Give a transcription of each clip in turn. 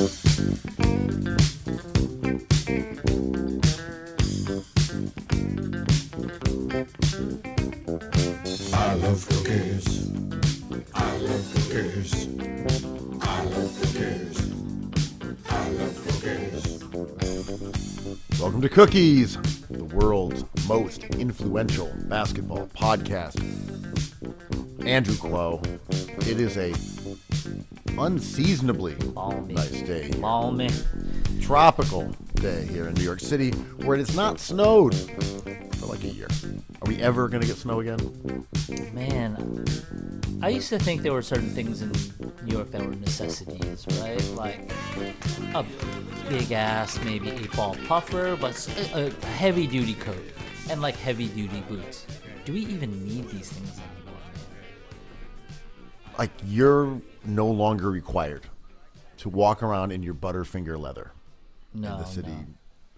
I love cookies. I love cookies. I love cookies. I love cookies. Welcome to Cookies, the world's most influential basketball podcast. Andrew Glow. It is a unseasonably nice day. Balmy. Tropical day here in New York City, where it has not snowed for like a year. Are we ever going to get snow again? Man, I used to think there were certain things in New York that were necessities, right? Like a big ass, maybe 8-ball puffer, but a heavy duty coat and like heavy duty boots. Do we even need these things anymore, man? Like, you're no longer required to walk around in your Butterfinger leather in the city.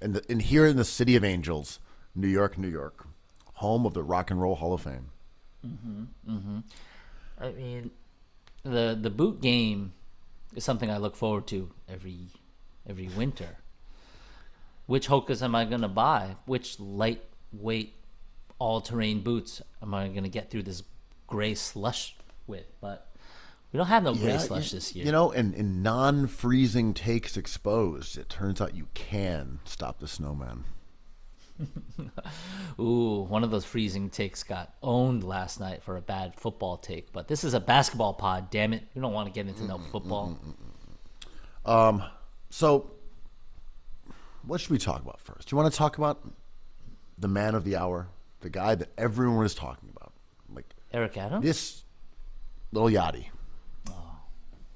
No. And here in the City of Angels, New York, New York, home of the Rock and Roll Hall of Fame. I mean, the boot game is something I look forward to every winter. Which Hokas am I going to buy? Which lightweight, all-terrain boots am I going to get through this gray slush with? But we don't have no gray slush this year. You know, in non-freezing takes exposed, it turns out you can stop the snowman. Ooh, one of those freezing takes got owned last night for a bad football take. But this is a basketball pod, damn it. We don't want to get into no football. So, what should we talk about first? Do you want to talk about the man of the hour? The guy that everyone is talking about? Like Eric Adams? this Lil Yachty.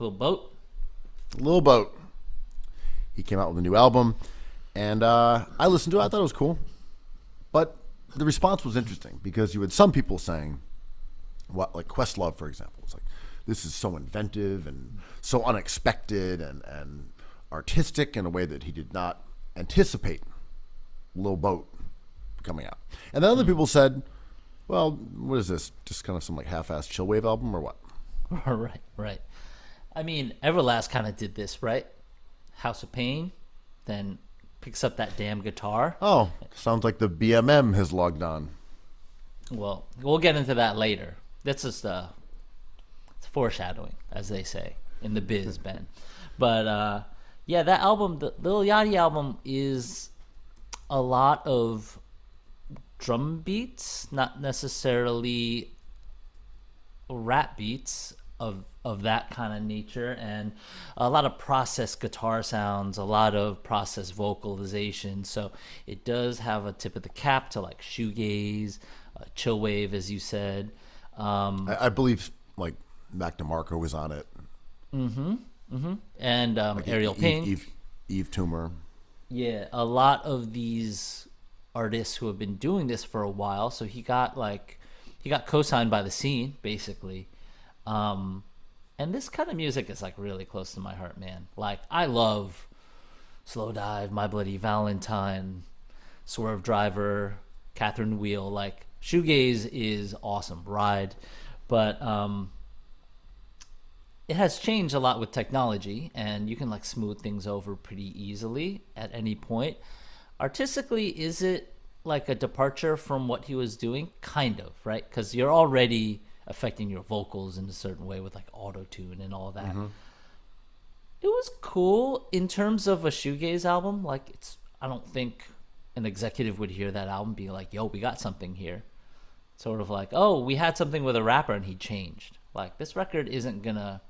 Little boat? Lil Boat. He came out with a new album, and I listened to it. I thought it was cool. But the response was interesting because you had some people saying, like Questlove, for example. It's like, this is so inventive and so unexpected and artistic in a way that he did not anticipate Lil Boat coming out. And then other people said, well, what is this? Just kind of some like half-assed chillwave album or what? Right. I mean, Everlast kind of did this, right? House of Pain, then picks up that damn guitar. Oh, sounds like the BMM has logged on. Well, we'll get into that later. That's just it's foreshadowing, as they say in the biz, Ben. But yeah, that album, the Lil Yachty album, is a lot of drum beats, not necessarily rap beats of that kind of nature, and a lot of processed guitar sounds, a lot of processed vocalization. So it does have a tip of the cap to like shoegaze, chillwave, as you said. I believe like Mac DeMarco was on it. And Like Ariel Payne. Eve Toomer. Yeah, a lot of these artists who have been doing this for a while. So he got co-signed by the scene, basically. And this kind of music is like really close to my heart, man. Like, I love Slow Dive, My Bloody Valentine, Swerve Driver, Catherine Wheel. Like, shoegaze is awesome, Ride, but it has changed a lot with technology, and you can like smooth things over pretty easily at any point. Artistically, is it like a departure from what he was doing? Kind of, right? Because you're already affecting your vocals in a certain way with like auto-tune and all that. It was cool in terms of a shoegaze album. Like, I don't think an executive would hear that album be like, yo, we got something here. Sort of like, oh, we had something with a rapper and he changed. Like, this record isn't gonna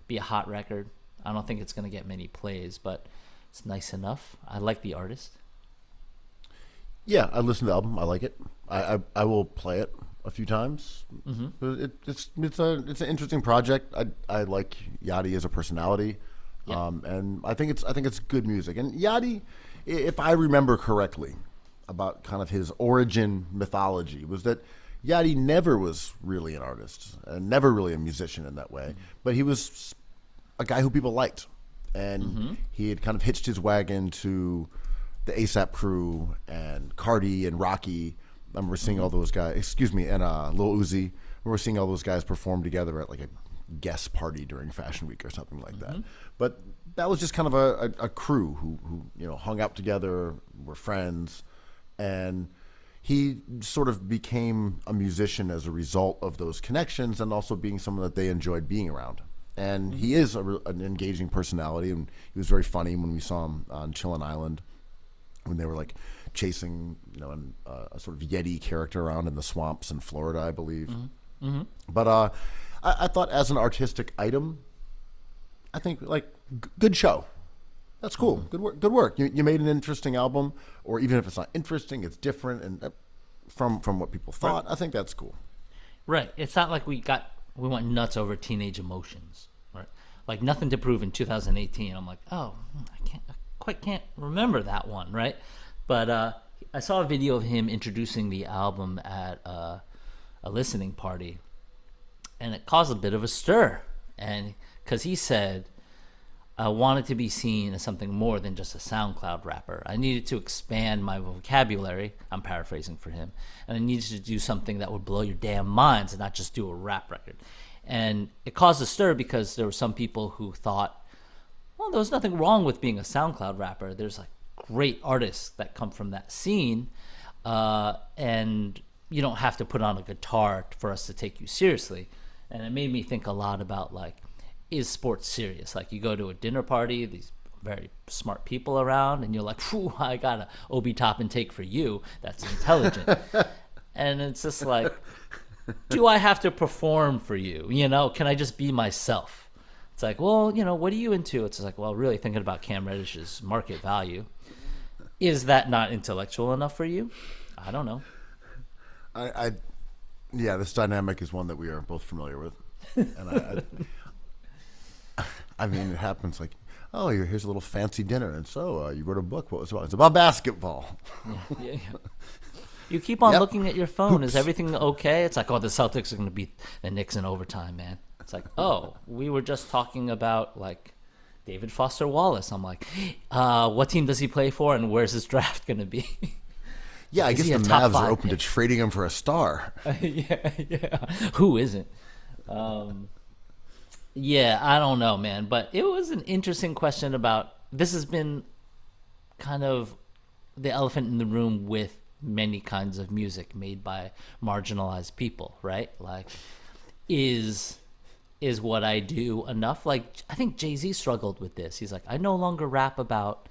be a hot record. I don't think it's gonna get many plays, but it's nice enough. I like the artist. Yeah, I listened to the album. I like it. I will play it a few times. It's an interesting project. I like Yachty as a personality, and I think it's good music. And Yachty, if I remember correctly, about kind of his origin mythology, was that Yachty never was really an artist and never really a musician in that way, but he was a guy who people liked, and he had kind of hitched his wagon to the ASAP Crew and Cardi and Rocky. I remember seeing all those guys, and Lil Uzi. I remember seeing all those guys perform together at like a guest party during Fashion Week or something like that. But that was just kind of a crew who hung out together, were friends, and he sort of became a musician as a result of those connections and also being someone that they enjoyed being around. And he is an engaging personality, and he was very funny when we saw him on Chillin' Island when they were like chasing a sort of Yeti character around in the swamps in Florida, I believe. But I thought as an artistic item, I think like good show. That's cool. Good work. Good work. You made an interesting album, or even if it's not interesting, it's different and from what people thought. I think that's cool. Right. It's not like we went nuts over Teenage Emotions, right? Like Nothing to Prove in 2018. I'm like, oh, I can't remember that one, right? But I saw a video of him introducing the album at a listening party, and it caused a bit of a stir. And because he said, I wanted to be seen as something more than just a SoundCloud rapper. I needed to expand my vocabulary. I'm paraphrasing for him. And I needed to do something that would blow your damn minds and not just do a rap record. And it caused a stir because there were some people who thought, well, there's nothing wrong with being a SoundCloud rapper. There's like great artists that come from that scene. And you don't have to put on a guitar for us to take you seriously. And it made me think a lot about like, is sports serious? Like you go to a dinner party, these very smart people around, and you're like, "Phew, I got a Obi Toppin take for you. That's intelligent." And it's just like, do I have to perform for you? Can I just be myself? It's like, well, what are you into? It's like, well, really thinking about Cam Reddish's market value. Is that not intellectual enough for you? I don't know. Yeah, this dynamic is one that we are both familiar with, and I mean, it happens like, oh, here's a little fancy dinner, and so you wrote a book. What was it about? It's about basketball. Yeah. You keep on looking at your phone. Is everything okay? It's like, oh, the Celtics are going to beat the Knicks in overtime, man. It's like, oh, we were just talking about like David Foster Wallace. I'm like, what team does he play for, and where's his draft going to be? Yeah, I guess the Mavs are open to trading him for a star. Yeah. Who isn't? Yeah, I don't know, man. But it was an interesting question about, this has been kind of the elephant in the room with many kinds of music made by marginalized people, right? Like, is what I do enough? Like, I think Jay-Z struggled with this. He's like, I no longer rap about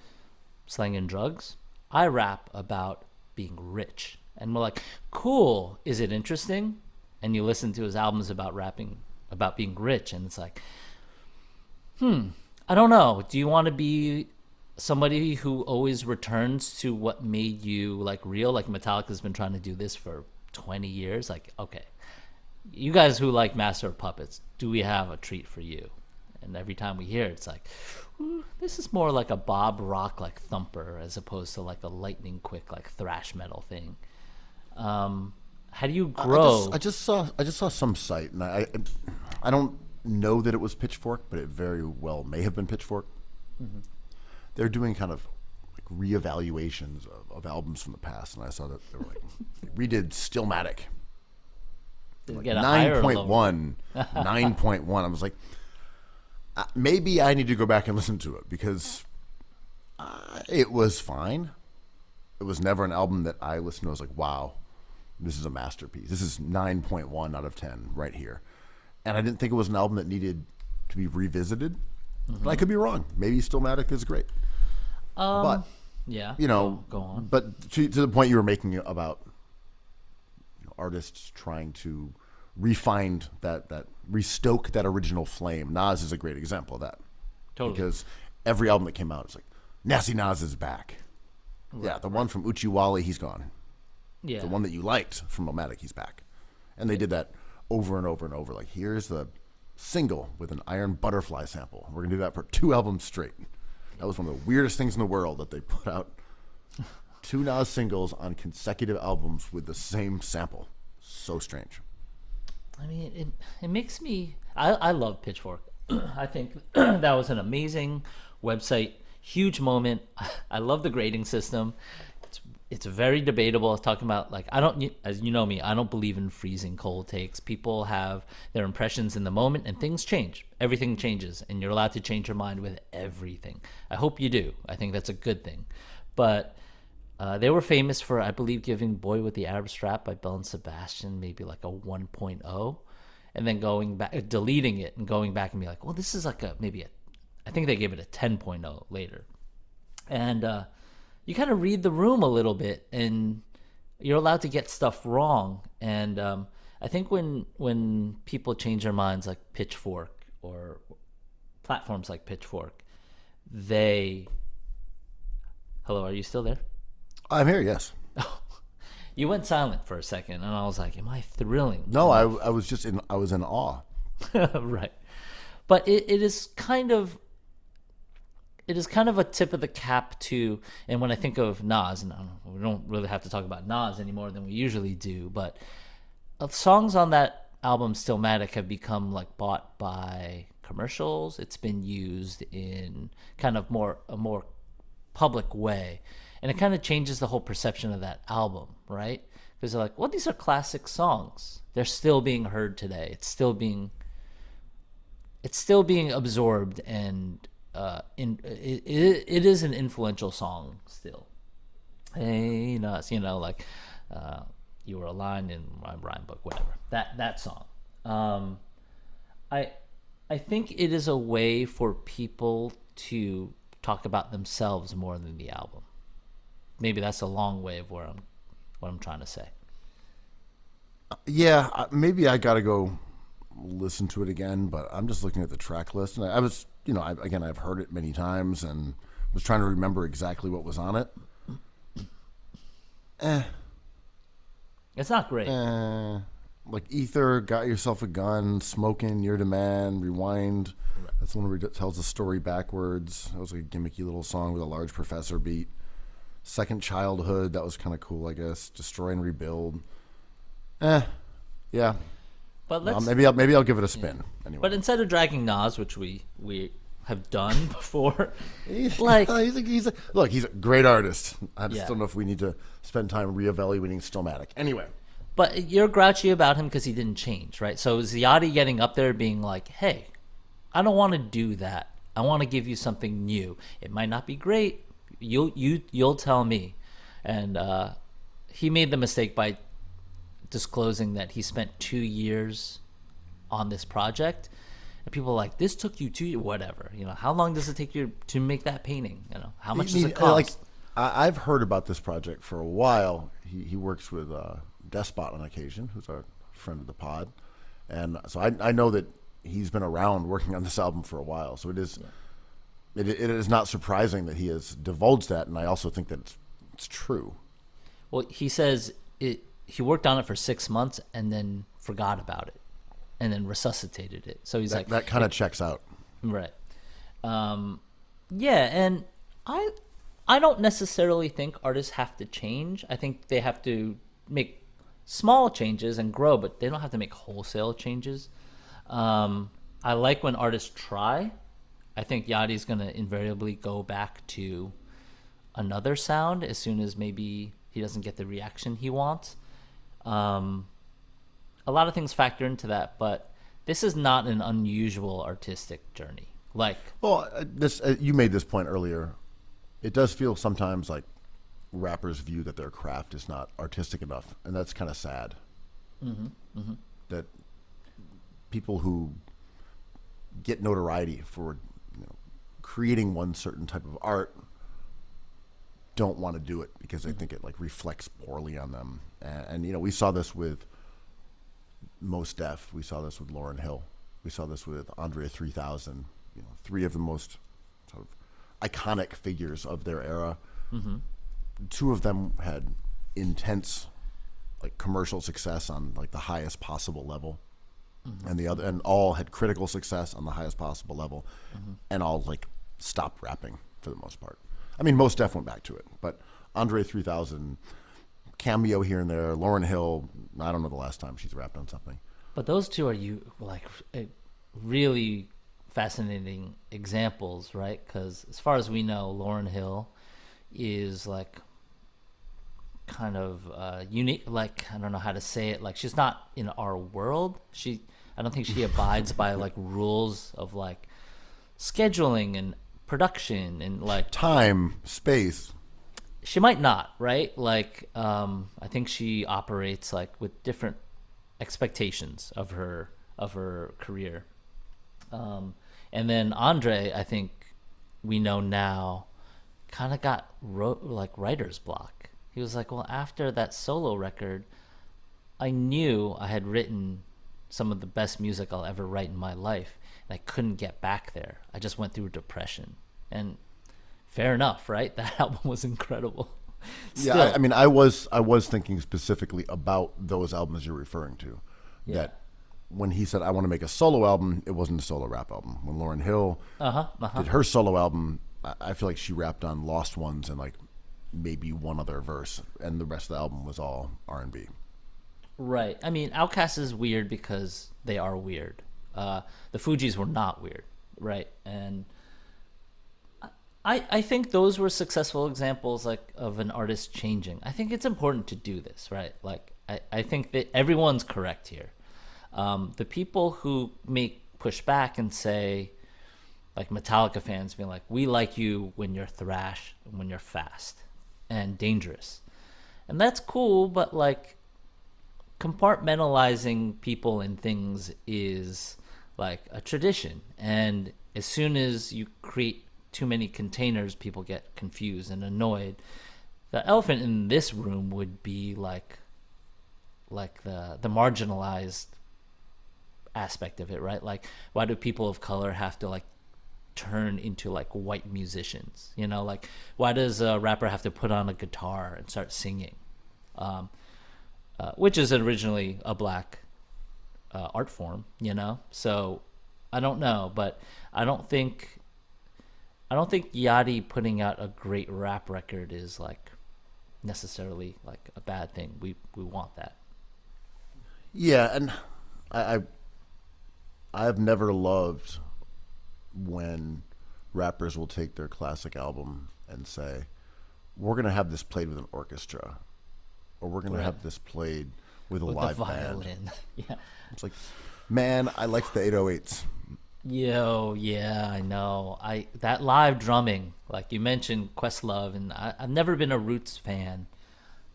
slang and drugs. I rap about being rich. And we're like, cool. Is it interesting? And you listen to his albums about rapping about being rich, and it's like, I don't know. Do you want to be somebody who always returns to what made you like real? Like Metallica's been trying to do this for 20 years. Like, okay, you guys who like Master of Puppets, do we have a treat for you? And every time we hear it, it's like, this is more like a Bob Rock like thumper as opposed to like a lightning quick like thrash metal thing. How do you grow? I just saw some site, and I don't know that it was Pitchfork, but it very well may have been Pitchfork. They're doing kind of like reevaluations of albums from the past, and I saw that they were like, redid Stillmatic. Like 9.1, 9.1. I was like, maybe I need to go back and listen to it because it was fine. It was never an album that I listened to. I was like, wow, this is a masterpiece. This is 9.1 out of 10 right here. And I didn't think it was an album that needed to be revisited. But I could be wrong. Maybe Stillmatic is great. But, yeah, go on. But to the point you were making about artists trying to refine that restoke that original flame. Nas is a great example of that. Totally. Because every album that came out, it's like, Nasty Nas is back. Right, yeah, the one from Uchiwali, he's gone. Yeah. The one that you liked from Nomadic, he's back. And they did that over and over and over. Like, here's the single with an Iron Butterfly sample. We're going to do that for 2 albums straight. That was one of the weirdest things in the world, that they put out 2 Nas singles on consecutive albums with the same sample. So strange. I mean, it makes me... I love Pitchfork. I think that was an amazing website. Huge moment. I love the grading system. it's very debatable. Talking about like, I don't, as you know me, I don't believe in freezing cold takes. People have their impressions in the moment, and things change. Everything changes, and you're allowed to change your mind with everything. I hope you do. I think that's a good thing. But they were famous for, I believe, giving "Boy with the Arab Strap" by Bell and Sebastian maybe like a 1.0, and then going back, deleting it, and going back and be like, well, this is like I think they gave it a 10.0 later, and you kind of read the room a little bit, and you're allowed to get stuff wrong. And I think when people change their minds, like Pitchfork or platforms like Pitchfork, hello, are you still there? I'm here, yes. You went silent for a second, and I was like, am I thrilling? No, I was in awe. Right. But it is kind of a tip of the cap to, and when I think of Nas, and we don't really have to talk about Nas any more than we usually do, but songs on that album, Stillmatic, have become like bought by commercials. It's been used in kind of a more public way, and it kind of changes the whole perception of that album, right? Because they're like, well, these are classic songs. They're still being heard today. It's still being absorbed, and it is an influential song still. Hey, Nas, like you were a line in my rhyme book, whatever. That song. I think it is a way for people to talk about themselves more than the album. Maybe that's a long way of what I'm trying to say. Yeah, maybe I got to go listen to it again, but I'm just looking at the track list, and I was, I've heard it many times and was trying to remember exactly what was on it. It's not great. Like Ether, Got Yourself a Gun, Smoking, You're the Man, Rewind. Right. That's the one where he tells the story backwards. That was like a gimmicky little song with a large Professor beat. Second Childhood, that was kind of cool, I guess. Destroy and Rebuild. Yeah. But let's maybe I'll give it a spin. Anyway. But instead of dragging Nas, which we have done before, he's a great artist. I just don't know if we need to spend time reevaluating Stillmatic. Anyway. But you're grouchy about him because he didn't change, right? So is Yachty getting up there being like, hey, I don't want to do that. I want to give you something new. It might not be great. You'll tell me. And he made the mistake by disclosing that he spent 2 years on this project. And people are like, this took you 2 years, whatever. How long does it take you to make that painting? How much does it cost? I've heard about this project for a while. He works with Despot on occasion, who's a friend of the pod. And so I know that he's been around working on this album for a while. So it is not surprising that he has divulged that. And I also think that it's true. Well, he says he worked on it for 6 months and then forgot about it and then resuscitated it. So he's that kind of checks out. Right. Yeah. And I don't necessarily think artists have to change. I think they have to make small changes and grow, but they don't have to make wholesale changes. I like when artists try. I think Yachty's going to invariably go back to another sound as soon as maybe he doesn't get the reaction he wants. A lot of things factor into that, but this is not an unusual artistic journey. You made this point earlier. It does feel sometimes like rappers view that their craft is not artistic enough, and that's kind of sad. Mm-hmm. Mm-hmm. That people who get notoriety for creating one certain type of art don't want to do it because they think it reflects poorly on them. And we saw this with Mos Def. We saw this with Lauryn Hill. We saw this with Andre 3000. Three of the most sort of iconic figures of their era. Mm-hmm. Two of them had intense commercial success on the highest possible level. Mm-hmm. and all had critical success on the highest possible level. Mm-hmm. And all stopped rapping for the most part. I mean, Mos Def went back to it, but Andre 3000 cameo here and there. Lauryn Hill, I don't know the last time she's rapped on something. But those two are really fascinating examples, right? Because as far as we know, Lauryn Hill is kind of unique. Like, I don't know how to say it. Like, she's not in our world. I don't think she abides by like rules of like scheduling and production and like Time, space. she might not, right? Like, I think she operates like with different expectations of her career. And then Andre, I think we know now, kind of got like writer's block. He was like, well, after that solo record, I knew I had written some of the best music I'll ever write in my life, and I couldn't get back there. I just went through depression, and fair enough, right? That album was incredible. Still, Yeah, I mean, I was thinking specifically about those albums you're referring to. Yeah. That when he said I want to make a solo album, it wasn't a solo rap album. When Lauryn Hill did her solo album, I feel like she rapped on Lost Ones and like maybe one other verse, and the rest of the album was all R&B. right. I mean, Outkast is weird because they are weird. The Fugees were not weird, right? And I think those were successful examples like of an artist changing. I think it's important to do this, right? Like I think that everyone's correct here. The people who push back and say, like Metallica fans being like, we like you when you're thrash and when you're fast and dangerous. And that's cool, but like compartmentalizing people and things is like a tradition. And as soon as you create too many containers, people get confused and annoyed. The elephant in this room would be like the marginalized aspect of it, right? Like, why do people of color have to like turn into like white musicians? You know, like why does a rapper have to put on a guitar and start singing? Which is originally a black art form, you know? So I don't know, but I don't think Yachty putting out a great rap record is like necessarily like a bad thing. We want that. Yeah, and I've never loved when rappers will take their classic album and say, we're going to have this played with an orchestra, or we're going to have this played with a live violin. band. Yeah. It's like, man, I like the 808s. Yo, yeah, I know. That live drumming, like you mentioned Questlove, and I've never been a Roots fan.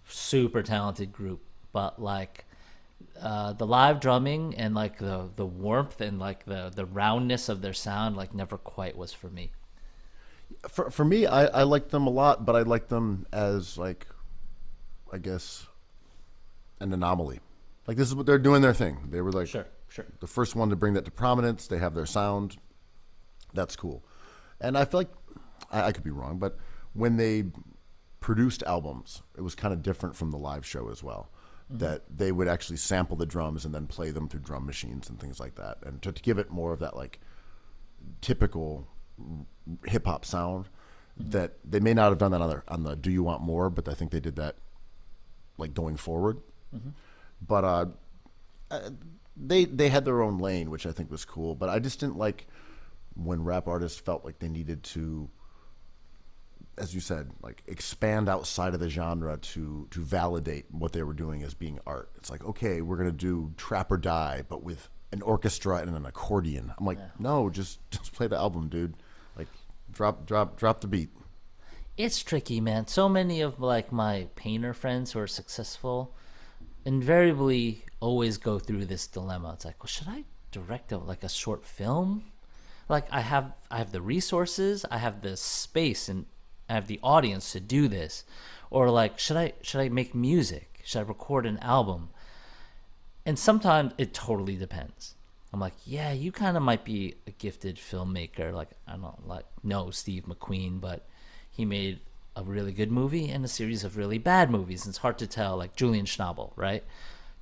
Super talented group, but like the live drumming and like the warmth and like the roundness of their sound like never quite was for me. For me, I like them a lot, but I like them as like, I guess, an anomaly. Like this is what they're doing their thing. They were like Sure. the first one to bring that to prominence. They have their sound. That's cool. And I feel like, I could be wrong, but when they produced albums, it was kind of different from the live show as well. Mm-hmm. That they would actually sample the drums and then play them through drum machines and things like that. And to give it more of that like typical hip hop sound, mm-hmm. that they may not have done that on the Do You Want More, but I think they did that like going forward. Mm-hmm. But they had their own lane, which I think was cool. But I just didn't like when rap artists felt like they needed to, as you said, like expand outside of the genre to validate what they were doing as being art. It's like, okay, we're gonna do Trap or Die, but with an orchestra and an accordion. I'm like, no, just play the album, dude. Like, drop the beat. It's tricky, man. So many of like my painter friends who are successful invariably always go through this dilemma. It's like, well, should I direct a short film? Like I have the resources, I have the space, and I have the audience to do this, or like should I make music? Should I record an album? And sometimes it totally depends. I'm like, yeah, you kind of might be a gifted filmmaker. Like I don't know Steve McQueen, but he made a really good movie and a series of really bad movies. And it's hard to tell. Like Julian Schnabel, right?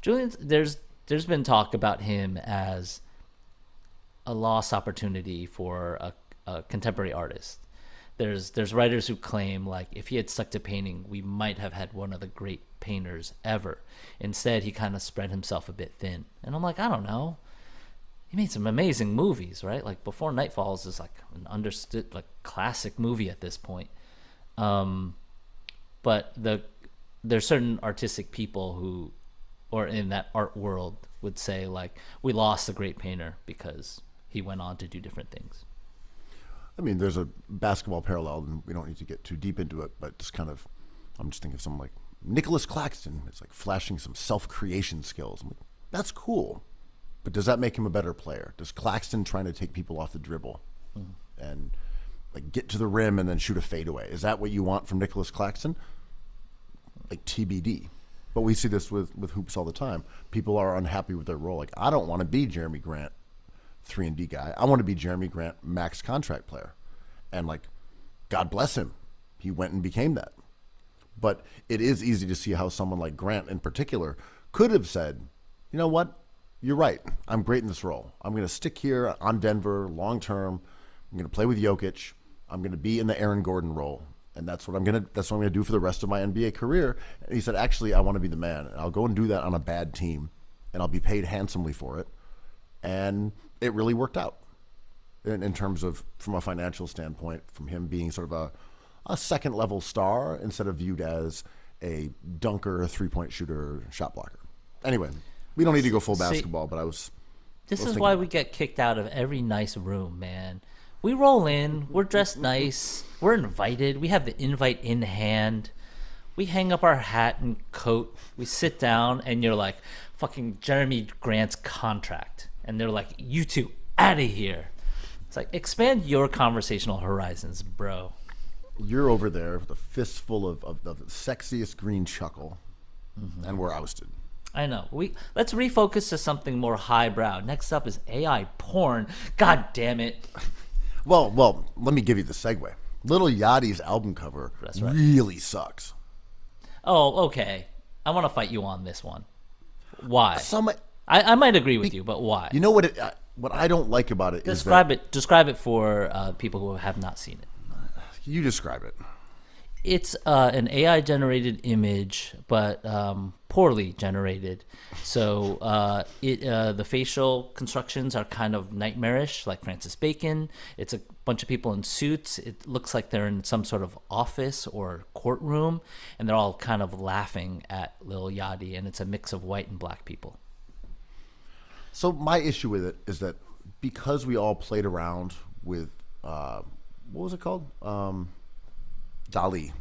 There's been talk about him as a lost opportunity for a contemporary artist. There's writers who claim like if he had stuck to painting, we might have had one of the great painters ever. Instead, he kind of spread himself a bit thin. And I'm like, I don't know. He made some amazing movies, right? Like Before Night Falls is like an understood like classic movie at this point. But the there's certain artistic people who, or in that art world, would say like, we lost a great painter because he went on to do different things. I mean, there's a basketball parallel, and we don't need to get too deep into it, but just kind of, I'm just thinking of someone like Nicholas Claxton. It's like flashing some self-creation skills. I'm like, that's cool, but does that make him a better player? Does Claxton trying to take people off the dribble and like get to the rim and then shoot a fadeaway, is that what you want from Nicholas Claxton? Like TBD. But we see this with hoops all the time. People are unhappy with their role. Like, I don't want to be Jeremy Grant 3-and-D guy. I want to be Jeremy Grant max contract player. And like, God bless him, he went and became that. But it is easy to see how someone like Grant in particular could have said, you know what, you're right, I'm great in this role. I'm going to stick here on Denver long term. I'm going to play with Jokic. I'm going to be in the Aaron Gordon role. And that's what I'm going to do for the rest of my NBA career. And he said, actually, I want to be the man. I'll go and do that on a bad team, and I'll be paid handsomely for it. And it really worked out in terms of, from a financial standpoint, from him being sort of a second-level star instead of viewed as a dunker, three-point shooter, shot blocker. Anyway, we don't need to go full basketball, but This is why we get kicked out of every nice room, man. We roll in, we're dressed nice, we're invited, we have the invite in hand, we hang up our hat and coat, we sit down, and you're like, fucking Jeremy Grant's contract. And they're like, you two, out of here. It's like, expand your conversational horizons, bro. You're over there with a fistful of the sexiest green chuckle, and we're ousted. I know. Let's refocus to something more highbrow. Next up is AI porn. God damn it. Well, let me give you the segue. Little Yachty's album cover really sucks. Oh, okay. I want to fight you on this one. Why? I might agree with you, but why? You know what I don't like about it is Describe it for people who have not seen it. You describe it. It's an AI-generated image, but poorly generated. So the facial constructions are kind of nightmarish, like Francis Bacon. It's a bunch of people in suits. It looks like they're in some sort of office or courtroom, and they're all kind of laughing at Lil Yachty, and it's a mix of white and black people. So my issue with it is that because we all played around with, what was it called? DALL-E.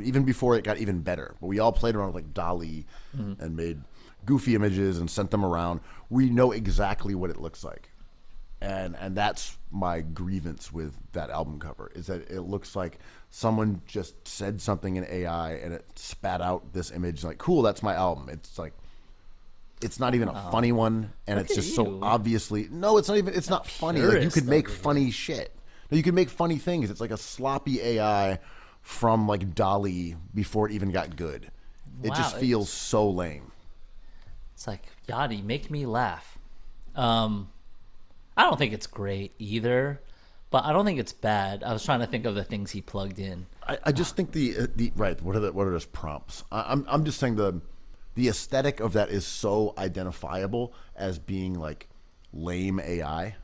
Even before it got even better. But we all played around with like DALL-E and made goofy images and sent them around. We know exactly what it looks like. And that's my grievance with that album cover, is that it looks like someone just said something in AI and it spat out this image like, cool, that's my album. It's like, it's not even a funny one, and it's just so obviously it's not funny. Like, you could make funny shit. No, you could make funny things. It's like a sloppy AI from like DALL-E before it even got good. It just feels so lame. It's like, Yachty, make me laugh. I don't think it's great either, but I don't think it's bad. I was trying to think of the things he plugged in. I just think the right. What are those prompts? I'm just saying the aesthetic of that is so identifiable as being like lame AI,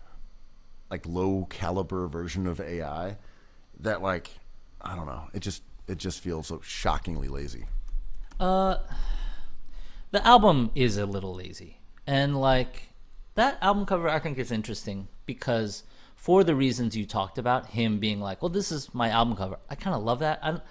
like low caliber version of AI, that like, I don't know. It just feels so shockingly lazy. The album is a little lazy, and like that album cover, I think is interesting because for the reasons you talked about, him being like, well, this is my album cover. I kind of love that.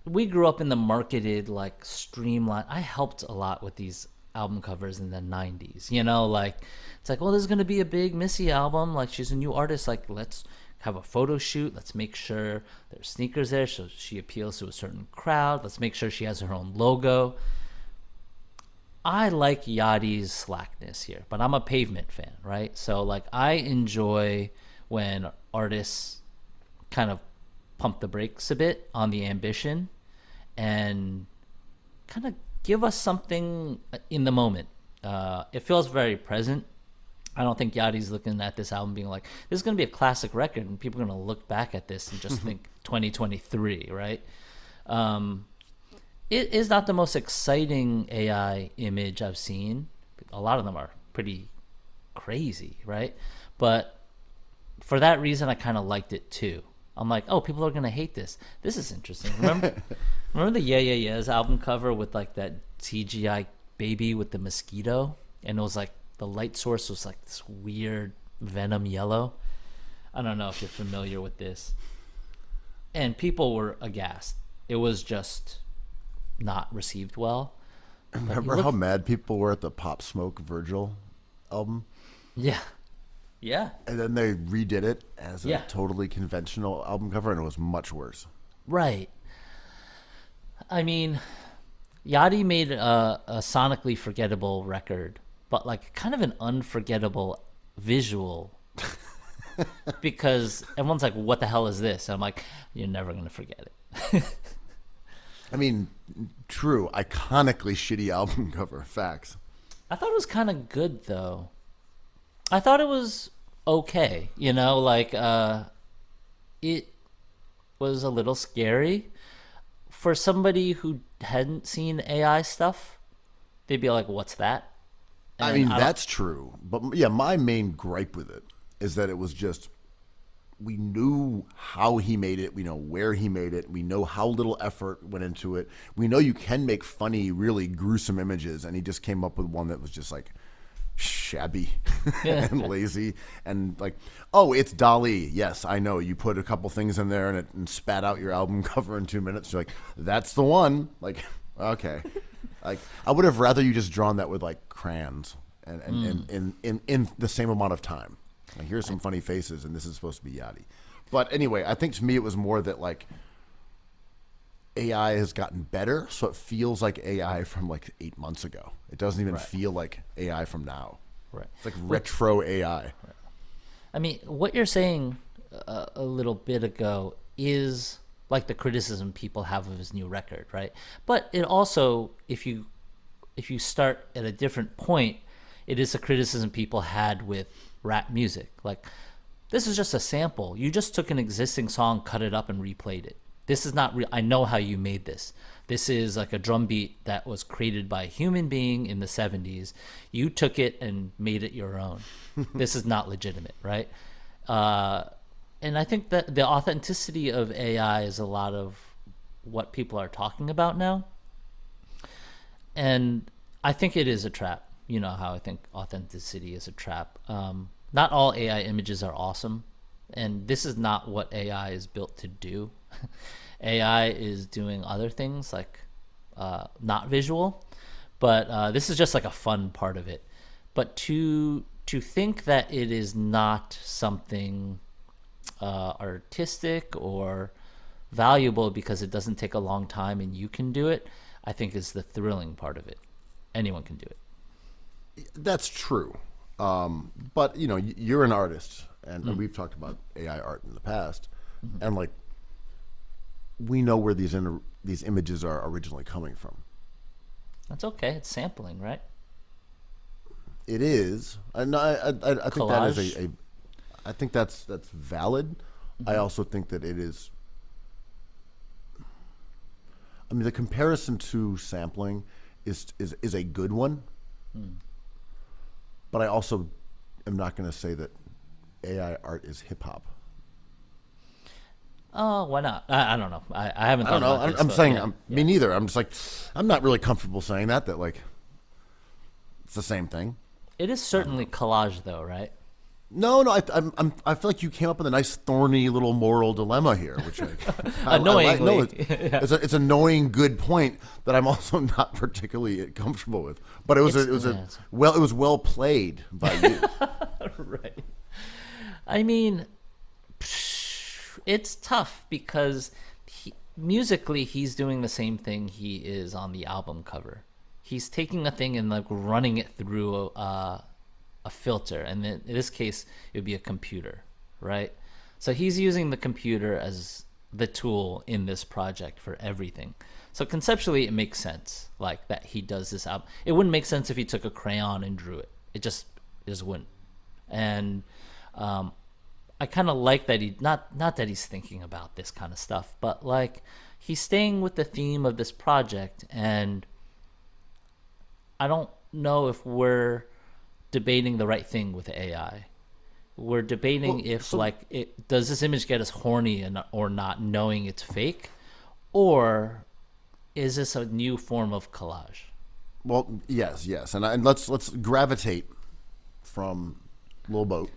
We grew up in the marketed, like, streamline. I helped a lot with these album covers in the 90s, you know, like, it's like, well, there's going to be a big Missy album. Like, she's a new artist. Like, let's have a photo shoot. Let's make sure there's sneakers there so she appeals to a certain crowd. Let's make sure she has her own logo. I like Yachty's slackness here, but I'm a Pavement fan, right? So, like, I enjoy when artists kind of pump the brakes a bit on the ambition and kind of give us something in the moment. It feels very present. I don't think Yachty's looking at this album being like, this is going to be a classic record, and people are going to look back at this and just think 2023, right? It is not the most exciting AI image I've seen. A lot of them are pretty crazy, right? But for that reason, I kind of liked it too. I'm like, oh, people are gonna hate this. This is interesting. Remember the Yeah Yeah Yeahs album cover with like that CGI baby with the mosquito, and it was like the light source was like this weird venom yellow. I don't know if you're familiar with this. And people were aghast. It was just not received well. Remember how mad people were at the Pop Smoke Virgil album? Yeah. Yeah. And then they redid it as a Yeah. totally conventional album cover, and it was much worse. Right. I mean, Yachty made a sonically forgettable record, but like kind of an unforgettable visual. Because everyone's like, what the hell is this? And I'm like, you're never going to forget it. I mean, true, iconically shitty album cover. Facts. I thought it was kind of good, though. I thought it was okay. You know, like, it was a little scary. For somebody who hadn't seen AI stuff, they'd be like, what's that? I mean, that's true. But yeah, my main gripe with it is that it was just, we knew how he made it. We know where he made it. We know how little effort went into it. We know you can make funny, really gruesome images. And he just came up with one that was just like shabby and lazy. And like, oh, it's Dali. Yes, I know. You put a couple things in there and spat out your album cover in 2 minutes. You're like, that's the one. Like, okay. Like, I would have rather you just drawn that with like crayons and in the same amount of time. Like, here's some funny faces, and this is supposed to be Yachty. But anyway, I think to me it was more that like AI has gotten better, so it feels like AI from like 8 months ago. It doesn't even feel like AI from now. Right. It's like retro AI. Right. I mean, what you're saying a little bit ago is like the criticism people have of his new record, right? But it also, if you start at a different point, it is a criticism people had with rap music. Like, this is just a sample. You just took an existing song, cut it up, and replayed it. This is not real. I know how you made this. This is like a drum beat that was created by a human being in the 70s. You took it and made it your own. This is not legitimate, right? And I think that the authenticity of AI is a lot of what people are talking about now. And I think it is a trap. You know how I think authenticity is a trap. Not all AI images are awesome, and this is not what AI is built to do. AI is doing other things like not visual, but this is just like a fun part of it. But to think that it is not something artistic or valuable because it doesn't take a long time and you can do it, I think is the thrilling part of it. Anyone can do it. That's true. But, you know, you're an artist, and we've talked about AI art in the past, and, like, we know where these images are originally coming from. That's okay. It's sampling, right? It is. And I think that is Collage. I think that's valid. I also think that it is. I mean, the comparison to sampling is a good one. But I also am not going to say that AI art is hip hop. Oh, why not? I don't know. I haven't. I don't know. I'm saying me neither. I'm just like, I'm not really comfortable saying that like it's the same thing. It is certainly collage, though, right? No. I feel like you came up with a nice thorny little moral dilemma here, which Annoyingly. it's a annoying good point that I'm also not particularly comfortable with. But it was well played by you. Right. I mean, it's tough because musically he's doing the same thing he is on the album cover. He's taking a thing and like running it through a filter, and then in this case it would be a computer, right? So he's using the computer as the tool in this project for everything. So conceptually it makes sense, like that he does this album. It wouldn't make sense if he took a crayon and drew it. It just wouldn't. And I kind of like that he not that he's thinking about this kind of stuff, but like he's staying with the theme of this project. And I don't know if we're debating the right thing with AI. we're debating Well, if so- does this image get us horny or not, knowing it's fake, or is this a new form of collage? Well, yes, and let's gravitate from Lil Boat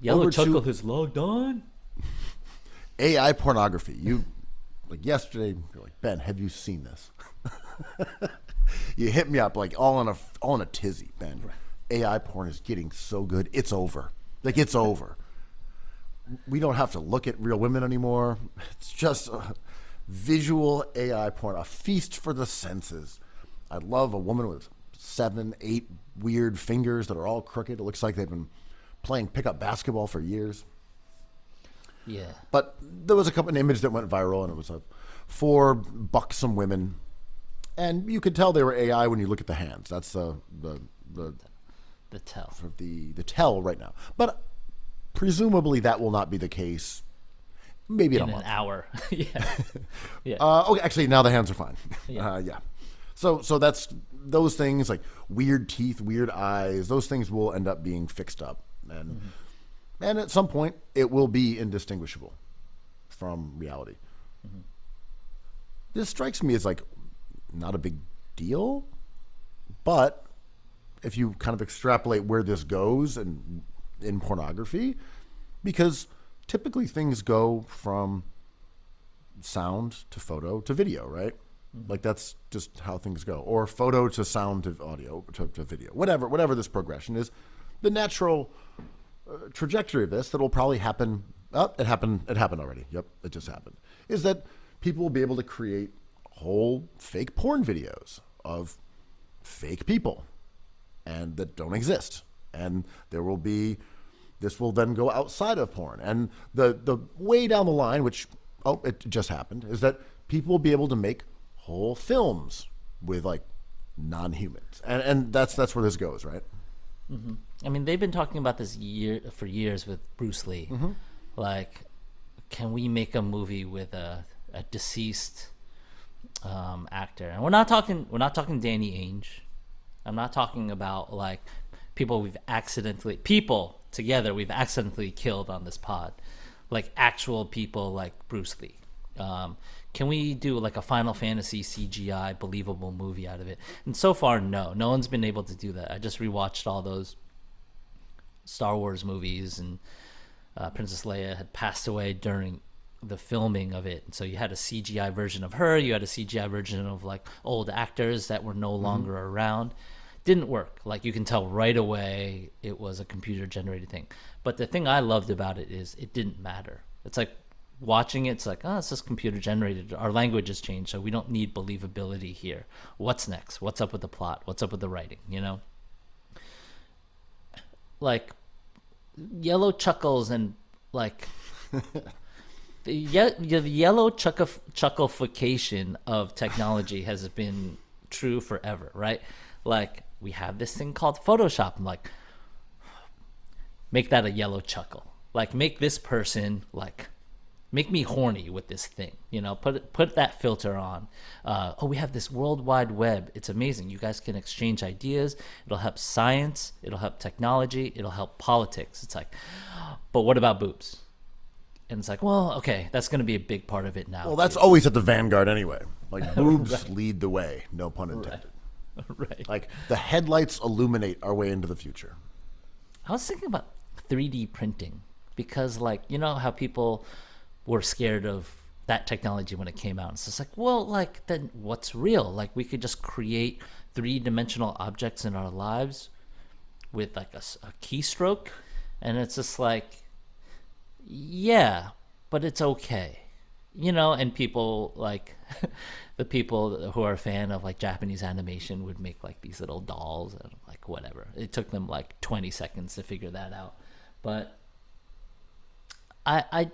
Yellow over Chuckle to has logged on. AI pornography. You like yesterday, you're like, Ben, have you seen this? You hit me up like all in a tizzy, Ben. AI porn is getting so good, it's over. Like it's over. We don't have to look at real women anymore. It's just visual AI porn, a feast for the senses. I love a woman with 7, 8 weird fingers that are all crooked. It looks like they've been playing pickup basketball for years. Yeah. But there was an image that went viral, and it was of 4 buxom women, and you could tell they were AI when you look at the hands. That's the tell. sort of the tell right now. But presumably that will not be the case. Maybe in a In an month. hour. Yeah. Yeah. Okay, actually, now the hands are fine. Yeah. Yeah. So that's those things like weird teeth, weird eyes. Those things will end up being fixed up, and at some point it will be indistinguishable from reality. This strikes me as like not a big deal, but if you kind of extrapolate where this goes and in pornography, because typically things go from sound to photo to video, right? Like that's just how things go, or photo to sound to audio to video, whatever this progression is. The natural trajectory of this that will probably happen. It happened already. Yep, it just happened. Is that people will be able to create whole fake porn videos of fake people, and that don't exist, and this will then go outside of porn, and the way down the line, which it just happened, is that people will be able to make whole films with like non-humans, and that's where this goes, right? I mean, they've been talking about this for years with Bruce Lee. Like, can we make a movie with a deceased actor? And we're not talking Danny Ainge. I'm not talking about like people we've accidentally killed on this pod, like actual people like Bruce Lee. Can we do like a Final Fantasy CGI believable movie out of it? And so far, no one's been able to do that. I just rewatched all those Star Wars movies, and Princess Leia had passed away during the filming of it. And so you had a CGI version of her, you had a CGI version of like old actors that were no longer around. Didn't work. Like you can tell right away it was a computer generated thing. But the thing I loved about it is it didn't matter. It's like watching it's like, oh, it's just computer generated. Our language has changed, so we don't need believability here. What's next? What's up with the plot? What's up with the writing? You know, like yellow Chuckles and like the yellow chuckleification of technology has been true forever, right? Like we have this thing called Photoshop, and like make that a yellow chuckle. Like make this person like make me horny with this thing, you know, put that filter on. We have this World Wide Web. It's amazing. You guys can exchange ideas. It'll help science. It'll help technology. It'll help politics. It's like, but what about boobs? And it's like, well, okay, that's going to be a big part of it now. Well, that's always at the vanguard anyway. Like boobs lead the way, no pun intended. Right. Like the headlights illuminate our way into the future. I was thinking about 3D printing because, like, you know how people were scared of that technology when it came out. It's just like, well, like, then what's real? Like, we could just create 3-dimensional objects in our lives with like a keystroke, and it's just like, yeah, but it's okay, you know. And people like the people who are a fan of like Japanese animation would make like these little dolls and like whatever. It took them like 20 seconds to figure that out, but I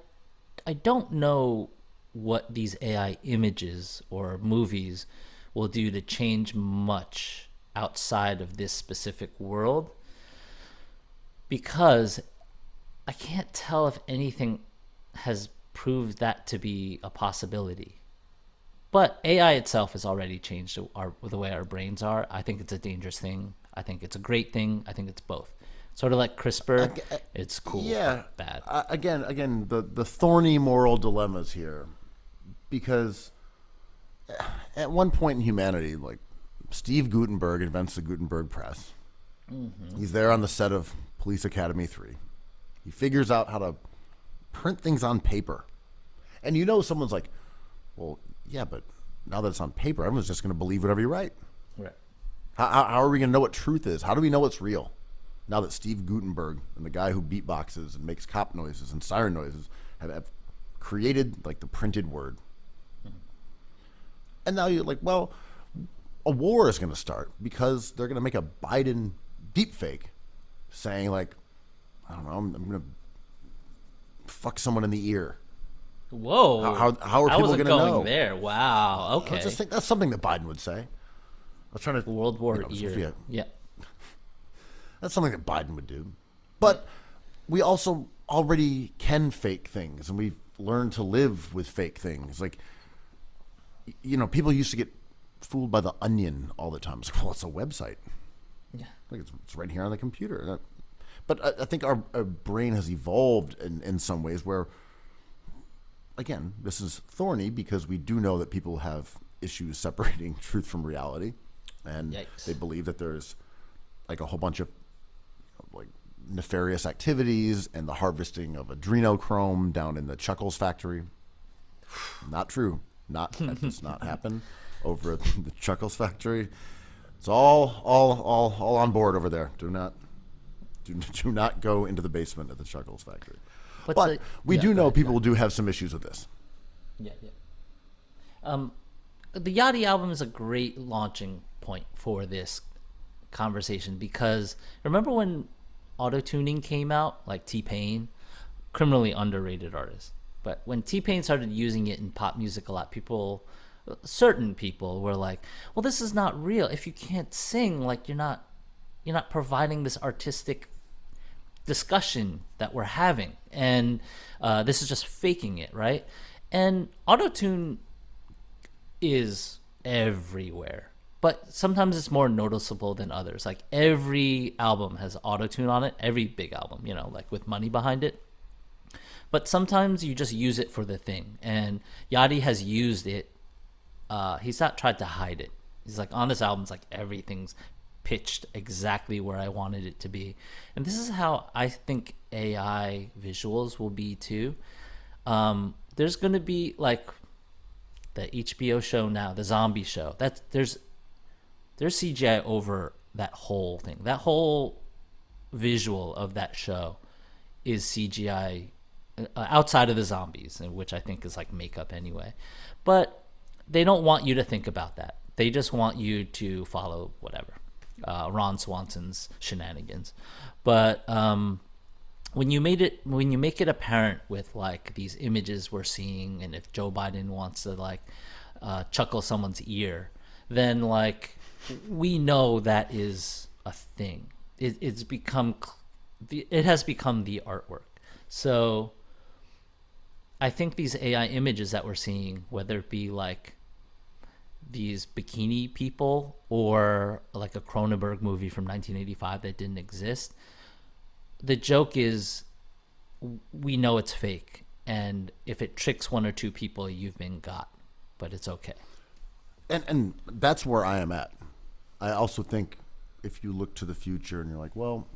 don't know what these AI images or movies will do to change much outside of this specific world, because I can't tell if anything has proved that to be a possibility. But AI itself has already changed the way our brains are. I think it's a dangerous thing. I think it's a great thing. I think it's both. Sort of like CRISPR. It's cool. Yeah. Bad. Again, the thorny moral dilemmas here, because at one point in humanity, like Steve Gutenberg invents the Gutenberg press. Mm-hmm. He's there on the set of Police Academy 3. He figures out how to print things on paper. And someone's like, well, yeah, but now that it's on paper, everyone's just going to believe whatever you write. Right. How are we going to know what truth is? How do we know what's real? Now that Steve Gutenberg and the guy who beatboxes and makes cop noises and siren noises have created like the printed word. Mm-hmm. And now you're like, well, a war is going to start because they're going to make a Biden deepfake saying like, I don't know, I'm going to fuck someone in the ear. Whoa. How are people going to know? Going there. Wow. Okay. I just think that's something that Biden would say. I was trying to World War ear. Yeah. That's something that Biden would do. But we also already can fake things, and we've learned to live with fake things. Like, people used to get fooled by the Onion all the time. It's like, well, it's a website. Yeah. Like it's right here on the computer. But I think our brain has evolved in some ways where, again, this is thorny because we do know that people have issues separating truth from reality. And Yikes. They believe that there's like a whole bunch of like nefarious activities and the harvesting of adrenochrome down in the Chuckles factory. Not true. That does not happen over at the Chuckles factory. It's all on board over there. Do not go into the basement at the Chuckles factory. But we do know people do have some issues with this. Yeah. The Yachty album is a great launching point for this conversation because remember when auto-tuning came out, like T-Pain, criminally underrated artist. But when T-Pain started using it in pop music a lot, certain people were like, well, this is not real. If you can't sing, like you're not providing this artistic discussion that we're having. And this is just faking it, right? And auto-tune is everywhere. But sometimes it's more noticeable than others. Like every album has auto-tune on it, every big album, like with money behind it. But sometimes you just use it for the thing. And Yachty has used it. He's not tried to hide it. He's like, on this album, it's like everything's pitched exactly where I wanted it to be. And this is how I think AI visuals will be too. There's going to be like the HBO show now, the zombie show. There's CGI over that whole thing. That whole visual of that show is CGI outside of the zombies, which I think is like makeup anyway. But they don't want you to think about that. They just want you to follow whatever, Ron Swanson's shenanigans. But when you make it apparent with like these images we're seeing, and if Joe Biden wants to like chuckle someone's ear, then like we know that is a thing. It has become the artwork. So I think these AI images that we're seeing, whether it be like these bikini people or like a Cronenberg movie from 1985 that didn't exist, the joke is we know it's fake. And if it tricks one or two people, you've been got. But it's okay. And that's where I am at. I also think if you look to the future and you're like, well,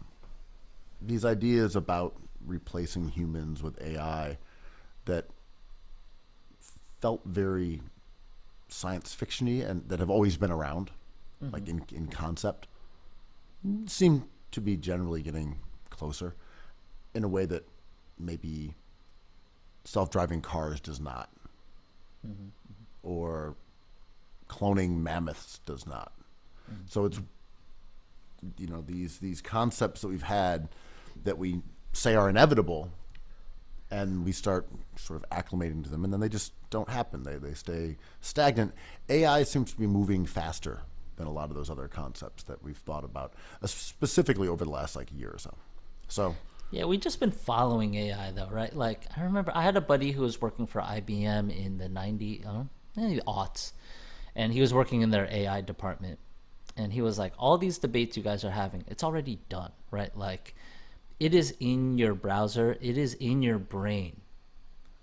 these ideas about replacing humans with AI that felt very science fiction-y and that have always been around, like in concept, seem to be generally getting closer in a way that maybe self-driving cars does not, or cloning mammoths does not. So it's, these concepts that we've had that we say are inevitable, and we start sort of acclimating to them, and then they just don't happen. They stay stagnant. AI seems to be moving faster than a lot of those other concepts that we've thought about, specifically over the last like year or so. So yeah, we've just been following AI though, right? Like I remember I had a buddy who was working for IBM in the aughts, and he was working in their AI department. and he was like, all these debates you guys are having, it's already done, right? Like, it is in your browser, it is in your brain.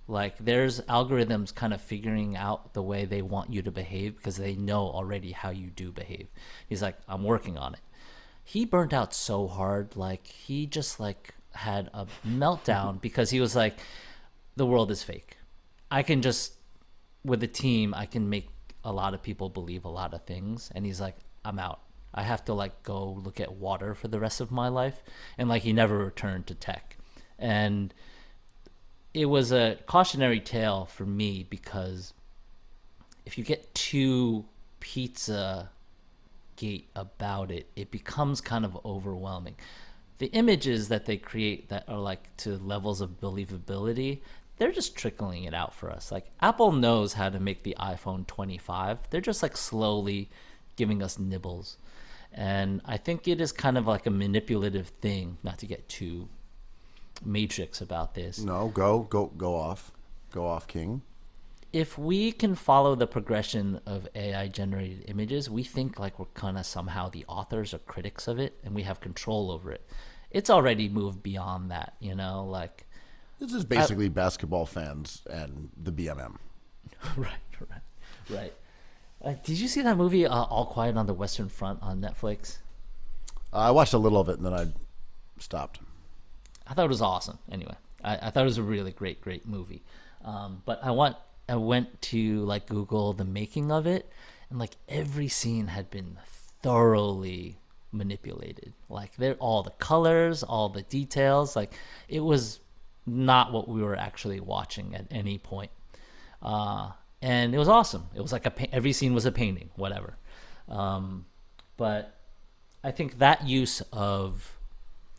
Like, there's algorithms kind of figuring out the way they want you to behave because they know already how you do behave. He's like, I'm working on it. He burnt out so hard. Like, he just like had a meltdown because he was like, the world is fake. I can just, with a team, I can make a lot of people believe a lot of things. And he's like, I'm out. I have to like go look at water for the rest of my life. And like, he never returned to tech. And it was a cautionary tale for me because if you get too pizza gate about it, it becomes kind of overwhelming. The images that they create that are like to levels of believability, they're just trickling it out for us. Like, Apple knows how to make the iPhone 25. They're just like slowly giving us nibbles. And I think it is kind of like a manipulative thing, not to get too Matrix about this. No, go off, King. If we can follow the progression of AI generated images, we think like we're kind of somehow the authors or critics of it and we have control over it. It's already moved beyond that, you know, like This is basically basketball fans and the BMM. Right. Did you see that movie, All Quiet on the Western Front, on Netflix? I watched a little of it and then I stopped. I thought it was awesome. Anyway, I thought it was a really great movie. But I went to like Google the making of it, and like every scene had been thoroughly manipulated. Like, they're all the colors, all the details. Like, it was not what we were actually watching at any point. And it was awesome. It was like every scene was a painting, whatever. But I think that use of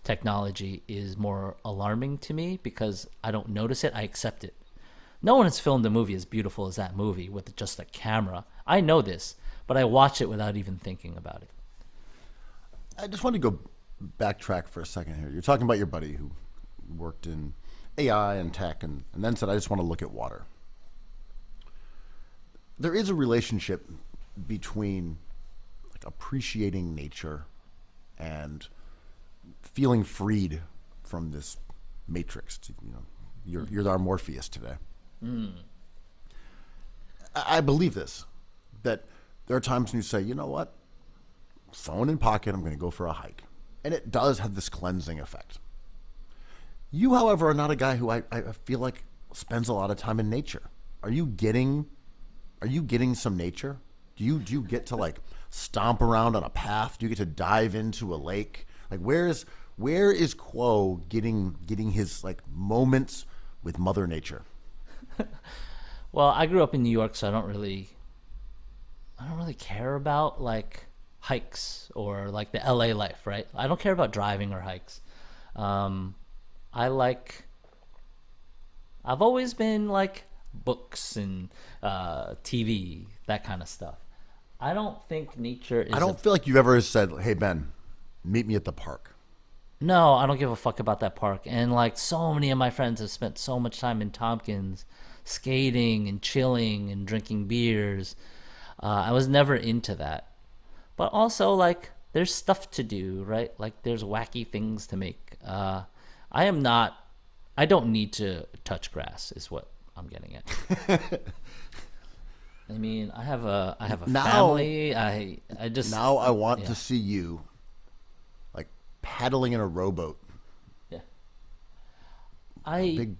technology is more alarming to me because I don't notice it. I accept it. No one has filmed a movie as beautiful as that movie with just a camera. I know this, but I watch it without even thinking about it. I just want to go backtrack for a second here. You're talking about your buddy who worked in AI and tech and then said, I just want to look at water. There is a relationship between like appreciating nature and feeling freed from this matrix. You know, you're our Morpheus today. I believe this, that there are times when you say, you know what, phone in pocket, I'm going to go for a hike. And it does have this cleansing effect. You, however, are not a guy who I feel like spends a lot of time in nature. Are you getting some nature? Do you get to like stomp around on a path? Do you get to dive into a lake? Like, where is Quo getting his like moments with Mother Nature? Well, I grew up in New York, so I don't really care about like hikes or like the LA life, right? I don't care about driving or hikes. I've always been like books and TV, that kind of stuff. I don't think nature is. I don't feel like you've ever said, "Hey Ben, meet me at the park." No, I don't give a fuck about that park. And like, so many of my friends have spent so much time in Tompkins skating and chilling and drinking beers. I was never into that. But also, like, there's stuff to do, right? Like, there's wacky things to make. I don't need to touch grass is what I'm getting at. I mean, I have a family. I want to see you like paddling in a rowboat. Yeah. Big,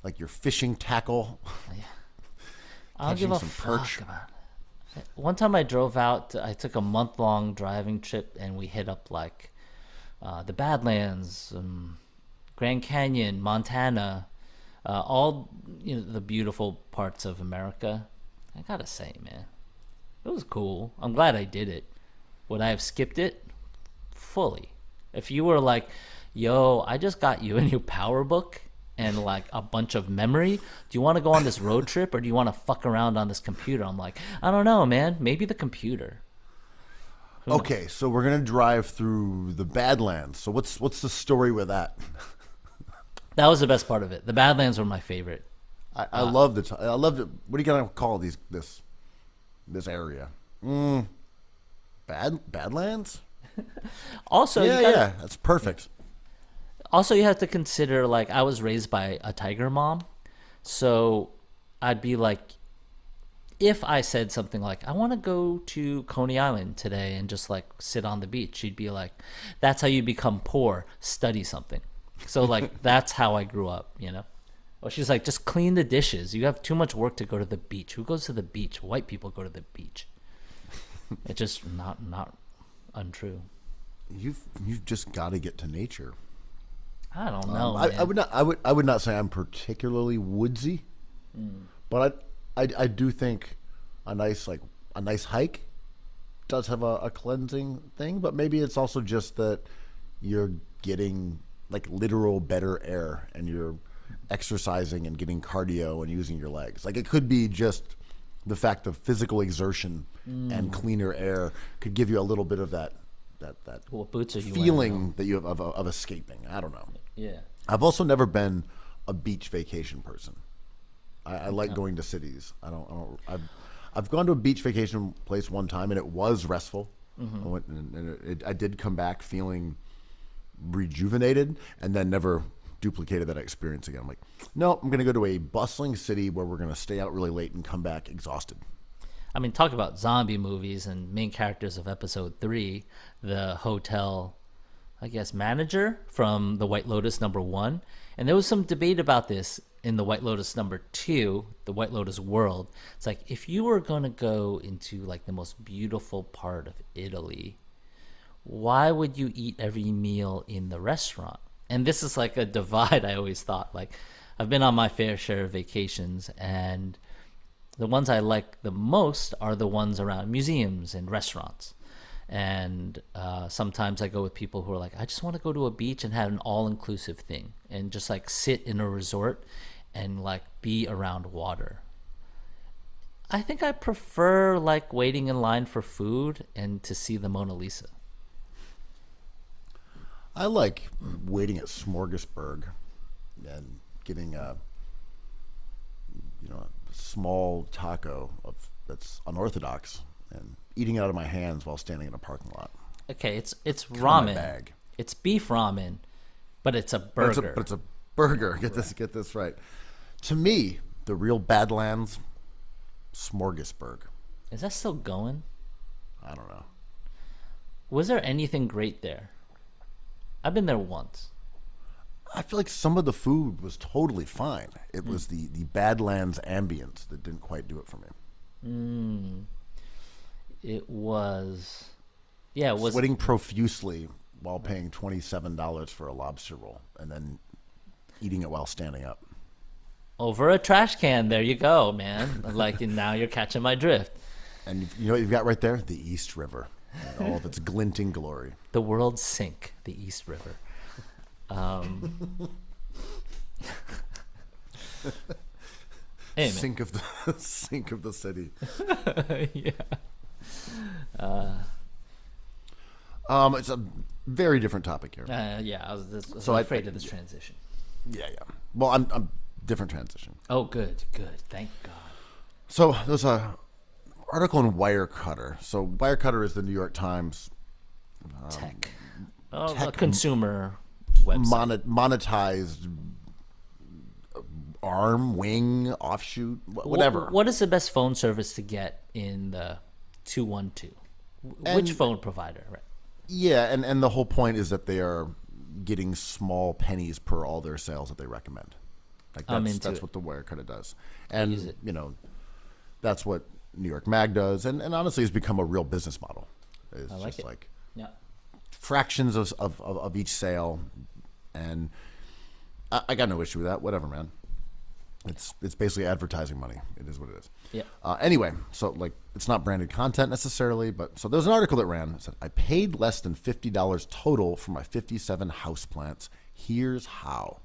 like your fishing tackle. Yeah. I don't give a fuck about it. One time I drove out. I took a month-long driving trip, and we hit up like the Badlands, Grand Canyon, Montana, all the beautiful parts of America. I gotta say, man, it was cool. I'm glad I did it. Would I have skipped it? Fully. If you were like, yo, I just got you a new power book and like a bunch of memory, do you want to go on this road trip or do you want to fuck around on this computer? I'm like, I don't know, man. Maybe the computer. Okay, so we're gonna drive through the Badlands. So what's the story with that? That was the best part of it. The Badlands were my favorite. I love I love it. What are you gonna call this area? Badlands? Also, Yeah, that's perfect. Also, you have to consider, like, I was raised by a tiger mom, so I'd be like, if I said something like, I want to go to Coney Island today and just like sit on the beach, she'd be like, that's how you become poor, study something. So like, that's how I grew up, you know? Or she's like, just clean the dishes. You have too much work to go to the beach. Who goes to the beach? White people go to the beach. It's just not untrue. You've just got to get to nature. I don't know. I would not say I'm particularly woodsy, but I do think a nice hike does have a cleansing thing. But maybe it's also just that you're getting like literal better air and you're exercising and getting cardio and using your legs. Like it could be just the fact of physical exertion and cleaner air could give you a little bit of that What boots are you feeling that you have of escaping. I don't know. Yeah. I've also never been a beach vacation person. I like going to cities. I've gone to a beach vacation place one time and it was restful. I went and I did come back feeling rejuvenated and then never duplicated that experience again. I'm like, no, I'm going to go to a bustling city where we're going to stay out really late and come back exhausted. I mean, talk about zombie movies and main characters of episode 3, the hotel, I guess, manager from the White Lotus #1. And there was some debate about this in the White Lotus #2, the White Lotus world. It's like, if you were going to go into like the most beautiful part of Italy, why would you eat every meal in the restaurant? And this is like a divide. I always thought, like, I've been on my fair share of vacations, and the ones I like the most are the ones around museums and restaurants. And sometimes I go with people who are like, I just want to go to a beach and have an all-inclusive thing and just like sit in a resort and like be around water. I think I prefer like waiting in line for food and to see the Mona Lisa. I like waiting at Smorgasburg and getting a small taco that's unorthodox and eating it out of my hands while standing in a parking lot. Okay, it's Kind of my ramen. bag. It's beef ramen, but it's a burger. But it's a burger. Get this right. To me, the real Badlands, Smorgasburg. Is that still going? I don't know. Was there anything great there? I've been there once. I feel like some of the food was totally fine. It was the Badlands ambience that didn't quite do it for me. It was, yeah, it was. Sweating profusely while paying $27 for a lobster roll and then eating it while standing up. Over a trash can. There you go, man. Like, and now you're catching my drift. And you know what you've got right there? The East River. And all of its glinting glory. The world's sink, the East River. Hey, man. Sink of the city. Yeah. It's a very different topic here. Yeah, I was So afraid of this transition. Yeah. Well, I'm different transition. Oh, good. Thank God. So there's a article in Wirecutter. So Wirecutter is the New York Times Tech. tech A consumer website. monetized arm, wing, offshoot, whatever. What is the best phone service to get in the 212? Which phone provider? Right. Yeah, and the whole point is that they are getting small pennies per all their sales that they recommend. Like that's what the Wirecutter does. And use it. That's what New York Mag does, and honestly it's become a real business model. It's I like just it. like Yeah. fractions of each sale, and I got no issue with that. Whatever, man. It's basically advertising money. It is what it is. Yeah. Anyway, so like it's not branded content necessarily, but so there's an article that ran that said I paid less than $50 total for my 57 houseplants. Here's how.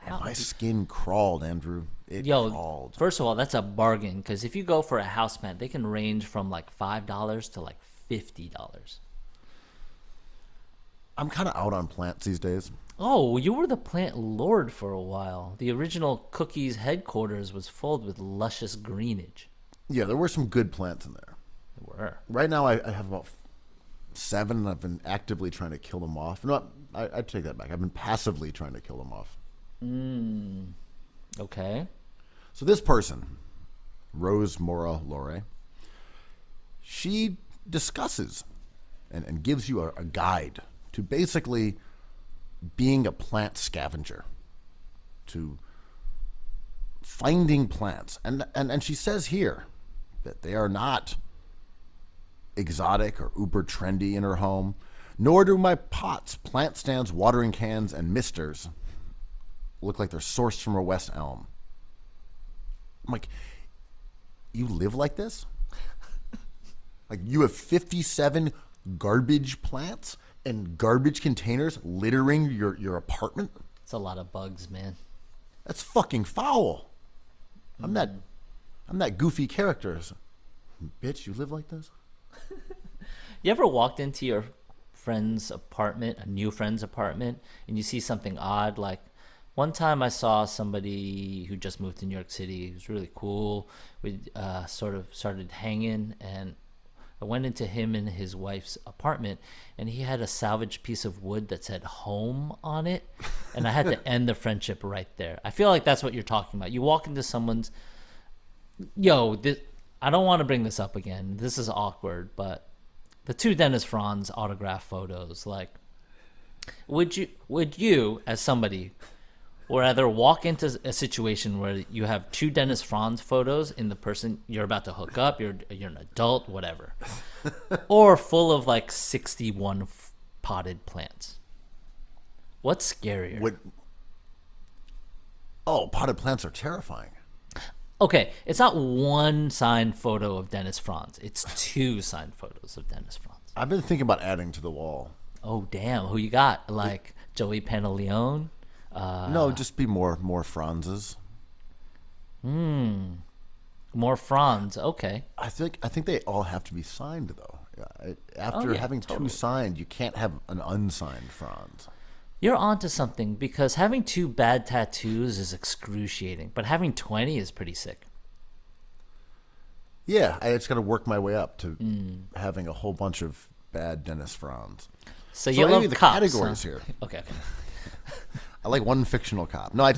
And my skin crawled, Andrew. It crawled. First of all, that's a bargain, because if you go for a house plant, they can range from like $5 to like $50. I'm kind of out on plants these days. Oh, you were the plant lord for a while. The original Cookies headquarters was filled with luscious greenage. Yeah, there were some good plants in there. There were. Right now, I have about 7, and I've been actively trying to kill them off. No, I take that back. I've been passively trying to kill them off. Okay. So this person, Rose Mora Lore, she discusses and gives you a guide to basically being a plant scavenger, to finding plants. And she says here that they are not exotic or uber trendy in her home, nor do my pots, plant stands, watering cans, and misters look like they're sourced from a West Elm. I'm like, you live like this? Like, you have 57 garbage plants and garbage containers littering your apartment? It's a lot of bugs, man. That's fucking foul. I'm that goofy character. Bitch, you live like this? You ever walked into your friend's apartment, a new friend's apartment, and you see something odd? Like, one time I saw somebody who just moved to New York City. It was really cool. We sort of started hanging, and I went into him and his wife's apartment, and he had a salvaged piece of wood that said home on it, and I had to end the friendship right there. I feel like that's what you're talking about. You walk into someone's, I don't want to bring this up again. This is awkward, but the 2 Dennis Franz autograph photos, like, would you as somebody rather walk into a situation where you have 2 Dennis Franz photos in the person you're about to hook up, you're an adult, whatever, or full of like 61 potted plants? What's scarier? Potted plants are terrifying. Okay, it's not 1 signed photo of Dennis Franz. It's 2 signed photos of Dennis Franz. I've been thinking about adding to the wall. Oh, damn. Who you got? Like Joey Pantaleone? No, just be more Franzes. More Franz. Okay. I think they all have to be signed, though. After having totally. 2 signed, you can't have an unsigned Franz. You're onto something, because having 2 bad tattoos is excruciating, but having 20 is pretty sick. Yeah, I just got to work my way up to having a whole bunch of bad Dennis Franz. So you love the cops, categories huh? here. Okay. I like one fictional cop. No, I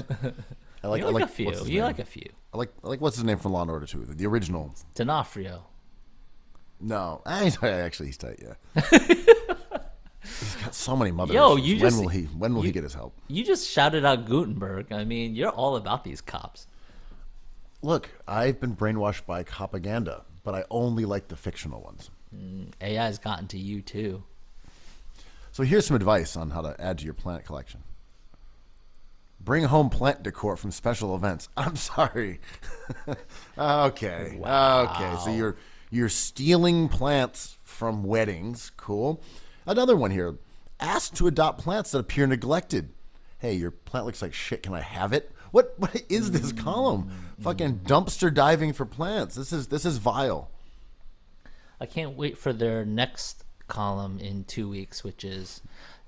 like a few. what's his You name? like a few. I like what's his name from Law and Order 2, the original. D'Onofrio. No, actually he's tight. Yeah. He's got so many mother Yo, issues. you just- when will he get his help? You just shouted out Gutenberg. I mean, you're all about these cops. Look, I've been brainwashed by propaganda, but I only like the fictional ones. AI's gotten to you too. So here's some advice on how to add to your plant collection. Bring home plant decor from special events. I'm sorry. Okay. Wow. Okay. So you're stealing plants from weddings. Cool. Another one here. Ask to adopt plants that appear neglected. Hey, your plant looks like shit. Can I have it? What is this column? Fucking dumpster diving for plants. This is vile. I can't wait for their next column in 2 weeks, which is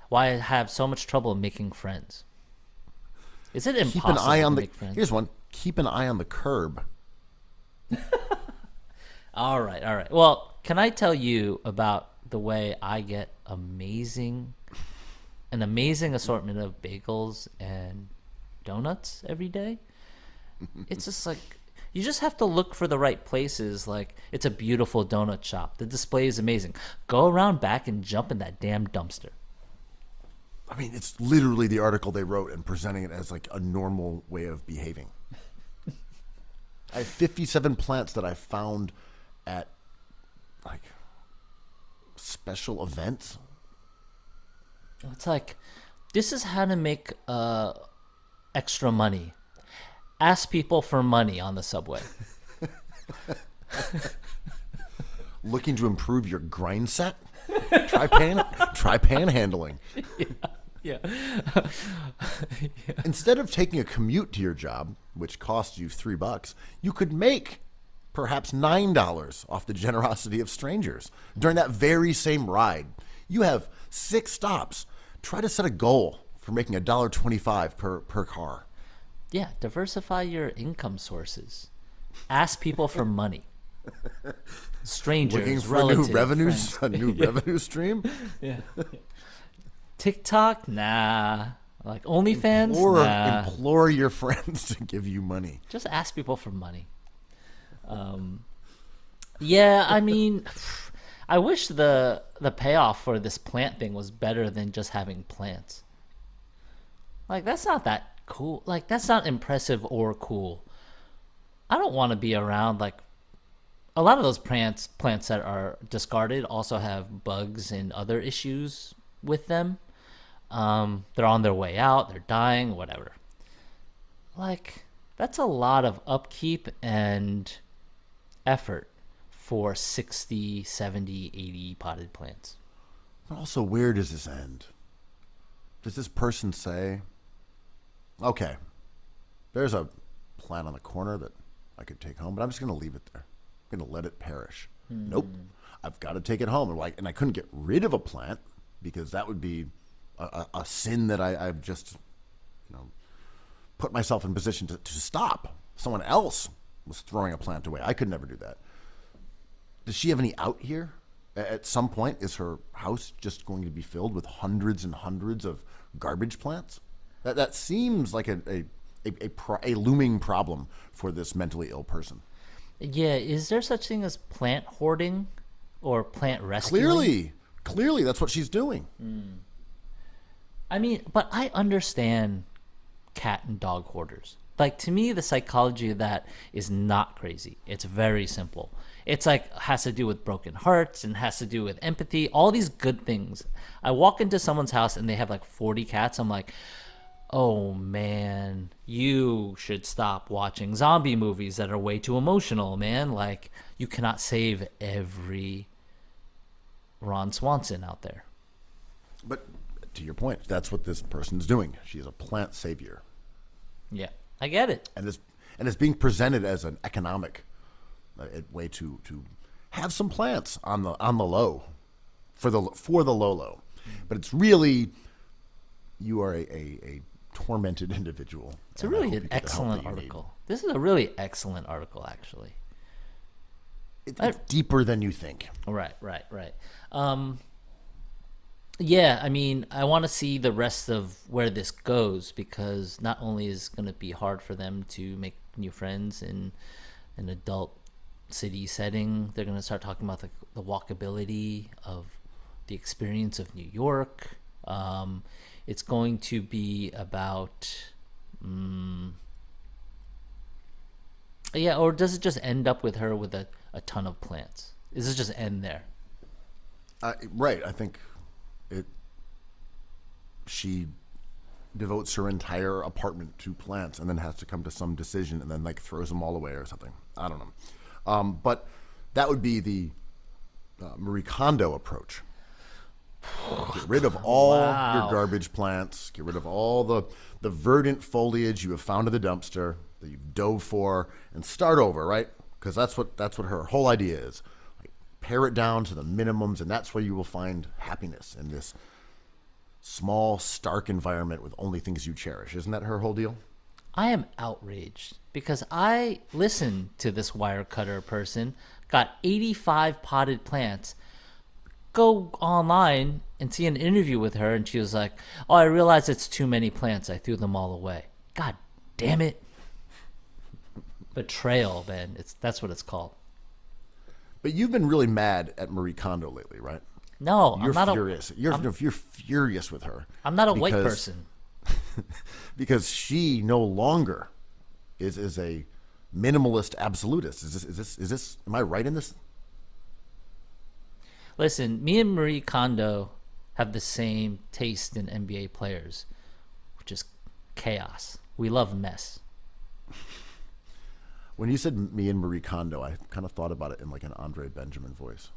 why I have so much trouble making friends. Is it impossible Keep an eye on to the. make friends? Here's one. Keep an eye on the curb. All right. Well, can I tell you about the way I get an amazing assortment of bagels and donuts every day? It's just like, you just have to look for the right places. Like, it's a beautiful donut shop. The display is amazing. Go around back and jump in that damn dumpster. I mean, it's literally the article they wrote and presenting it as like a normal way of behaving. I have 57 plants that I found at like special events. It's like, this is how to make extra money. Ask people for money on the subway. Looking to improve your grind set? Try panhandling. Yeah. Instead of taking a commute to your job, which costs you $3, you could make perhaps $9 off the generosity of strangers during that very same ride. You have 6 stops. Try to set a goal for making $1.25 per car. Yeah, diversify your income sources. Ask people for money. Strangers, Looking for relatives, new revenues, friends. a new revenue stream, Yeah. TikTok, nah. Like OnlyFans, or nah. implore your friends to give you money. Just ask people for money. Yeah, I mean, I wish the payoff for this plant thing was better than just having plants. Like, that's not that cool. Like, that's not impressive or cool. I don't want to be around, like, a lot of those plants that are discarded also have bugs and other issues with them. They're on their way out, they're dying, whatever. Like, that's a lot of upkeep and effort for 60, 70, 80 potted plants. But also, where does this end? Does this person say, okay, there's a plant on the corner that I could take home, but I'm just going to leave it there. I'm going to let it perish. Nope. I've got to take it home. And I couldn't get rid of a plant because that would be a sin that I've just, put myself in position to stop. Someone else was throwing a plant away. I could never do that. Does she have any out here? At some point, is her house just going to be filled with hundreds and hundreds of garbage plants? That seems like a looming problem for this mentally ill person. Yeah, is there such thing as plant hoarding or plant rescuing? Clearly, that's what she's doing. I mean, but I understand cat and dog hoarders. Like, to me, the psychology of that is not crazy. It's very simple. It's like, has to do with broken hearts and has to do with empathy, all these good things. I walk into someone's house and they have like 40 cats. I'm like, oh man, you should stop watching zombie movies that are way too emotional, man. Like, you cannot save every Ron Swanson out there. But to your point, that's what this person's doing. She is a plant savior. Yeah, I get it. And it's being presented as an economic way to have some plants on the low for the low. But it's really, you are a tormented individual. It's a really an excellent article. This is a really excellent article, actually. It's deeper than you think. Right. Yeah, I mean, I want to see the rest of where this goes, because not only is it going to be hard for them to make new friends in an adult city setting, they're going to start talking about the walkability of the experience of New York. It's going to be about, or does it just end up with her with a ton of plants? Does it just end there? Right, I think she devotes her entire apartment to plants and then has to come to some decision and then like throws them all away or something. I don't know. But that would be the Marie Kondo approach. Get rid of all your garbage plants. Get rid of all the verdant foliage you have found in the dumpster that you've dove for, and start over, right? Because that's what her whole idea is. Like, pare it down to the minimums, and that's where you will find happiness in this small, stark environment with only things you cherish. Isn't that her whole deal? I am outraged because I listened to this wire cutter person, got 85 potted plants. Go online and see an interview with her, and she was like, oh, I realized it's too many plants. I threw them all away. God damn it. Betrayal, man. That's what it's called. But you've been really mad at Marie Kondo lately, right? No, You're I'm not furious. You're furious with her. I'm not a white person. Because she no longer is a minimalist absolutist. Is this? Am I right in this? Listen, me and Marie Kondo have the same taste in NBA players, which is chaos. We love mess. When you said me and Marie Kondo, I kind of thought about it in like an Andre Benjamin voice.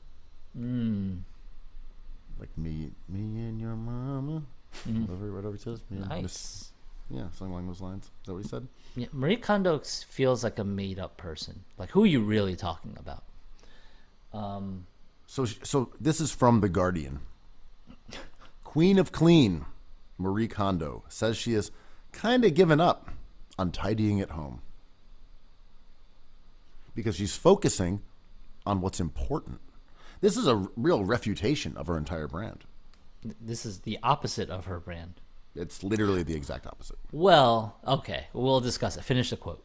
Like me and your mama. Whatever he says. Nice. Yeah, something along those lines. Is that what he said? Yeah, Marie Kondo feels like a made-up person. Like, who are you really talking about? So this is from The Guardian. Queen of Clean, Marie Kondo, says she has kind of given up on tidying at home because she's focusing on what's important. This is a real refutation of her entire brand. This is the opposite of her brand. It's literally the exact opposite. Well, okay, we'll discuss it. Finish the quote.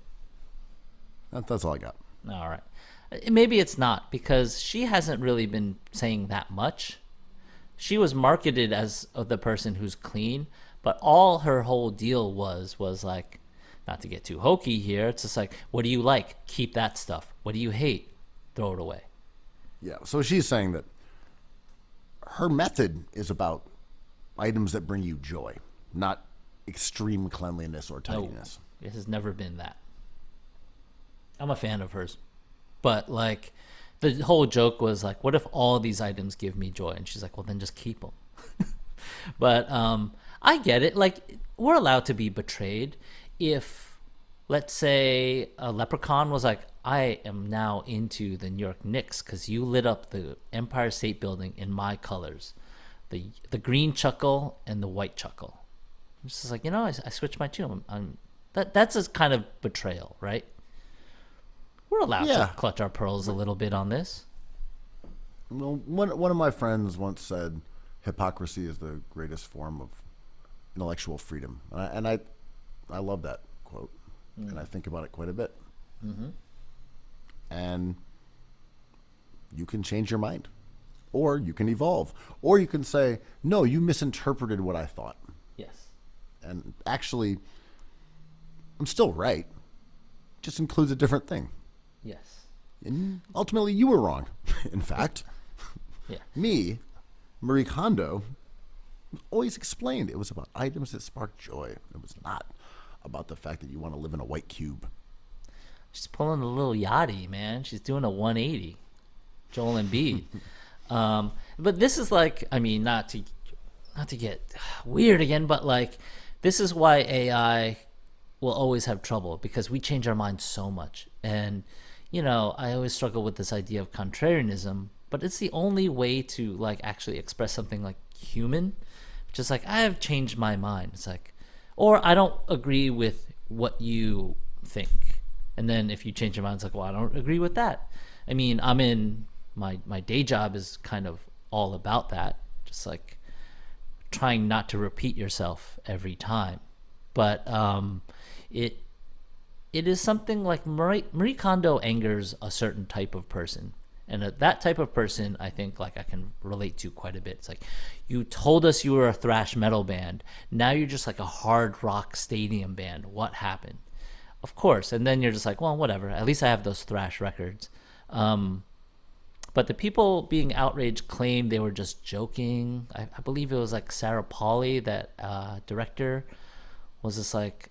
That's all I got. All right. Maybe it's not, because she hasn't really been saying that much. She was marketed as the person who's clean, but all her whole deal was like, not to get too hokey here, it's just like, what do you like? Keep that stuff. What do you hate? Throw it away. Yeah, so she's saying that her method is about items that bring you joy, not extreme cleanliness or tidiness. No, it has never been that. I'm a fan of hers. But, like, the whole joke was, like, what if all these items give me joy? And she's like, well, then just keep them. But I get it. Like, we're allowed to be betrayed if, let's say, a leprechaun was like, I am now into the New York Knicks because you lit up the Empire State Building in my colors. The green Chuckle and the white Chuckle. I'm just like, I switched my two. That's a kind of betrayal, right? We're allowed to clutch our pearls a little bit on this. Well, one of my friends once said, hypocrisy is the greatest form of intellectual freedom. And I love that quote. And I think about it quite a bit. Mm-hmm. And you can change your mind. Or you can evolve. Or you can say, no, you misinterpreted what I thought. Yes. And actually, I'm still right. Just includes a different thing. Yes. And ultimately, you were wrong. In fact, Yeah. me, Marie Kondo, always explained it was about items that spark joy. It was not about the fact that you want to live in a white cube. She's pulling a little yachty, man. She's doing a 180. Joel Embiid. But this is like, I mean, not to get weird again, but like, this is why AI will always have trouble, because we change our minds so much. And, I always struggle with this idea of contrarianism, but it's the only way to like actually express something like human, just like, I have changed my mind. It's like, or I don't agree with what you think. And then if you change your mind, it's like, well, I don't agree with that. I mean, I'm in my day job is kind of all about that. Just like trying not to repeat yourself every time. But it is something like Marie Kondo angers a certain type of person. And that type of person, I think, like I can relate to quite a bit. It's like, you told us you were a thrash metal band. Now you're just like a hard rock stadium band. What happened? Of course. And then you're just like, well, whatever. At least I have those thrash records. But the people being outraged claimed they were just joking. I believe it was like Sarah Polley, that director, was just like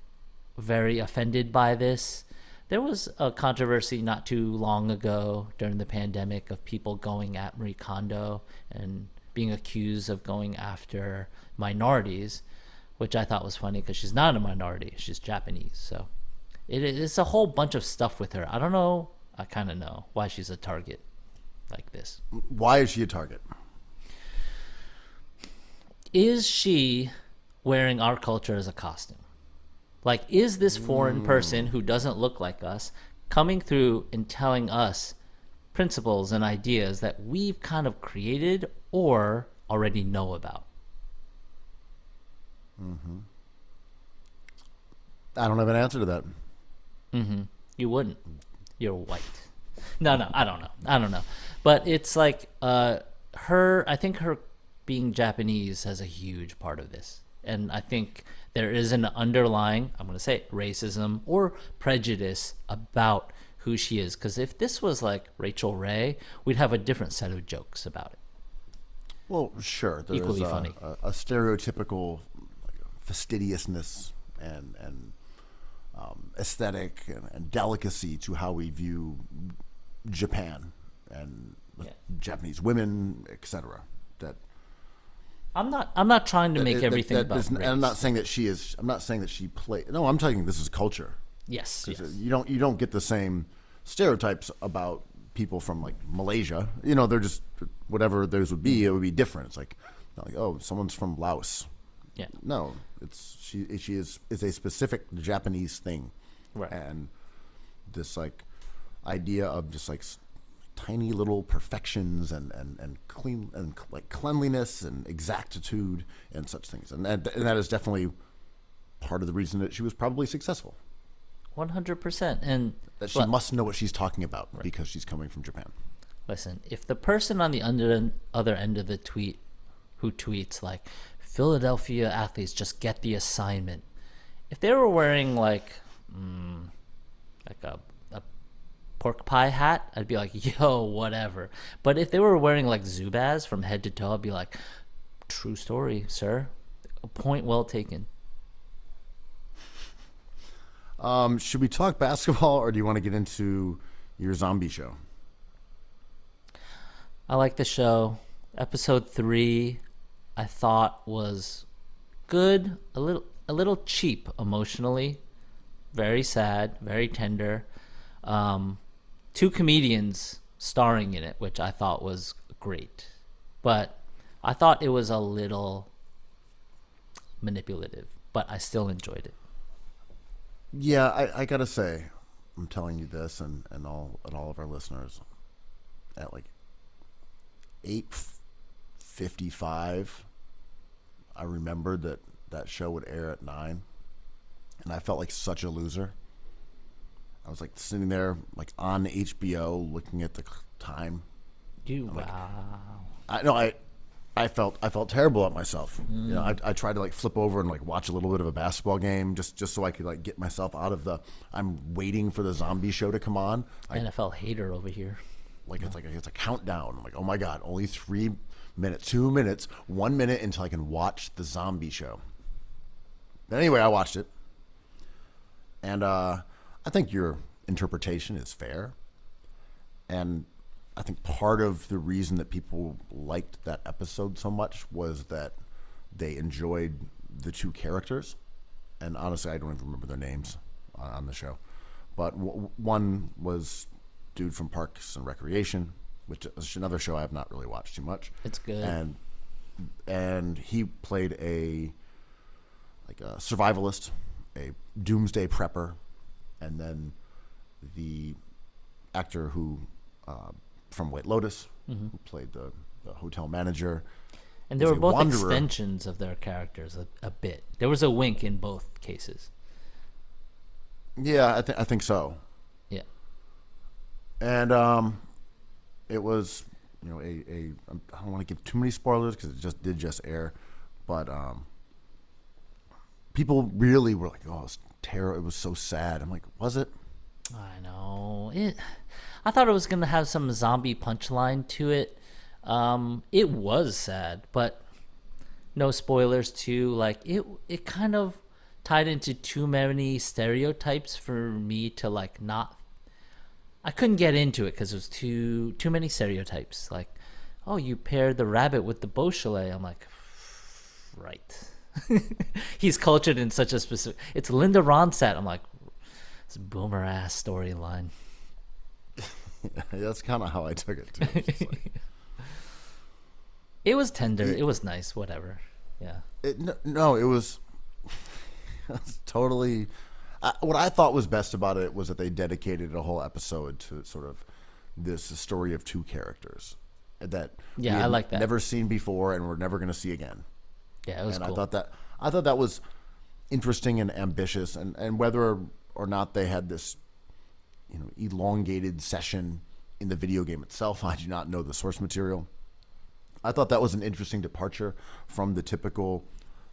very offended by this. There was a controversy not too long ago during the pandemic of people going at Marie Kondo and being accused of going after minorities, which I thought was funny because she's not a minority. She's Japanese. So it's a whole bunch of stuff with her. I don't know. I kind of know why she's a target like this. Why is she a target? Is she wearing our culture as a costume? Like, is this foreign person who doesn't look like us coming through and telling us principles and ideas that we've kind of created or already know about? Mm-hmm. I don't have an answer to that. Mm-hmm. You wouldn't. You're white. No, I don't know. But it's like I think her being Japanese has a huge part of this. And I think there is an underlying, I'm going to say, racism or prejudice about who she is. Because if this was like Rachel Ray, we'd have a different set of jokes about it. Well, sure. There's equally funny. A stereotypical fastidiousness and aesthetic and delicacy to how we view Japan and Japanese women, etc. That I'm not trying to make everything about race. I'm not saying that she is. I'm not saying that she played. No, I'm telling you this is culture. Yes. You don't get the same stereotypes about people from like Malaysia. They're just whatever theirs would be. It would be different. It's like, not like, oh, someone's from Laos. Yeah. No, she is a specific Japanese thing. Right. And this like idea of just like tiny little perfections and clean and like cleanliness and exactitude and such things. And that is definitely part of the reason that she was probably successful. 100%. And that she must know what she's talking about because she's coming from Japan. Listen, if the person on the other end of the tweet who tweets like Philadelphia athletes just get the assignment, if they were wearing like a pork pie hat, I'd be like, yo, whatever. But if they were wearing like Zubaz from head to toe, I'd be like, true story, sir. A point well taken. Should we talk basketball, or do you want to get into your zombie show? I like the show. Episode 3, I thought was good, a little cheap emotionally, very sad, very tender. 2 comedians starring in it, which I thought was great, but I thought it was a little manipulative, but I still enjoyed it. Yeah, I gotta say, I'm telling you this, and all of our listeners, at like 8:55, I remembered that show would air at 9, and I felt like such a loser. I was like sitting there, like on HBO, looking at the time. I felt terrible at myself. You know, I tried to like flip over and like watch a little bit of a basketball game just so I could like get myself out of the. I'm waiting for the zombie show to come on. NFL hater over here. It's a countdown. I'm like, oh my god, only 3 minutes, 2 minutes, 1 minute until I can watch the zombie show. But anyway, I watched it, and I think your interpretation is fair, and I think part of the reason that people liked that episode so much was that they enjoyed the 2 characters, and honestly, I don't even remember their names on the show, but one was dude from Parks and Recreation, which is another show I have not really watched too much. It's good, and he played a survivalist, a doomsday prepper, and then the actor who from White Lotus, who played the hotel manager. And they were both extensions of their characters a bit. There was a wink in both cases. Yeah, I think so. Yeah. And it was, you know, I don't want to give too many spoilers because it did just air, but people really were like, "Oh, it was terrible. It was so sad." I'm like, "Was it?" I know it. I thought it was gonna have some zombie punchline to it. It was sad, but no spoilers too. Like it kind of tied into too many stereotypes for me to like not. I couldn't get into it because it was too many stereotypes. Like, oh, you paired the rabbit with the Beaujolais. I'm like, right. He's cultured in such a specific. It's Linda Ronstadt. I'm like, it's a boomer ass storyline. Yeah, that's kind of how I took it too. It was tender. It was nice. Whatever. Yeah. It was totally. What I thought was best about it was that they dedicated a whole episode to sort of this story of 2 characters that we had I like that. never seen before and we're never going to see again. Yeah, it was cool. I thought that was interesting and ambitious, and whether or not they had this, you know, elongated session in the video game itself, I do not know the source material. I thought that was an interesting departure from the typical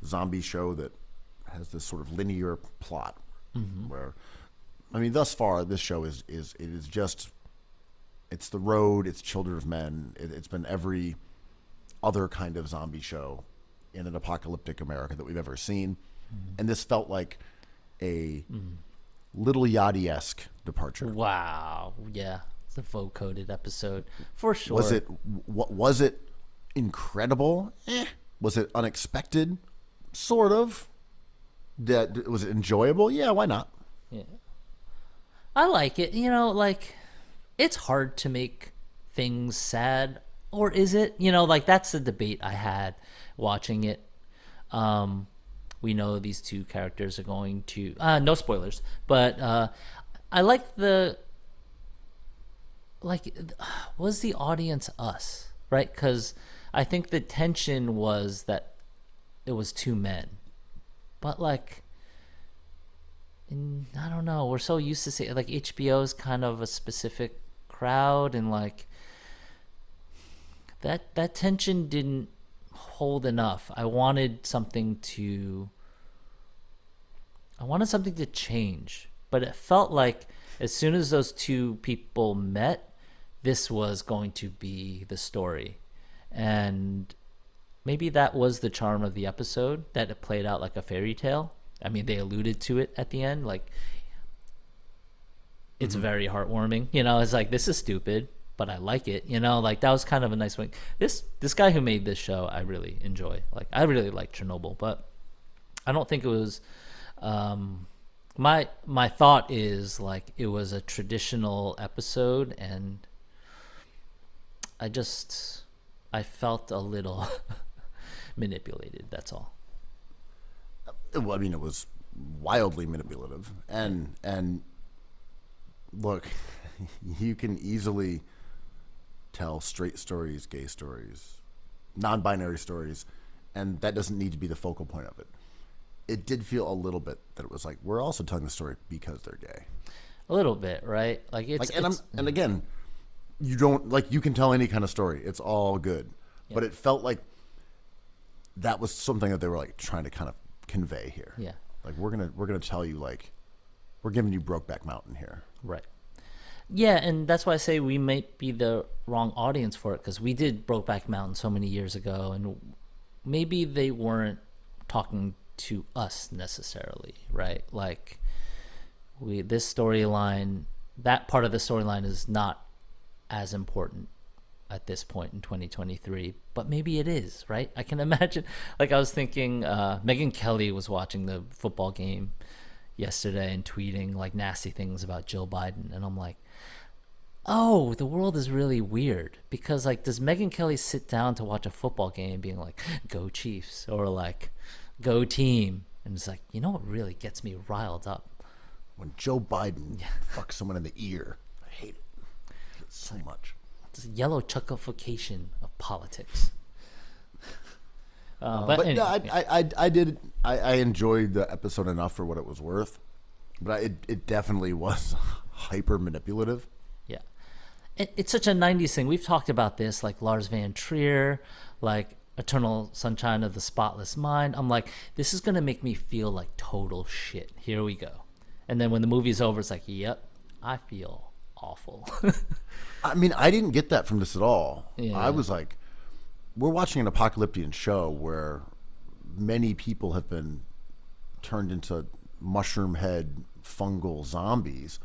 zombie show that has this sort of linear plot. Where, I mean, thus far this show is just, it's The Road, it's Children of Men, it's been every other kind of zombie show in an apocalyptic America that we've ever seen, and this felt like a Little Yachty-esque departure. Wow, yeah, it's a vote-coded episode for sure. Was it incredible? Was it unexpected? Sort of. Was it enjoyable? Yeah, why not? Yeah, I like it. You know, like, it's hard to make things sad, or is it? You know, like, that's the debate I had watching it. We know these 2 characters are going to no spoilers, but I like was the audience us, right? Because I think the tension was that it was two men, but like, I don't know. We're so used to seeing like HBO is kind of a specific crowd, and like that tension didn't hold enough. I wanted something to change, but it felt like as soon as those two people met, this was going to be the story. And maybe that was the charm of the episode, that it played out like a fairy tale. I mean, they alluded to it at the end, like it's very heartwarming. You know, it's like, this is stupid, but I like it. You know, like that was kind of a nice way. This guy who made this show, I really enjoy. Like, I really like Chernobyl, but I don't think it was. My thought is like it was a traditional episode, and I felt a little manipulated. That's all. Well, I mean, it was wildly manipulative, and look, you can easily tell straight stories, gay stories, non-binary stories, and that doesn't need to be the focal point of it. It did feel a little bit that it was like, we're also telling the story because they're gay. A little bit, right? Like it's like, and again, you don't like, you can tell any kind of story. It's all good, but it felt like that was something that they were like trying to kind of convey here. Yeah. Like, we're gonna tell you, like, we're giving you Brokeback Mountain here. Right. Yeah, and that's why I say we might be the wrong audience for it, because we did Brokeback Mountain so many years ago, and maybe they weren't talking to us necessarily, right? Like, this storyline, that part of the storyline is not as important at this point in 2023, but maybe it is, right? I can imagine, like I was thinking, Megyn Kelly was watching the football game yesterday and tweeting like nasty things about Jill Biden, and I'm like, oh, the world is really weird, because like, does Megyn Kelly sit down to watch a football game being like, go Chiefs, or like, go team? And it's like, you know what really gets me riled up? When Joe Biden fucks someone in the ear. I hate it. I hate it so much. It's a yellow chuckleification of politics. But anyway, no, I enjoyed the episode enough for what it was worth, but it definitely was hyper manipulative. Yeah, it's such a 90s thing. We've talked about this, like Lars Van Trier, like Eternal Sunshine of the Spotless Mind. I'm like, this is going to make me feel like total shit. Here we go. And then when the movie's over, it's like, yep, I feel awful. I mean, I didn't get that from this at all. Yeah. I was like, we're watching an apocalyptic show where many people have been turned into mushroom head fungal zombies.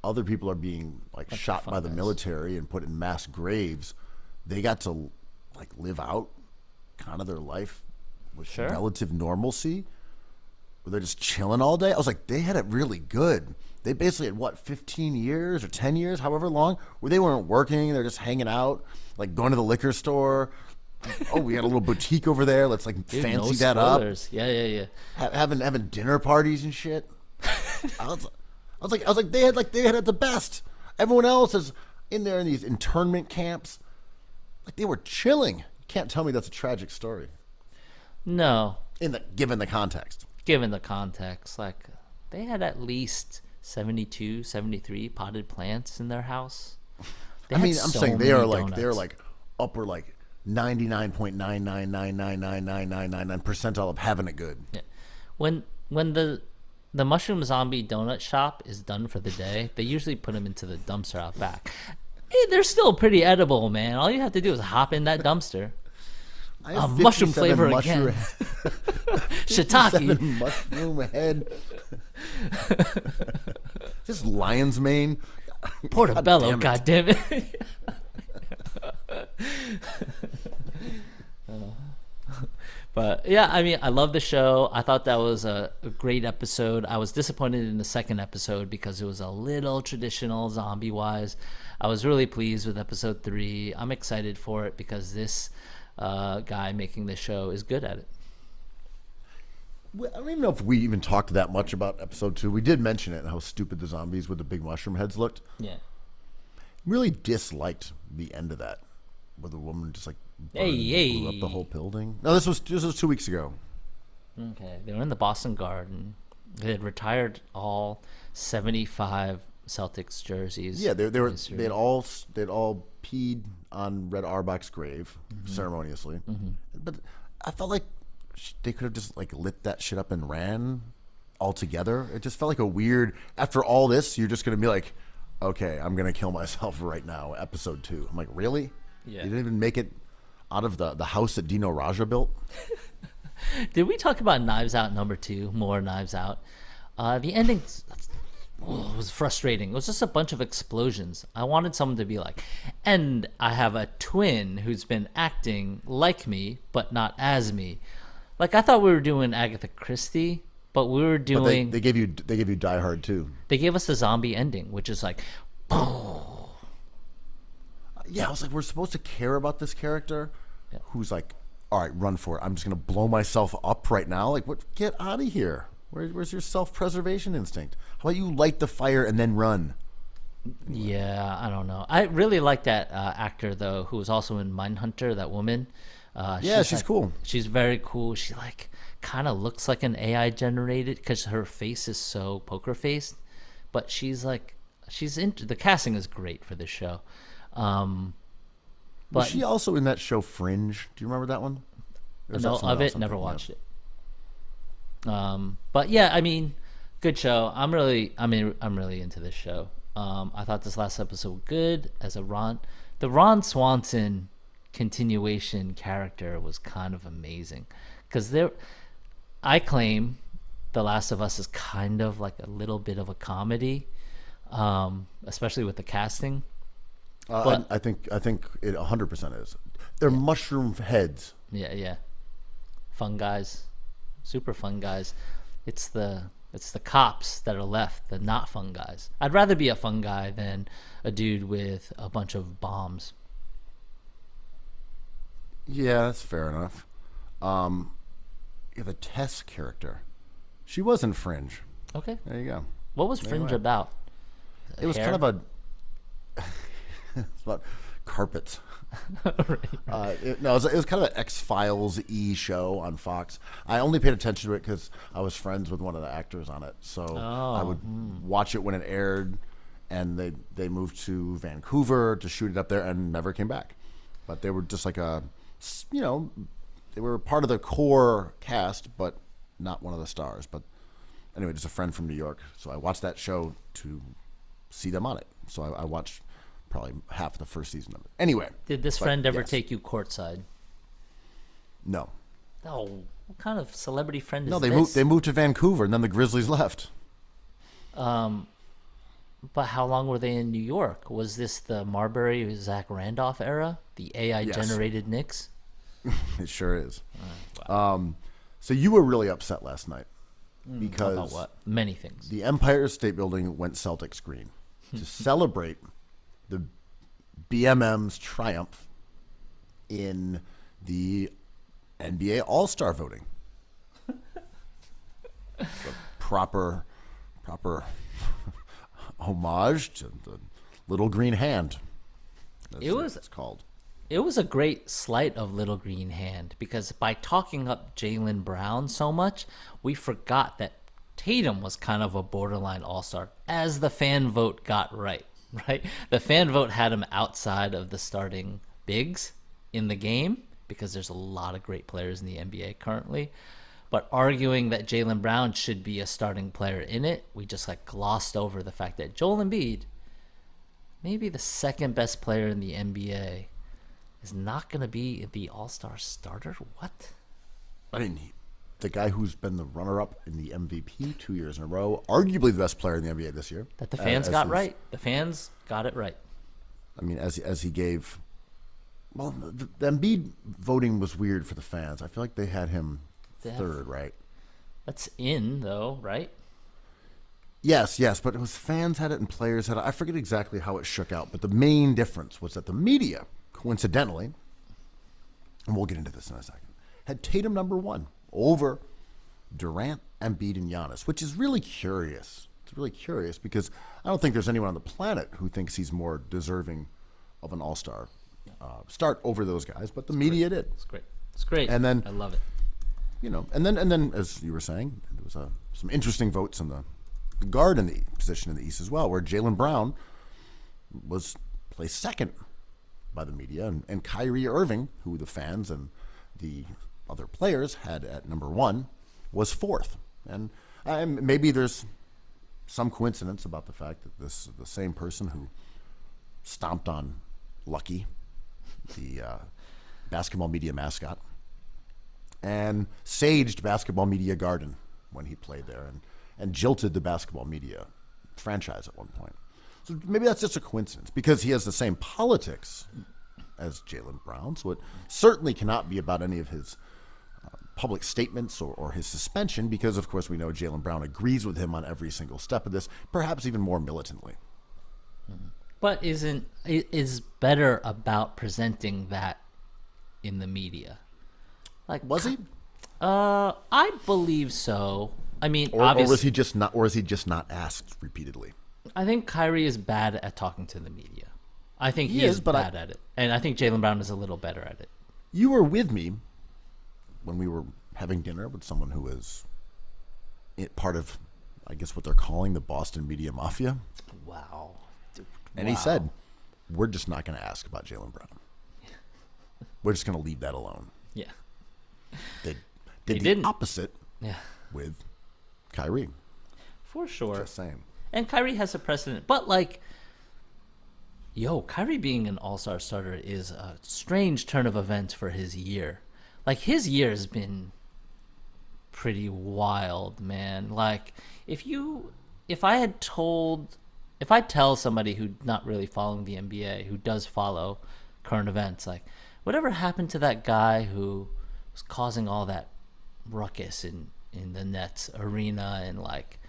Other people are being like shot by the military and put in mass graves. They got to like live out kind of their life with relative normalcy, where they're just chilling all day. I was like, they had it really good. They basically had, what, 15 years or 10 years, however long, where they weren't working. They're just hanging out, like going to the liquor store. Oh, we got a little boutique over there. Let's like fancy that up. Yeah. Having dinner parties and shit. I was like, they had it the best. Everyone else is in there in these internment camps. Like, they were chilling. You can't tell me that's a tragic story. No. Given the context. Given the context, like, they had at least 72, 73 potted plants in their house. I'm saying they are like upper like 99.999999999 percentile of having it good. Yeah. When the mushroom zombie donut shop is done for the day, they usually put them into the dumpster out back. They're still pretty edible, man. All you have to do is hop in that dumbster. Mushroom flavor again. Shiitake. Mushroom head. This lion's mane. Portobello, goddammit. But yeah, I mean, I love the show. I thought that was a great episode. I was disappointed in the second episode because it was a little traditional zombie wise. I was really pleased with episode 3. I'm excited for it because this guy making the show is good at it. I don't even know if we even talked that much about episode 2. We did mention it and how stupid the zombies with the big mushroom heads looked. Yeah. Really disliked the end of that, where the woman just like Hey, blew up the whole building. No, this was 2 weeks ago. Okay, they were in the Boston Garden. They had retired all 75 Celtics jerseys. Yeah, in history. they'd all peed on Red Auerbach's grave ceremoniously, but I felt like they could have just like lit that shit up and ran all together. It just felt like a weird. After all this, you're just gonna be like, okay, I'm gonna kill myself right now. Episode 2. I'm like, really? Yeah. You didn't even make it out of the house that Dino Raja built. Did we talk about Knives Out #2? More Knives Out. The ending was frustrating. It was just a bunch of explosions. I wanted someone to be like, and I have a twin who's been acting like me, but not as me. Like, I thought we were doing Agatha Christie, but we were doing. But they gave you Die Hard too. They gave us the zombie ending, which is like, Yeah, I was like, we're supposed to care about this character who's like, all right, run for it. I'm just going to blow myself up right now. Like, what? Get out of here. Where's your self-preservation instinct? How about you light the fire and then run? yeah, I don't know. I really like that actor though, who was also in Mindhunter. That woman. Yeah, she's like- cool. She's very cool. She like kind of looks like an AI generated because her face is so poker faced, but she's into the casting is great for this show. Was But she also in that show Fringe? Do you remember that one? Or is that no, someone of else it, I'm never thinking of? watched it. But yeah, I mean, good show. I'm really into this show. I thought this last episode was good as the Ron Swanson continuation character was kind of amazing because I claim The Last of Us is kind of like a little bit of a comedy, especially with the casting. But- I think it 100% is. They're mushroom heads. Yeah. Fun guys. Super fun guys. It's the cops that are left, the not fun guys. I'd rather be a fun guy than a dude with a bunch of bombs. Yeah, that's fair enough. You have a Tess character. She was in Fringe. Okay. There you go. What was Fringe Anyway. about? It was Hair? kind of a. It's about carpets. It was kind of an X-Files-y show on Fox. I only paid attention to it because I was friends with one of the actors on it, so I would watch it when it aired. And they moved to Vancouver to shoot it up there and never came back. But they were just like they were part of the core cast, but not one of the stars. But anyway, just a friend from New York, so I watched that show to see them on it. So I watched probably half of the first season of it. Anyway, Did this but friend ever yes. take you courtside? No, Oh, what kind of celebrity friend is no, this? they moved to Vancouver, and then the Grizzlies left. But how long were they in New York? Was this the Marbury Zach Randolph era? The AI generated Knicks? It sure is. So you were really upset last night because About what? Many things. the Empire State Building went Celtics green to celebrate the BMM's triumph in the NBA All-Star voting. The proper homage to the little green hand. It's called. It was a great slight of Little Green Hand because by talking up Jaylen Brown so much, we forgot that Tatum was kind of a borderline all-star, as the fan vote got right? The fan vote had him outside of the starting bigs in the game because there's a lot of great players in the NBA currently. But arguing that Jaylen Brown should be a starting player in it, we just like glossed over the fact that Joel Embiid, maybe the second best player in the NBA, is not going to be the all-star starter? What? I mean, the guy who's been the runner-up in the MVP 2 years in a row, arguably the best player in the NBA this year. That the fans as got his- right. The fans got it right. I mean, as he gave. Well, the Embiid voting was weird for the fans. I feel like they had him third, right? That's in, though, right? Yes, but it was fans had it and players had it. I forget exactly how it shook out, but the main difference was that the media, coincidentally, and we'll get into this in a second, had Tatum number one over Durant, Embiid, and Giannis, which is really curious. It's really curious because I don't think there's anyone on the planet who thinks he's more deserving of an all-star start over those guys, but the media did. It's great. It's great. And then I love it. And then as you were saying, there was some interesting votes in the guard in the position in the East as well, where Jaylen Brown was placed second by the media, and Kyrie Irving, who the fans and the other players had at number 1, was fourth. And maybe there's some coincidence about the fact that this is the same person who stomped on Lucky, the basketball media mascot, and saged basketball media Garden when he played there, and jilted the basketball media franchise at one point. So maybe that's just a coincidence, because he has the same politics as Jaylen Brown, so it certainly cannot be about any of his public statements or his suspension, because, of course, we know Jaylen Brown agrees with him on every single step of this, perhaps even more militantly. But is better about presenting that in the media? Like, was he? I believe so. I mean, or obviously, was he just not? Or is he just not asked repeatedly? I think Kyrie is bad at talking to the media. I think he is but bad at it, and I think Jaylen Brown is a little better at it. You were with me when we were having dinner with someone who is part of, I guess, what they're calling the Boston media mafia. Wow. And he said, "We're just not going to ask about Jaylen Brown. We're just going to leave that alone." Yeah. They He did the didn't. opposite Yeah. with Kyrie. For sure. Just saying. And Kyrie has a precedent. But, like, Kyrie being an all-star starter is a strange turn of events for his year. Like, his year has been pretty wild, man. Like, if I tell somebody who's not really following the NBA, who does follow current events, like, whatever happened to that guy who was causing all that ruckus in the Nets arena and, like,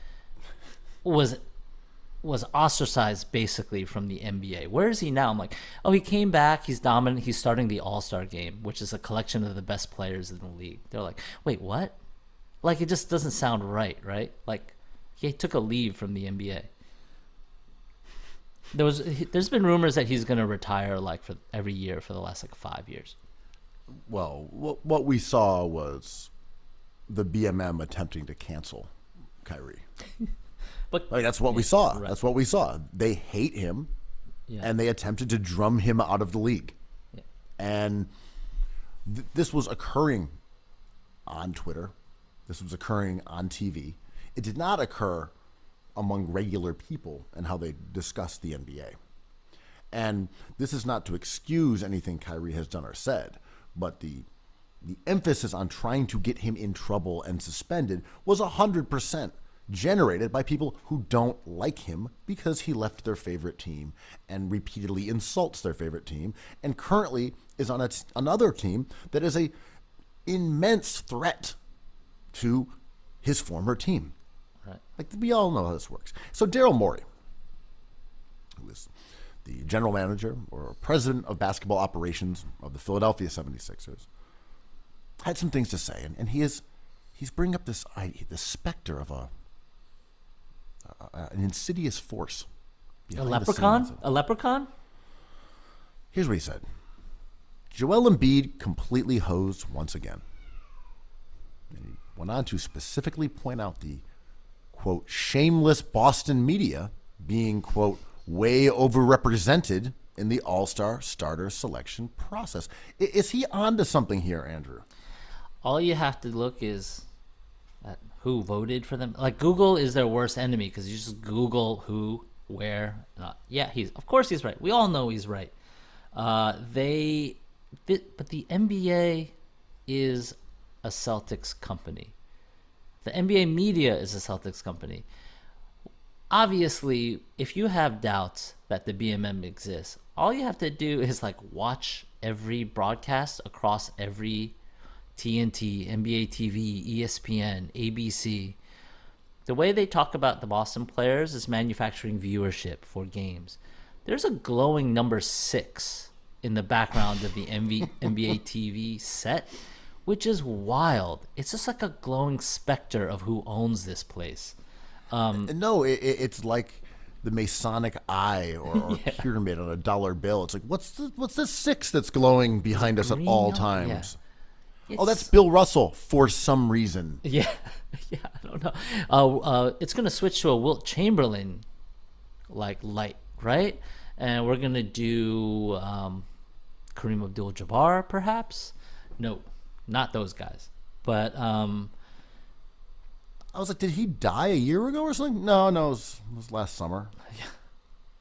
was ostracized basically from the NBA. Where is he now? I'm like, he came back. He's dominant. He's starting the All-Star game, which is a collection of the best players in the league. They're like, wait, what? Like, it just doesn't sound right? Like, he took a leave from the NBA. There's been rumors that he's going to retire, like, for every year for the last, like, 5 years. Well, what we saw was the BMM attempting to cancel Kyrie. But that's what we saw. Right. That's what we saw. They hate him, Yeah. and they attempted to drum him out of the league. Yeah. And this was occurring on Twitter. This was occurring on TV. It did not occur among regular people and how they discussed the NBA. And this is not to excuse anything Kyrie has done or said, but the emphasis on trying to get him in trouble and suspended was 100% generated by people who don't like him because he left their favorite team and repeatedly insults their favorite team, and currently is on another team that is a immense threat to his former team. Right. Like, we all know how this works. So Daryl Morey, who is the general manager or president of basketball operations of the Philadelphia 76ers, had some things to say, and he's bringing up this idea, this specter of an insidious force. A leprechaun? A leprechaun? Here's what he said. Joel Embiid completely hosed once again. And he went on to specifically point out the, quote, shameless Boston media being, quote, way overrepresented in the all-star starter selection process. Is he onto something here, Andrew? All you have to look is at who voted for them. Like, Google is their worst enemy because you just Google who, where. Of course he's right. We all know he's right. But the NBA is a Celtics company. The NBA media is a Celtics company. Obviously, if you have doubts that the BMM exists, all you have to do is, like, watch every broadcast across every TNT, NBA TV, ESPN, ABC. The way they talk about the Boston players is manufacturing viewership for games. There's a glowing number 6 in the background of the NBA TV set, which is wild. It's just like a glowing specter of who owns this place. No, it's like the Masonic eye or pyramid on a dollar bill. It's like, what's the 6 that's glowing behind us at all times? Yeah. Oh, that's Bill Russell for some reason. Yeah, I don't know. It's gonna switch to a Wilt Chamberlain like light, right? And we're gonna do Kareem Abdul-Jabbar, perhaps. No, not those guys. But I was like, did he die a year ago or something? No, it was last summer. Yeah,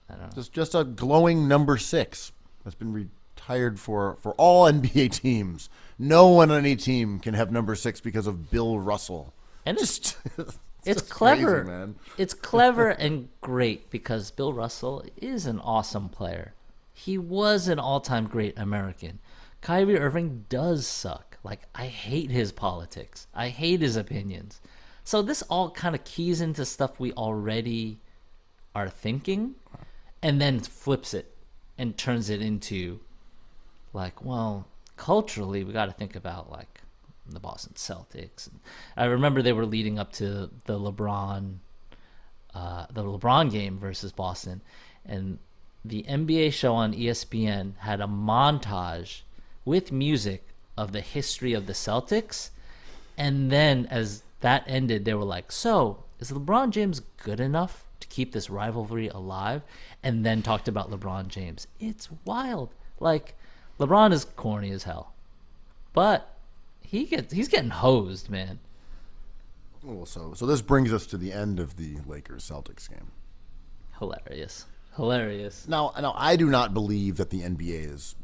I don't know. Just a glowing number 6 that's been retired for all NBA teams. No one on any team can have number 6 because of Bill Russell. And Just it's just clever, crazy, man. It's clever and great because Bill Russell is an awesome player. He was an all-time great American. Kyrie Irving does suck. Like, I hate his politics. I hate his opinions. So this all kind of keys into stuff we already are thinking and then flips it and turns it into like, well, culturally we got to think about like the Boston Celtics. And I remember they were leading up to the LeBron game versus Boston, and the NBA show on ESPN had a montage with music of the history of the Celtics, and then as that ended, they were like, so is LeBron James good enough to keep this rivalry alive? And then talked about LeBron James. It's wild. Like, LeBron is corny as hell, but he's getting hosed, man. Well, so this brings us to the end of the Lakers-Celtics game. Hilarious. Now, I do not believe that the NBA is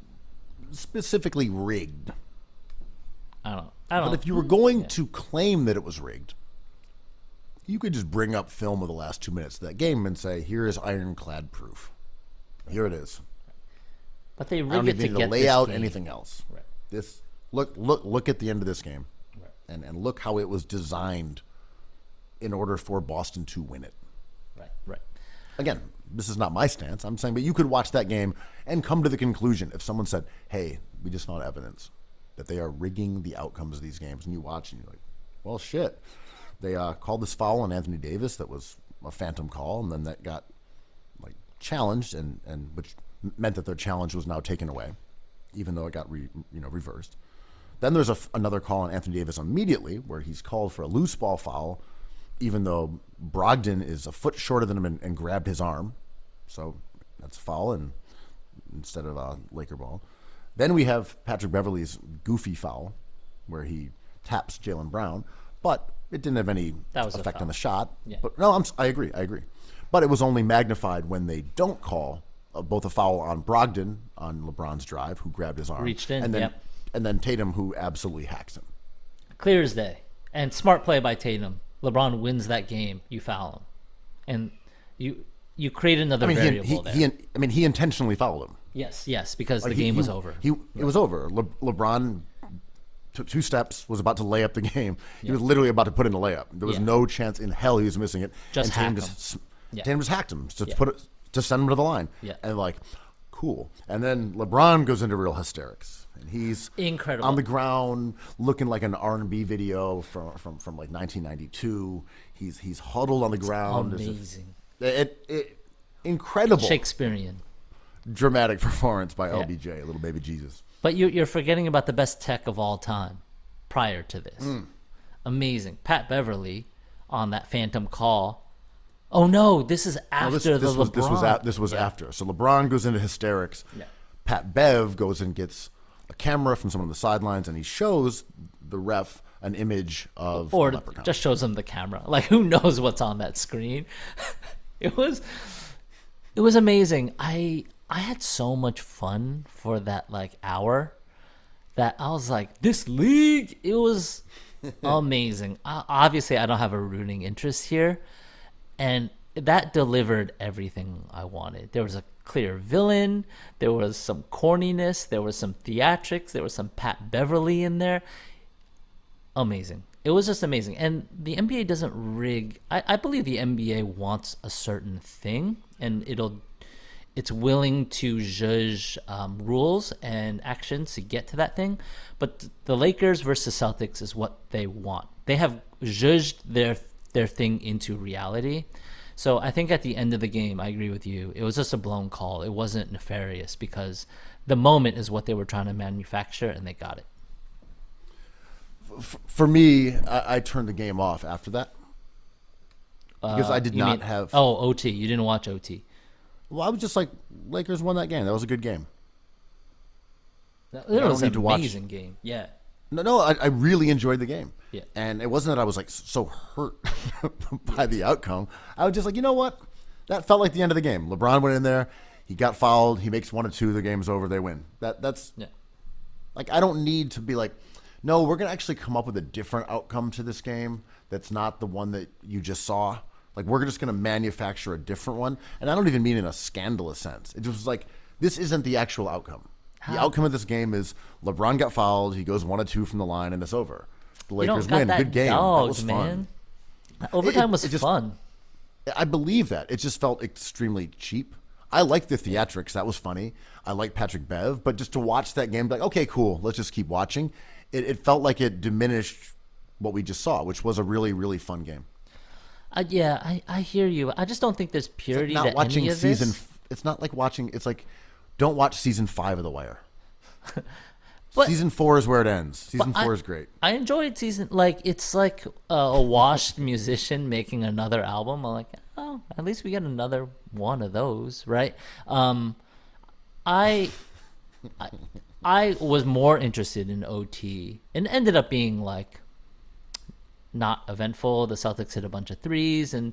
specifically rigged. I don't. But if you were going to claim that it was rigged, you could just bring up film of the last 2 minutes of that game and say, here is ironclad proof. Here it is. But they I rig don't it even to need to get lay this out game. anything else. Right. This look at the end of this game, Right. and look how it was designed in order for Boston to win it. Right. Again, this is not my stance. I'm saying, but you could watch that game and come to the conclusion if someone said, hey, we just found evidence that they are rigging the outcomes of these games, and you watch and you're like, well, shit. They called this foul on Anthony Davis that was a phantom call, and then that got like challenged, and which meant that their challenge was now taken away, even though it got reversed. Then there's another call on Anthony Davis immediately where he's called for a loose ball foul, even though Brogdon is a foot shorter than him and grabbed his arm. So that's a foul and instead of a Laker ball. Then we have Patrick Beverley's goofy foul where he taps Jaylen Brown, but it didn't have any effect on the shot. Yeah. But no, I agree. But it was only magnified when they don't call both a foul on Brogdon on LeBron's drive, who grabbed his arm, Reached in, and then Tatum, who absolutely hacks him. Clear as day. And smart play by Tatum. LeBron wins that game. You foul him, and you create another variable there. He intentionally fouled him. Yes, because the game was over. It was over. LeBron took 2 steps, was about to lay up the game. He was literally about to put in a layup. There was no chance in hell he was missing it. Just and Tatum just hacked him to send him to the line. Yeah. And like, cool. And then LeBron goes into real hysterics. And he's incredible on the ground, looking like an R&B video from like 1992. He's huddled on the ground. Amazing. Incredible. Shakespearean. Dramatic performance by LBJ, little baby Jesus. But you're forgetting about the best tech of all time prior to this. Amazing. Pat Beverley on that phantom call. Oh no, this is after LeBron. This was after. So LeBron goes into hysterics. Yeah. Pat Bev goes and gets a camera from someone on the sidelines, and he shows the ref an image of or the leprechaun. Just shows him the camera. Like, who knows what's on that screen? It was amazing. I had so much fun for that like hour that I was like, this league, it was amazing. Obviously, I don't have a rooting interest here, and that delivered everything I wanted. There was a clear villain, there was some corniness, there was some theatrics, there was some Pat Beverley in there. Amazing. It was just amazing. And the NBA doesn't rig. I believe the NBA wants a certain thing, and it's willing to judge rules and actions to get to that thing. But the Lakers versus Celtics is what they want. They have judged their thing into reality. So I think at the end of the game, I agree with you. It was just a blown call. It wasn't nefarious because the moment is what they were trying to manufacture, and they got it. For me, I turned the game off after that because I did You not mean- have. Oh, OT. You didn't watch OT. Well, I was just like, Lakers won that game. That was a good game. It don't was an need to watch- amazing game. Yeah. No, I really enjoyed the game. Yeah. And it wasn't that I was like so hurt by the outcome. I was just like, you know what? That felt like the end of the game. LeBron went in there, he got fouled, he makes 1 or 2, the game's over, they win. That's Yeah. like, I don't need to be like, no, we're gonna actually come up with a different outcome to this game that's not the one that you just saw. Like, we're just gonna manufacture a different one. And I don't even mean in a scandalous sense. It just was like, this isn't the actual outcome. The outcome of this game is LeBron got fouled. He goes 1 or 2 from the line, and it's over. The You don't Lakers got win. that Good game. dogged, That was fun. man. Overtime was it just- fun. I believe that. It just felt extremely cheap. I liked the theatrics. That was funny. I liked Patrick Bev. But just to watch that game, like, okay, cool. Let's just keep watching. It felt like it diminished what we just saw, which was a really, really fun game. Yeah, I hear you. I just don't think there's purity Not to watching any of season. this. It's not like watching. It's like, don't watch season 5 of The Wire. But- Season 4 is where it ends. Season But 4 is great. I enjoyed season it's like a washed musician making another album. I'm like, oh, at least we get another one of those, right? I was more interested in OT and ended up being like not eventful. The Celtics hit a bunch of threes and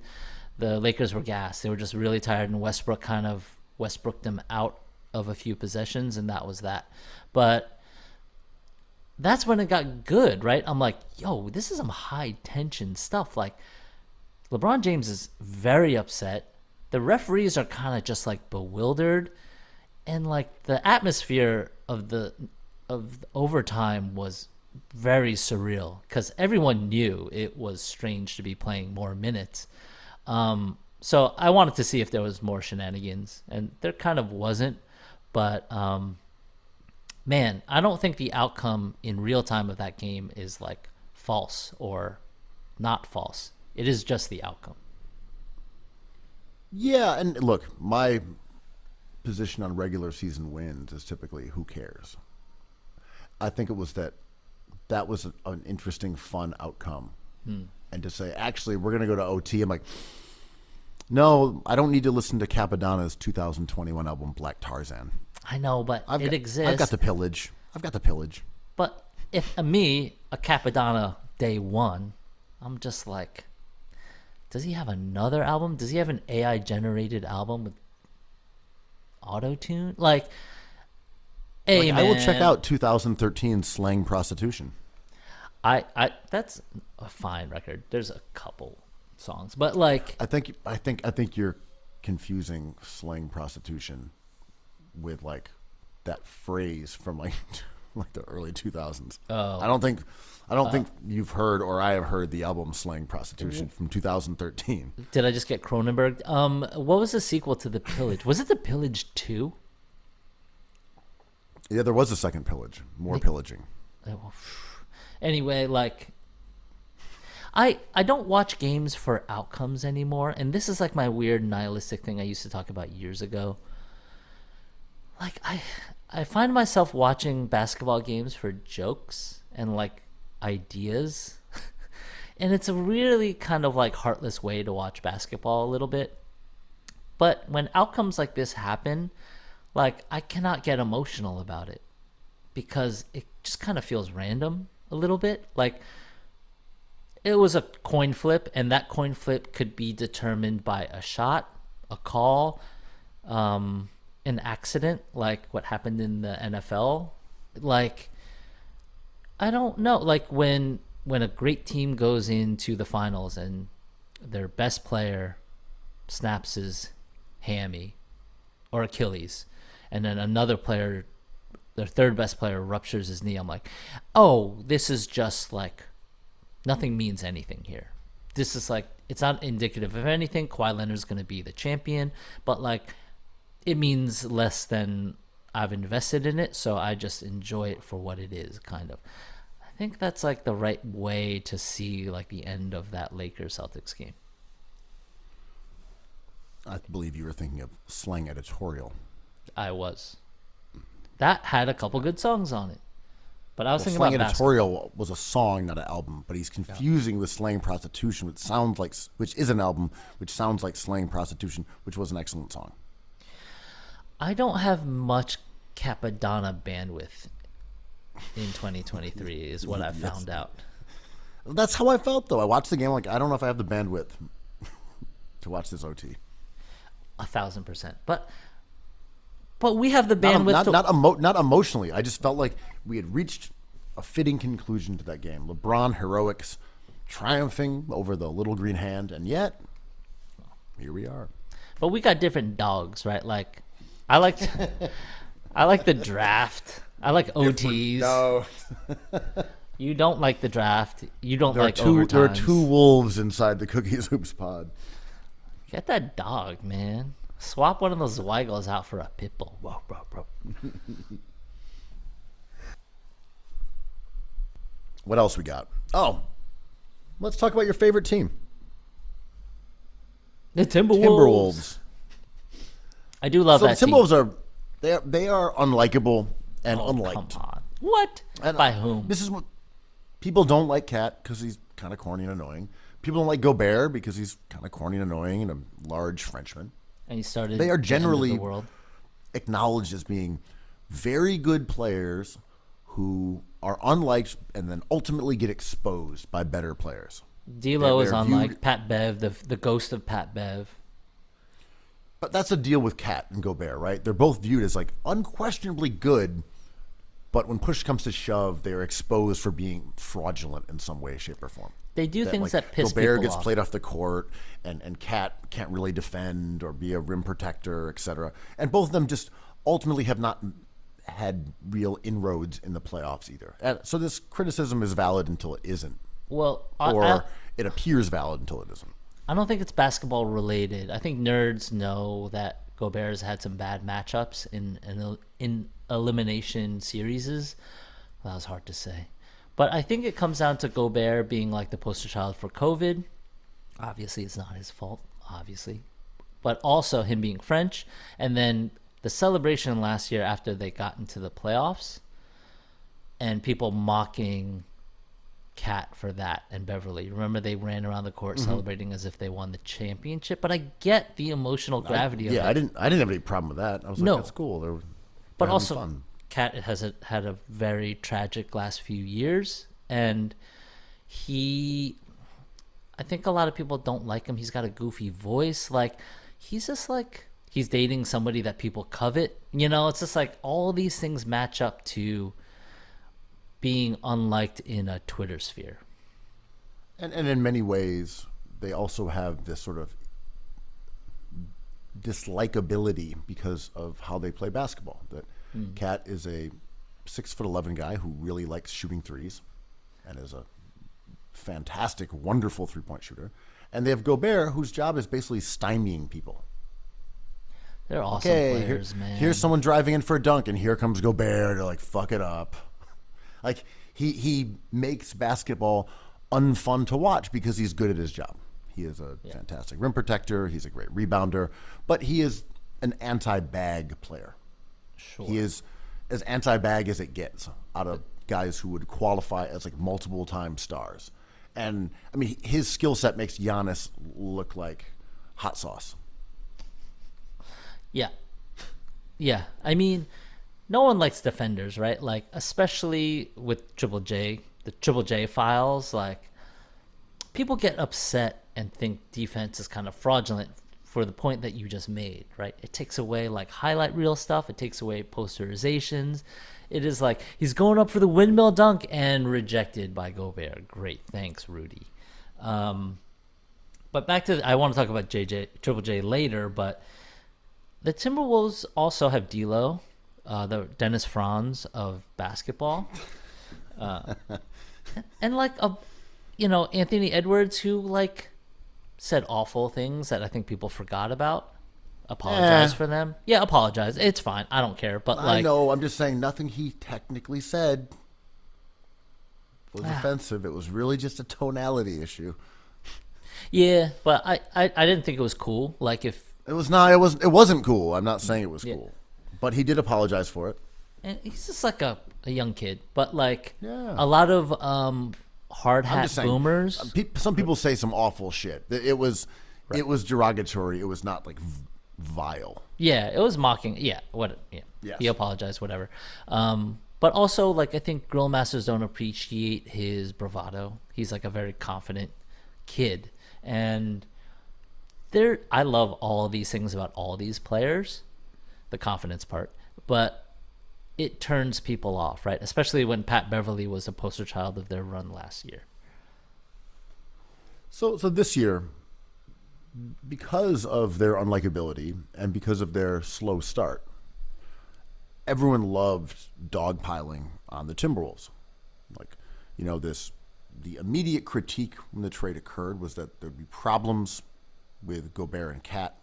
the Lakers were gassed. They were just really tired, and Westbrook kind of Westbrooked them out of a few possessions, and that was that. But that's when it got good, right? I'm like, yo, this is some high tension stuff. Like, LeBron James is very upset. The referees are kind of just like bewildered, and like the atmosphere of the overtime was very surreal because everyone knew it was strange to be playing more minutes. So I wanted to see if there was more shenanigans, and there kind of wasn't. But man, I don't think the outcome in real time of that game is like false or not false. It is just the outcome. Yeah, and look, my position on regular season wins is typically who cares. I think it was that was an interesting, fun outcome. And to say, actually, we're going to go to OT, I'm like, no, I don't need to listen to Capadonna's 2021 album, Black Tarzan. I know, but it exists. I've got the pillage. But if a Capadonna day one, I'm just like, does he have another album? Does he have an AI generated album with auto tune? Like, hey, Like, man, I will check out 2013 Slang Prostitution. I that's a fine record. There's a couple songs, but like, I think you're confusing Slang Prostitution with like that phrase from like the early 2000s. Oh. I don't think you've heard or I have heard the album Slang Prostitution from 2013. did I just get Cronenberg? What was the sequel to The Pillage? Was it The Pillage 2? Yeah, there was a second pillage, more pillaging. Anyway, like, I don't watch games for outcomes anymore, and this is like my weird nihilistic thing I used to talk about years ago. Like, I find myself watching basketball games for jokes and like ideas. And it's a really kind of like heartless way to watch basketball a little bit. But when outcomes like this happen, like, I cannot get emotional about it because it just kind of feels random a little bit. Like, it was a coin flip, and that coin flip could be determined by a shot, a call, an accident, like what happened in the NFL. Like, I don't know. Like, when a great team goes into the finals and their best player snaps his hammy or Achilles, and then another player, their third best player, ruptures his knee, I'm like, oh, this is just like, nothing means anything here. This is like, it's not indicative of anything. Kawhi Leonard's going to be the champion, but like, it means less than I've invested in it, so I just enjoy it for what it is, kind of. I think that's like the right way to see like the end of that Lakers Celtics game. I believe you were thinking of Slang Editorial. I was. That had a couple good songs on it. But I was thinking Slang about basketball. Editorial was a song, not an album, but he's confusing with Slang Prostitution, which is an album, which sounds like Slang Prostitution, which was an excellent song. I don't have much Capadonna bandwidth in 2023 is what I found out. That's how I felt, though. I watched the game like, I don't know if I have the bandwidth to watch this OT. 1,000%. But we have the bandwidth not emotionally. I just felt like we had reached a fitting conclusion to that game. LeBron heroics triumphing over the little green hand, and yet here we are. But we got different dogs, right? Like I like the draft. I like OTs. No. You don't like the draft. You don't like There are overtimes. two wolves inside the Cookies Hoops pod. Get that dog, man. Swap one of those Weigels out for a pit bull. Whoa, bro. What else we got? Oh, let's talk about your favorite team, The Timberwolves. Timberwolves. I do love So that the team. Timberwolves they are unlikable and unliked. Come on. What? And By whom? This is what people don't like. Cat because he's kind of corny and annoying. People don't like Gobert because he's kind of corny and annoying and a large Frenchman. And he started. They are the end of generally the world. acknowledged as being very good players who are unliked and then ultimately get exposed by better players. D'Lo is they're unlike viewed- Pat Bev, the ghost of Pat Bev. But that's a deal with Cat and Gobert, right? They're both viewed as like unquestionably good, but when push comes to shove, they're exposed for being fraudulent in some way, shape, or form. They do things that piss Gobert people gets off. played off the court, and Cat can't really defend or be a rim protector, etc. And both of them just ultimately have not had real inroads in the playoffs either. And so this criticism is valid until it isn't, Well, or it appears valid until it isn't. I don't think it's basketball related. I think nerds know that Gobert's had some bad matchups in elimination series. That was hard to say. But I think it comes down to Gobert being like the poster child for COVID. Obviously, it's not his fault, obviously. But also him being French. And then the celebration last year after they got into the playoffs and people mocking Cat for that and Beverly. Remember they ran around the court celebrating as if they won the championship. But I get the emotional gravity of it. I didn't have any problem with that. I was like, No. that's cool. But having also, fun. Cat had a very tragic last few years, and I think a lot of people don't like him. He's got a goofy voice. Like, he's just like, he's dating somebody that people covet. You know, it's just like all these things match up to being unliked in a Twitter sphere. And in many ways, they also have this sort of dislikability because of how they play basketball. That Cat is a 6'11" guy who really likes shooting threes and is a fantastic, wonderful three-point shooter. And they have Gobert, whose job is basically stymieing people. They're awesome players, man. Here's someone driving in for a dunk, and here comes Gobert to like fuck it up. Like he makes basketball unfun to watch because he's good at his job. He is a fantastic rim protector. He's a great rebounder, but he is an anti-bag player. Sure. He is as anti-bag as it gets out of guys who would qualify as like multiple-time stars. And I mean, his skill set makes Giannis look like hot sauce. Yeah. Yeah. I mean, no one likes defenders, right? Like, especially with Triple J, the Triple J files, like, people get upset and think defense is kind of fraudulent for the point that you just made, right? It takes away, like, highlight reel stuff. It takes away posterizations. It is like, he's going up for the windmill dunk and rejected by Gobert. Great. Thanks, Rudy. But back to, I want to talk about Triple J later, but the Timberwolves also have D'Lo, the Dennis Franz of basketball, and like Anthony Edwards, who like said awful things that I think people forgot about. Apologize for them. Yeah, apologize. It's fine. I don't care. But like, I know. I'm just saying nothing he technically said was offensive. It was really just a tonality issue. yeah, but I didn't think it was cool. Like It was not. It wasn't cool. I'm not saying it was Yeah. cool, but he did apologize for it. And he's just like a young kid, but like Yeah. a lot of hard I'm hat just saying, boomers. Some people say some awful shit. It was derogatory. It was not like vile. Yeah, it was mocking. Yeah, what? Yeah, Yes. he apologized. Whatever. But also, like, I think grill masters don't appreciate his bravado. He's like a very confident kid, and I love all of these things about all these players, the confidence part, but it turns people off, right? Especially when Pat Beverly was the poster child of their run last year. So this year, because of their unlikability and because of their slow start, everyone loved dogpiling on the Timberwolves. Like, the immediate critique when the trade occurred was that there'd be problems with Gobert and Cat.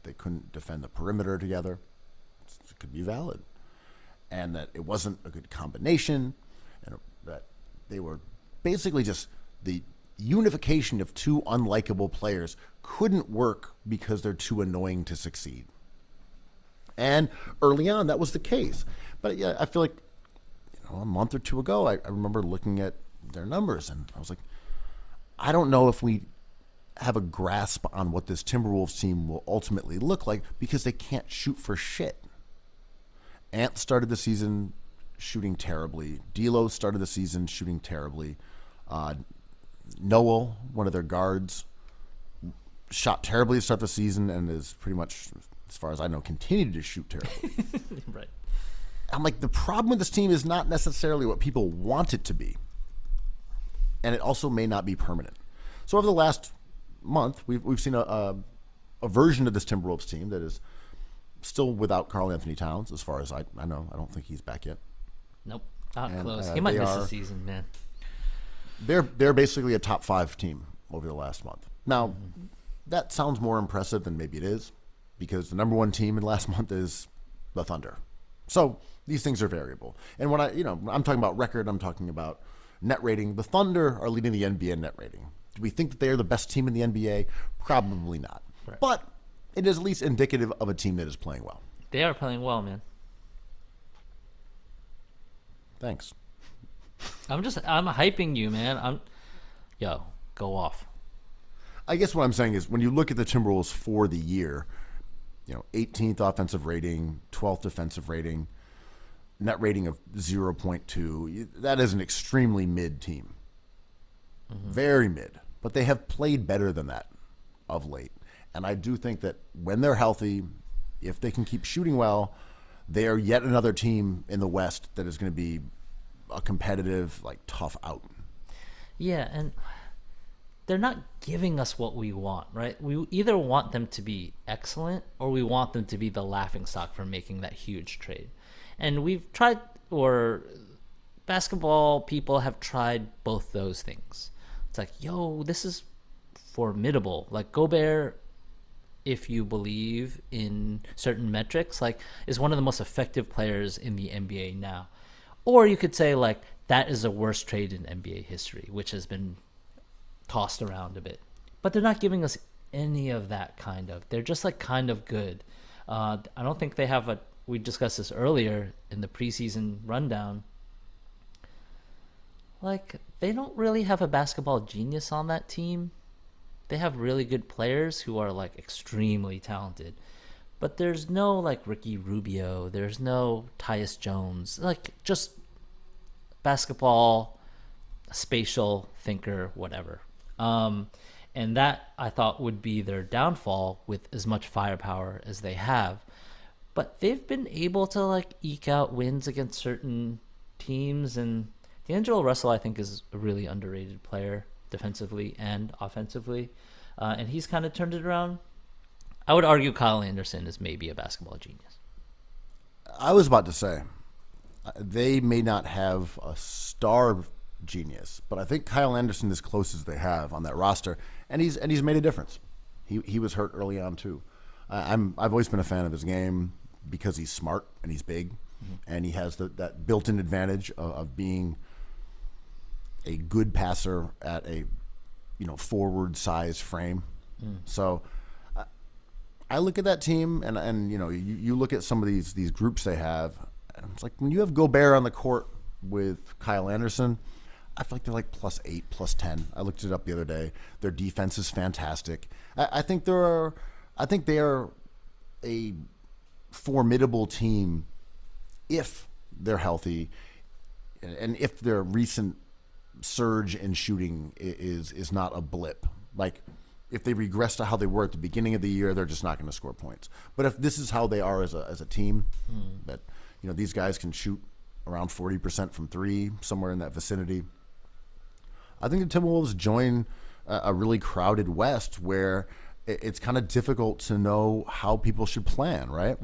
They couldn't defend the perimeter together. It could be valid. And that it wasn't a good combination, and that they were basically just the unification of two unlikable players couldn't work because they're too annoying to succeed. And early on, that was the case. But yeah, I feel like a month or two ago, I remember looking at their numbers, and I was like, I don't know if we have a grasp on what this Timberwolves team will ultimately look like because they can't shoot for shit. Ant started the season shooting terribly. D'Lo started the season shooting terribly. Noel, one of their guards, shot terribly to start the season and is pretty much, as far as I know, continued to shoot terribly. Right. I'm like, the problem with this team is not necessarily what people want it to be. And it also may not be permanent. So over the last month, we've seen a version of this Timberwolves team that is still without Karl Anthony Towns, as far as I know. I don't think he's back yet. Nope. Not And, close. He might they miss are- the season, man. They're basically a top 5 team over the last month. Now, that sounds more impressive than maybe it is, because the number 1 team in last month is the Thunder. So these things are variable. And when I'm talking about record, I'm talking about net rating. The Thunder are leading the NBA in net rating. Do we think that they are the best team in the NBA? Probably not. Right. But it is at least indicative of a team that is playing well. They are playing well, man. Thanks. I'm hyping you, man. Yo, go off. I guess what I'm saying is when you look at the Timberwolves for the year, 18th offensive rating, 12th defensive rating, net rating of 0.2, that is an extremely mid team. Very mid. But they have played better than that of late. And I do think that when they're healthy, if they can keep shooting well, they are yet another team in the West that is going to be a competitive, tough out. Yeah, and they're not giving us what we want, right? We either want them to be excellent or we want them to be the laughingstock for making that huge trade. And we've tried, or basketball people have tried both those things. It's like, yo, this is formidable. Like Gobert, if you believe in certain metrics, is one of the most effective players in the NBA now. Or you could say, that is the worst trade in NBA history, which has been tossed around a bit. But they're not giving us any of that kind of. They're just, kind of good. I don't think they have we discussed this earlier in the preseason rundown. They don't really have a basketball genius on that team. They have really good players who are extremely talented, but there's no Ricky Rubio, there's no Tyus Jones, just basketball, spatial thinker, whatever. And that I thought would be their downfall with as much firepower as they have. But they've been able to eke out wins against certain teams, and D'Angelo Russell I think is a really underrated player defensively and offensively, and he's kind of turned it around. I would argue Kyle Anderson is maybe a basketball genius. I was about to say, they may not have a star genius, but I think Kyle Anderson is close as they have on that roster, and he's made a difference. He was hurt early on too. I've always been a fan of his game because he's smart and he's big, and he has that built-in advantage of being a good passer at a forward size frame. So I look at that team, and you look at some of these groups they have, and it's like when you have Gobert on the court with Kyle Anderson, I feel like they're like +8, +10. I looked it up the other day. Their defense is fantastic. I think they are a formidable team if they're healthy, and if their recent surge in shooting is not a blip. Like, if they regress to how they were at the beginning of the year, they're just not going to score points. But if this is how they are as a team, that these guys can shoot around 40% from three, somewhere in that vicinity, I think the Timberwolves join a really crowded West where it's kind of difficult to know how people should plan, right?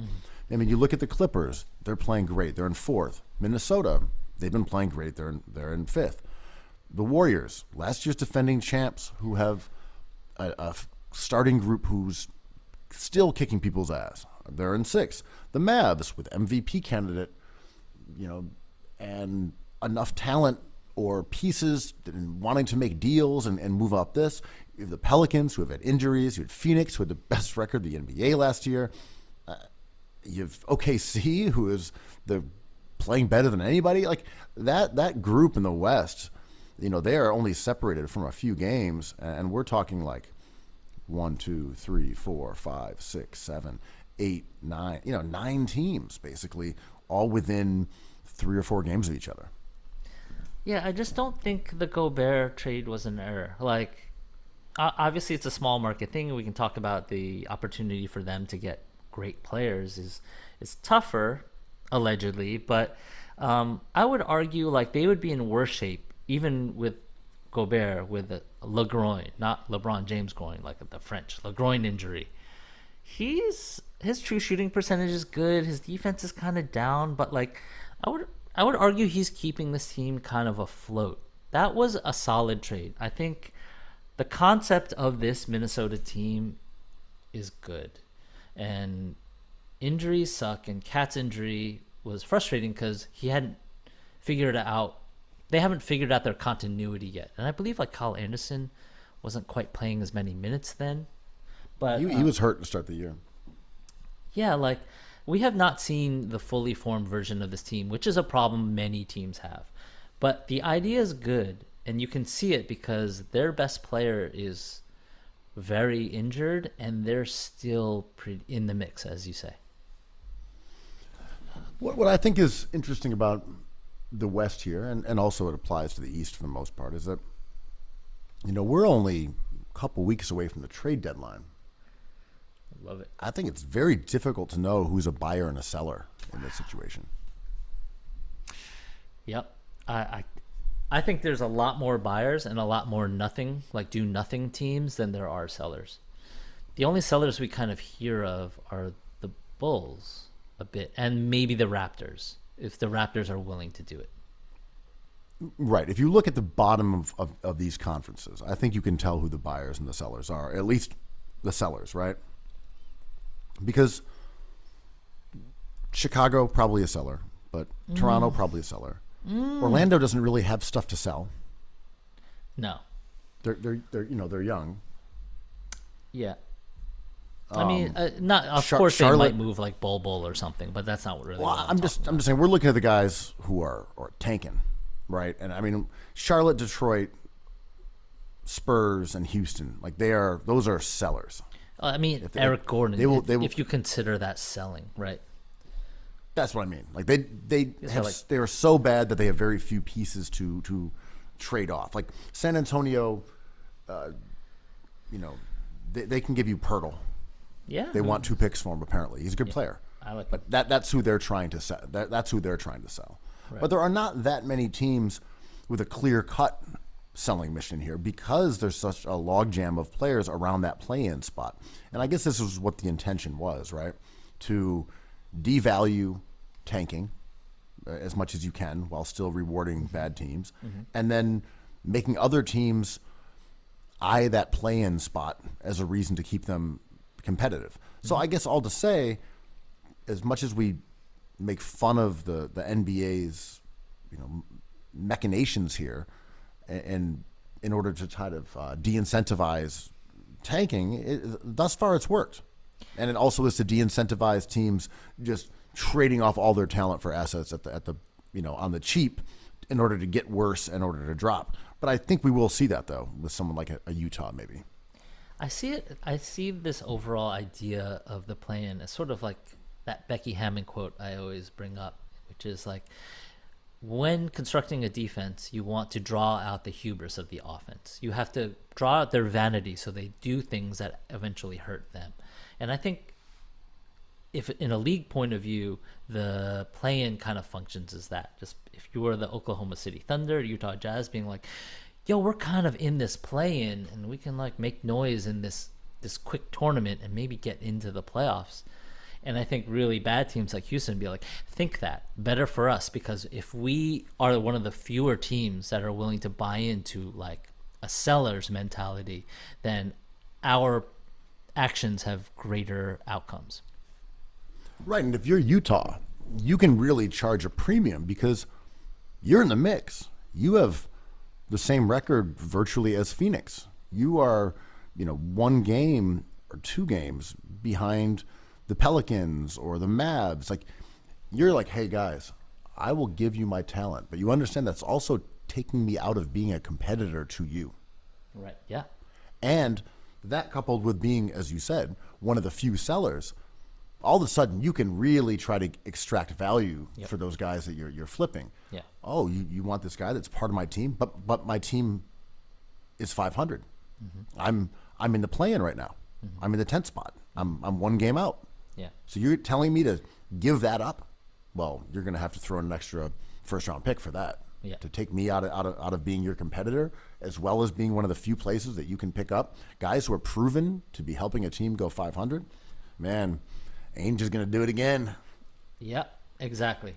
I mean, you look at the Clippers; they're playing great. They're in 4th. Minnesota, they've been playing great. They're in 5th. The Warriors, last year's defending champs, who have a starting group who's still kicking people's ass. They're in 6th. The Mavs, with MVP candidate, and enough talent or pieces and wanting to make deals and move up this. You have the Pelicans, who have had injuries. You had Phoenix, who had the best record in the NBA last year. You have OKC, who is playing better than anybody. Like that group in the West, they are only separated from a few games, and we're talking like 1, 2, 3, 4, 5, 6, 7, 8, 9. 9 teams basically, all within 3 or 4 games of each other. Yeah, I just don't think the Gobert trade was an error. Like, obviously it's a small market thing. We can talk about the opportunity for them to get great players is tougher, allegedly, but I would argue like they would be in worse shape even with Gobert with Le Groin, not LeBron James groin, like the French Le Groin injury. His true shooting percentage is good. His defense is kind of down, but like I would argue he's keeping this team kind of afloat. That was a solid trade. I think the concept of this Minnesota team is good. And injuries suck, and Cat's injury was frustrating because he hadn't figured it out. They haven't figured out their continuity yet. And I believe like Kyle Anderson wasn't quite playing as many minutes then. But he was hurt to start the year. Yeah, like we have not seen the fully formed version of this team, which is a problem many teams have. But the idea is good, and you can see it because their best player is very injured, and they're still in the mix, as you say. What I think is interesting about the West here, and also it applies to the East for the most part, is that we're only a couple weeks away from the trade deadline. Love it. I think it's very difficult to know who's a buyer and a seller in this situation. Yep. I think there's a lot more buyers and a lot more do nothing teams than there are sellers. The only sellers we kind of hear of are the Bulls a bit, and maybe the Raptors, if the Raptors are willing to do it. Right. If you look at the bottom of these conferences, I think you can tell who the buyers and the sellers are, at least the sellers, right? Because Chicago, probably a seller, but Toronto, probably a seller. Orlando doesn't really have stuff to sell. No. They're young. Yeah. I mean, not. Of course, Charlotte, they might move like Bol or something, but that's not what really. Well, I'm just saying we're looking at the guys who are tanking, right? And I mean, Charlotte, Detroit, Spurs, and Houston, like those are sellers. I mean, Eric Gordon. They will, if you consider that selling, right? That's what I mean. Like they are so bad that they have very few pieces to trade off. Like San Antonio, they can give you Pirtle. Yeah. They want 2 picks for him. Apparently, he's a good player. I like. But that's who they're trying to sell. That's who they're trying to sell. Right. But there are not that many teams with a clear-cut selling mission here because there's such a logjam of players around that play-in spot. And I guess this is what the intention was, right? To devalue tanking as much as you can while still rewarding bad teams, and then making other teams eye that play-in spot as a reason to keep them competitive. So I guess all to say, as much as we make fun of the NBA's machinations here, and in order to try to de-incentivize tanking, thus far it's worked. And it also is to de-incentivize teams just trading off all their talent for assets at the on the cheap in order to get worse, in order to drop. But I think we will see that though with someone like a Utah maybe. I see it. I see this overall idea of the play-in as sort of like that Becky Hammon quote I always bring up, which is like, when constructing a defense, you want to draw out the hubris of the offense. You have to draw out their vanity so they do things that eventually hurt them. And I think if in a league point of view, the play-in kind of functions as that. Just if you were the Oklahoma City Thunder, Utah Jazz being like, yo, we're kind of in this play-in and we can like make noise in this quick tournament and maybe get into the playoffs. And I think really bad teams like Houston be like, think that. Better for us, because if we are one of the fewer teams that are willing to buy into like a seller's mentality, then our actions have greater outcomes. Right, and if you're Utah, you can really charge a premium because you're in the mix. You have the same record virtually as Phoenix. You are, one game or two games behind the Pelicans or the Mavs. Like, you're like, hey guys, I will give you my talent, but you understand that's also taking me out of being a competitor to you. Right. Yeah. And that coupled with being, as you said, one of the few sellers, all of a sudden you can really try to extract value for those guys that you're flipping. Yeah. Oh, you want this guy that's part of my team, but my team is 500. Mm-hmm. I'm in the play-in right now. Mm-hmm. I'm in the 10th spot. I'm one game out. Yeah. So you're telling me to give that up? Well, you're going to have to throw in an extra first-round pick for that. Yeah. To take me out of being your competitor, as well as being one of the few places that you can pick up guys who are proven to be helping a team go 500. Man, Ainge is going to do it again. Yeah, exactly.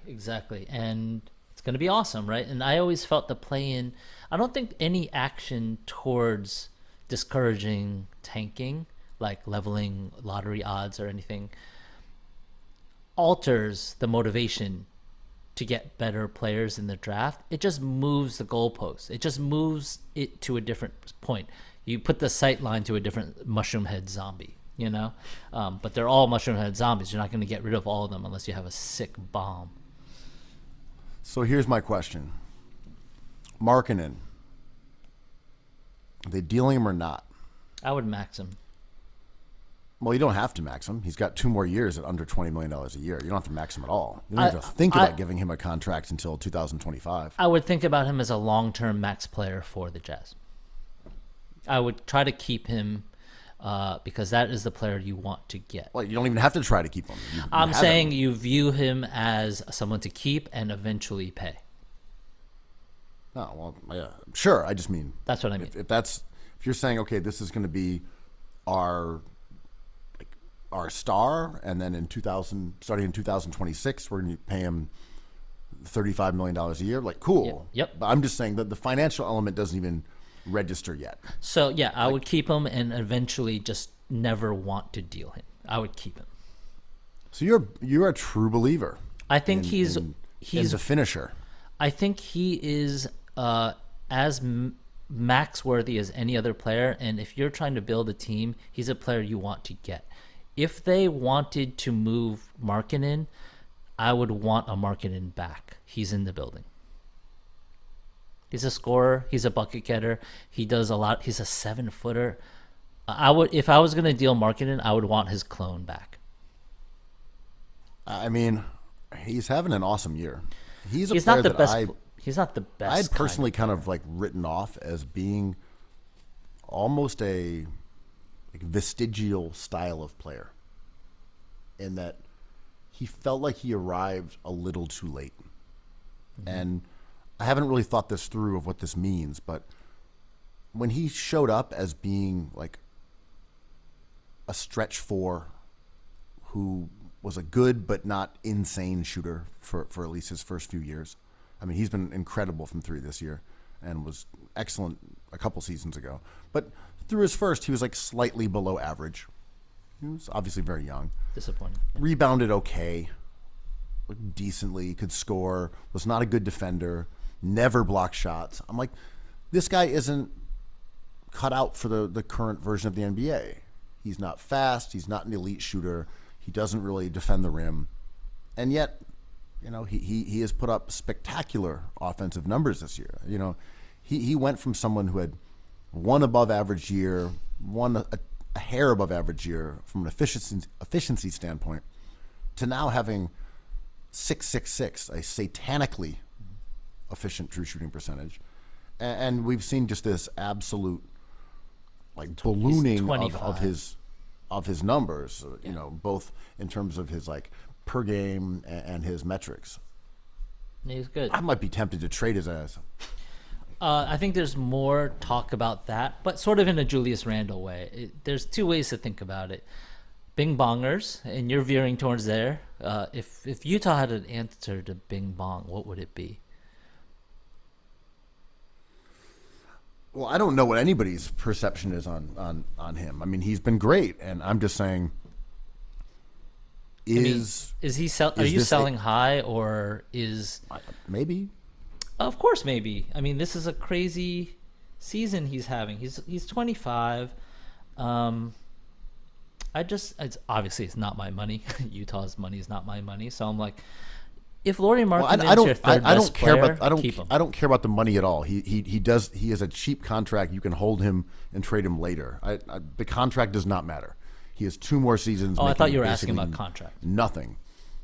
And it's going to be awesome, right? And I always felt the play-in, I don't think any action towards discouraging tanking, like leveling lottery odds or anything, alters the motivation to get better players in the draft. It just moves the goalpost. It just moves it to a different point. You put the sight line to a different mushroom head zombie, but they're all mushroom head zombies. You're not going to get rid of all of them unless you have a sick bomb. So here's my question. Markkanen, are they dealing him or not? I would max him. Well, you don't have to max him. He's got 2 more years at under $20 million a year. You don't have to max him at all. You don't have to think about giving him a contract until 2025. I would think about him as a long-term max player for the Jazz. I would try to keep him because that is the player you want to get. Well, you don't even have to try to keep him. I'm saying you view him as someone to keep and eventually pay. Oh, well, yeah, sure. I just mean that's what I mean. If you're saying, okay, this is going to be our star, and then starting in 2026, we're going to pay him $35 million a year. Like, cool. Yep. But I'm just saying that the financial element doesn't even register yet. So yeah, I would keep him and eventually just never want to deal him. I would keep him. So you're a true believer. I think he's a finisher. I think he is as max worthy as any other player, and if you're trying to build a team, he's a player you want to get. If they wanted to move Markkanen, I would want a Markkanen back. He's in the building. He's a scorer. He's a bucket getter. He does a lot. He's a 7-footer. If I was going to deal Markkanen, I would want his clone back. I mean, he's having an awesome year. He's not the best. He's not the best. I'd personally kind of like written off as being almost a vestigial style of player, in that he felt like he arrived a little too late. Mm-hmm. And I haven't really thought this through of what this means, but when he showed up as being like a stretch 4 who was a good but not insane shooter for at least his first few years. I mean, he's been incredible from 3 this year and was excellent a couple seasons ago. But through his first, he was like slightly below average. He was obviously very young. Disappointing. Rebounded okay, decently, could score, was not a good defender, never blocked shots. I'm like, this guy isn't cut out for the current version of the NBA. He's not fast. He's not an elite shooter. He doesn't really defend the rim. And yet, he has put up spectacular offensive numbers this year. He went from someone who had one above average year, one a hair above average year from an efficiency standpoint, to now having 666, a satanically efficient true shooting percentage. And we've seen just this absolute ballooning of his numbers, both in terms of his per game and his metrics. He's good. I might be tempted to trade his ass. I think there's more talk about that, but sort of in a Julius Randle way. There's two ways to think about it. Bing bongers, and you're veering towards there. If Utah had an answer to Bing bong, what would it be? Well, I don't know what anybody's perception is on him. I mean, he's been great, and I'm just saying, is he are you selling high, or is maybe? Of course, maybe. I mean, this is a crazy season he's having. He's 25. It's obviously it's not my money. Utah's money is not my money. So I'm like, if Lauri Markkanen's your third best player, keep him. I don't care about the money at all. He has a cheap contract. You can hold him and trade him later. The contract does not matter. He has 2 more seasons. Oh, I thought you were asking about contract. Nothing.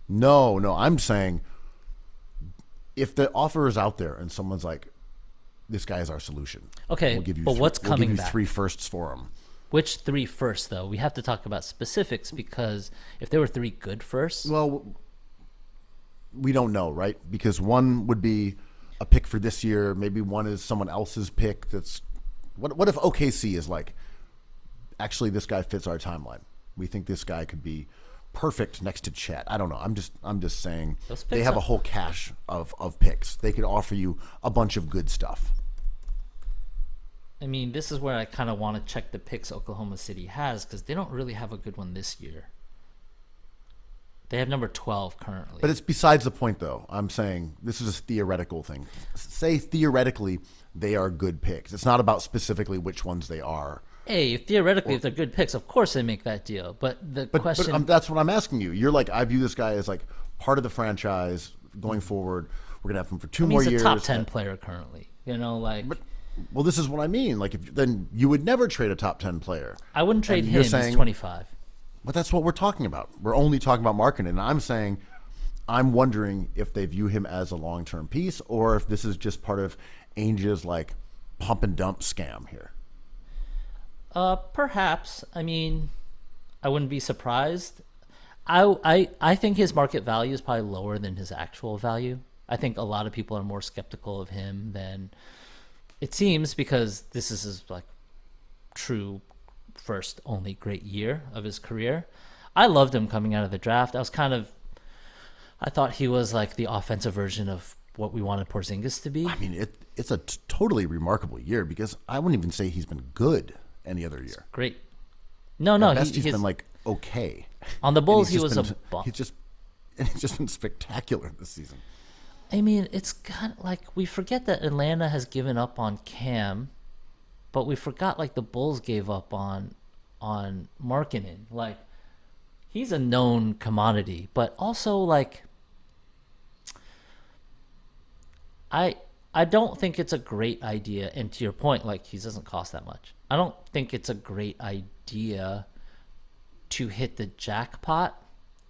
No. I'm saying, if the offer is out there and someone's like, this guy is our solution. Okay, but what's coming back? We'll give you 3 firsts for him. Which 3 firsts, though? We have to talk about specifics, because if there were 3 good firsts... Well, we don't know, right? Because one would be a pick for this year. Maybe one is someone else's pick. What if OKC is like, actually, this guy fits our timeline. We think this guy could be perfect next to Chet. I don't know. I'm just saying they have a whole cache of picks. They could offer you a bunch of good stuff. I mean, this is where I kind of want to check the picks Oklahoma City has, because they don't really have a good one this year. They have number 12 currently. But it's besides the point, though. I'm saying this is a theoretical thing. Say theoretically they are good picks. It's not about specifically which ones they are. Hey, theoretically, if they're good picks, of course they make that deal. But the question... But that's what I'm asking you. You're like, I view this guy as like part of the franchise going forward. We're going to have him for 2 more years. He's a top 10 player currently. Well, this is what I mean. Like, then you would never trade a top 10 player. I wouldn't trade him. He's 25. But that's what we're talking about. We're only talking about Markkanen. And I'm saying, I'm wondering if they view him as a long-term piece, or if this is just part of Ainge's pump and dump scam here. Perhaps. I mean, I wouldn't be surprised. I think his market value is probably lower than his actual value. I think a lot of people are more skeptical of him than it seems, because this is his true first only great year of his career. I loved him coming out of the draft. I thought he was like the offensive version of what we wanted Porzingis to be. I mean, it's a totally remarkable year, because I wouldn't even say he's been good any other year. It's great. No, he's been okay. On the Bulls, he was a bum. He's just been spectacular this season. I mean, it's kind of we forget that Atlanta has given up on Cam, but we forgot the Bulls gave up on Markkanen. He's a known commodity, but also I don't think it's a great idea. And to your point, he doesn't cost that much. I don't think it's a great idea to hit the jackpot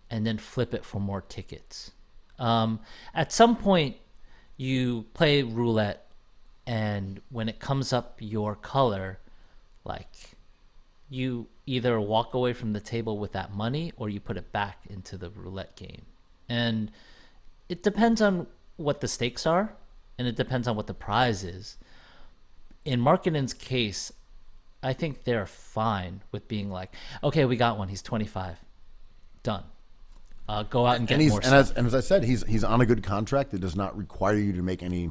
and then flip it for more tickets. At some point, you play roulette, and when it comes up your color, you either walk away from the table with that money, or you put it back into the roulette game. And it depends on what the stakes are, and it depends on what the prize is. In Markkanen's case, I think they're fine with being okay, we got one. He's 25. Done. Go out and get more stuff. And as I said, he's on a good contract that does not require you to make any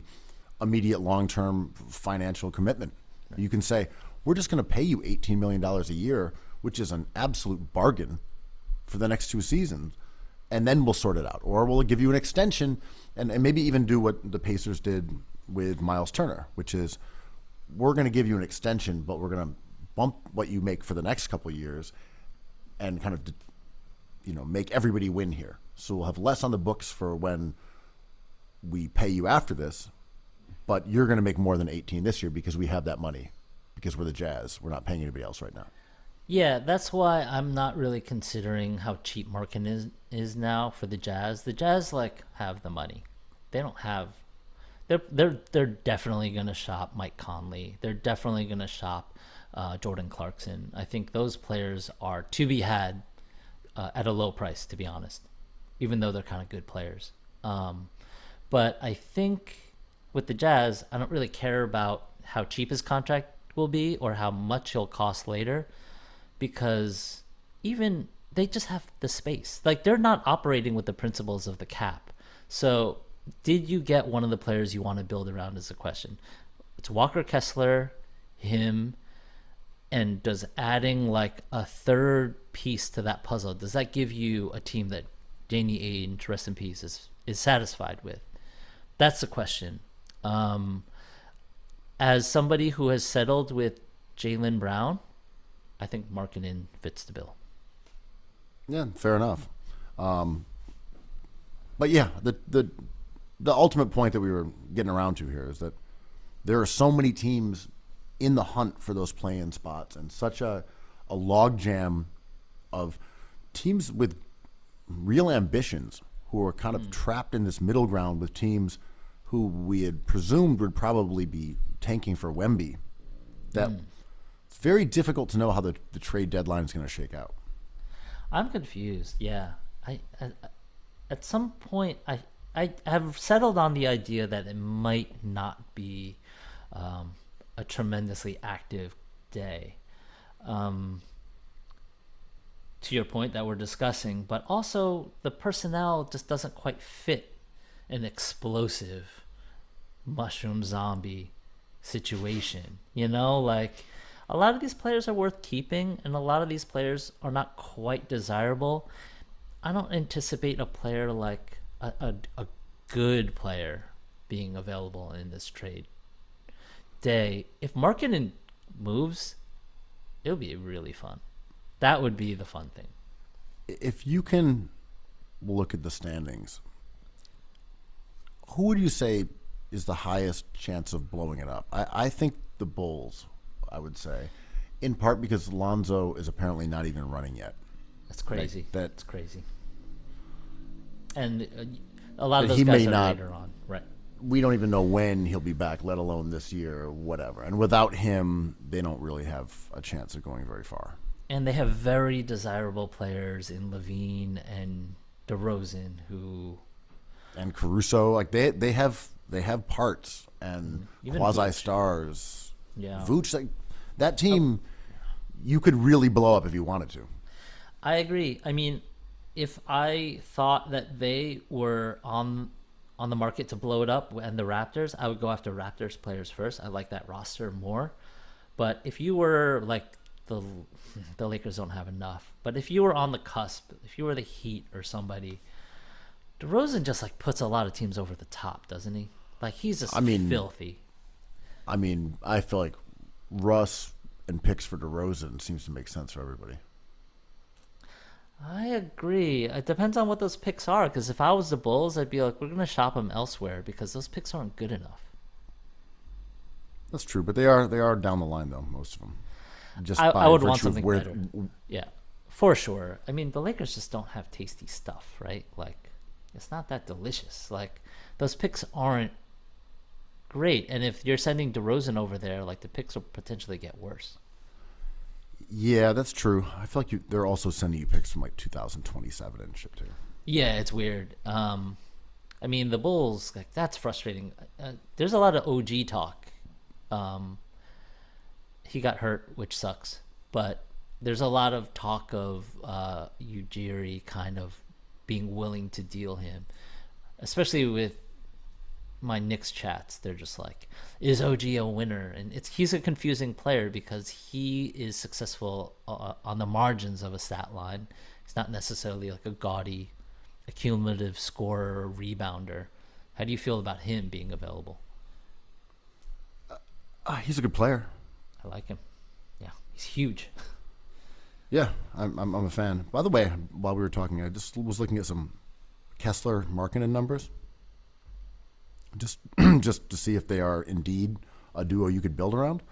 immediate long-term financial commitment. Right. You can say, we're just going to pay you $18 million a year, which is an absolute bargain for the next 2 seasons, and then we'll sort it out. Or we'll give you an extension and maybe even do what the Pacers did with Miles Turner, which is, we're going to give you an extension, but we're going to bump what you make for the next couple of years, and kind of, make everybody win here. So we'll have less on the books for when we pay you after this, but you're going to make more than 18 this year because we have that money, because we're the Jazz. We're not paying anybody else right now. Yeah, that's why I'm not really considering how cheap marketing is now for the Jazz. The Jazz have the money. They don't have. They're definitely gonna shop Mike Conley. They're definitely gonna shop Jordan Clarkson. I think those players are to be had at a low price, to be honest, even though they're kind of good players. But I think with the Jazz, I don't really care about how cheap his contract will be or how much he'll cost later, because even they just have the space. They're not operating with the principles of the cap. So did you get one of the players you want to build around is the question. It's Walker Kessler, him, and does adding a third piece to that puzzle, does that give you a team that Danny Ainge, rest in peace, is satisfied with? That's the question. As somebody who has settled with Jaylen Brown, I think Markkanen fits the bill. Yeah, fair enough. But yeah, the ultimate point that we were getting around to here is that there are so many teams in the hunt for those play-in spots, and such a logjam of teams with real ambitions who are kind of trapped in this middle ground with teams who we had presumed would probably be tanking for Wemby. That it's very difficult to know how the trade deadline is going to shake out. I'm confused. Yeah, I at some point I have settled on the idea that it might not be a tremendously active day. To your point that we're discussing, but also the personnel just doesn't quite fit an explosive mushroom zombie situation. A lot of these players are worth keeping, and a lot of these players are not quite desirable. I don't anticipate a player like a good player being available in this trade day. If Markkanen moves, it'll be really fun. That would be the fun thing. If you can look at the standings, who would you say is the highest chance of blowing it up? I think the Bulls, I would say, in part because Lonzo is apparently not even running yet. That's crazy. That's crazy. And a lot of those guys are later on. Right. We don't even know when he'll be back, let alone this year or whatever. And without him, they don't really have a chance of going very far. And they have very desirable players in Levine and DeRozan and Caruso, they have parts and quasi stars. Yeah, Vooch, that team, you could really blow up if you wanted to. I agree. I mean, if I thought that they were on the market to blow it up and the Raptors, I would go after Raptors players first. I like that roster more. But if you were the Lakers don't have enough. But if you were on the cusp, if you were the Heat or somebody, DeRozan just puts a lot of teams over the top, doesn't he? He's just filthy. I mean, I feel like Russ and picks for DeRozan seems to make sense for everybody. I agree. It depends on what those picks are, because if I was the Bulls, I'd be like, we're going to shop them elsewhere because those picks aren't good enough. That's true, but they are down the line, though, most of them. I would want something better. Yeah, for sure. I mean, the Lakers just don't have tasty stuff, right? It's not that delicious. Those picks aren't great. And if you're sending DeRozan over there, the picks will potentially get worse. Yeah, that's true. I feel like they're also sending you picks from 2027 and shit too. Yeah, it's weird. I mean, the Bulls, that's frustrating. There's a lot of OG talk. He got hurt, which sucks. But there's a lot of talk of Ujiri kind of being willing to deal him, especially with my Knicks chats. They're just is OG a winner? And he's a confusing player because he is successful on the margins of a stat line. He's not necessarily a gaudy, accumulative scorer or rebounder. How do you feel about him being available? He's a good player. I like him. Yeah, he's huge. Yeah, I'm a fan. By the way, while we were talking, I just was looking at some Kessler Markkinen numbers, just just to see if they are indeed a duo you could build around.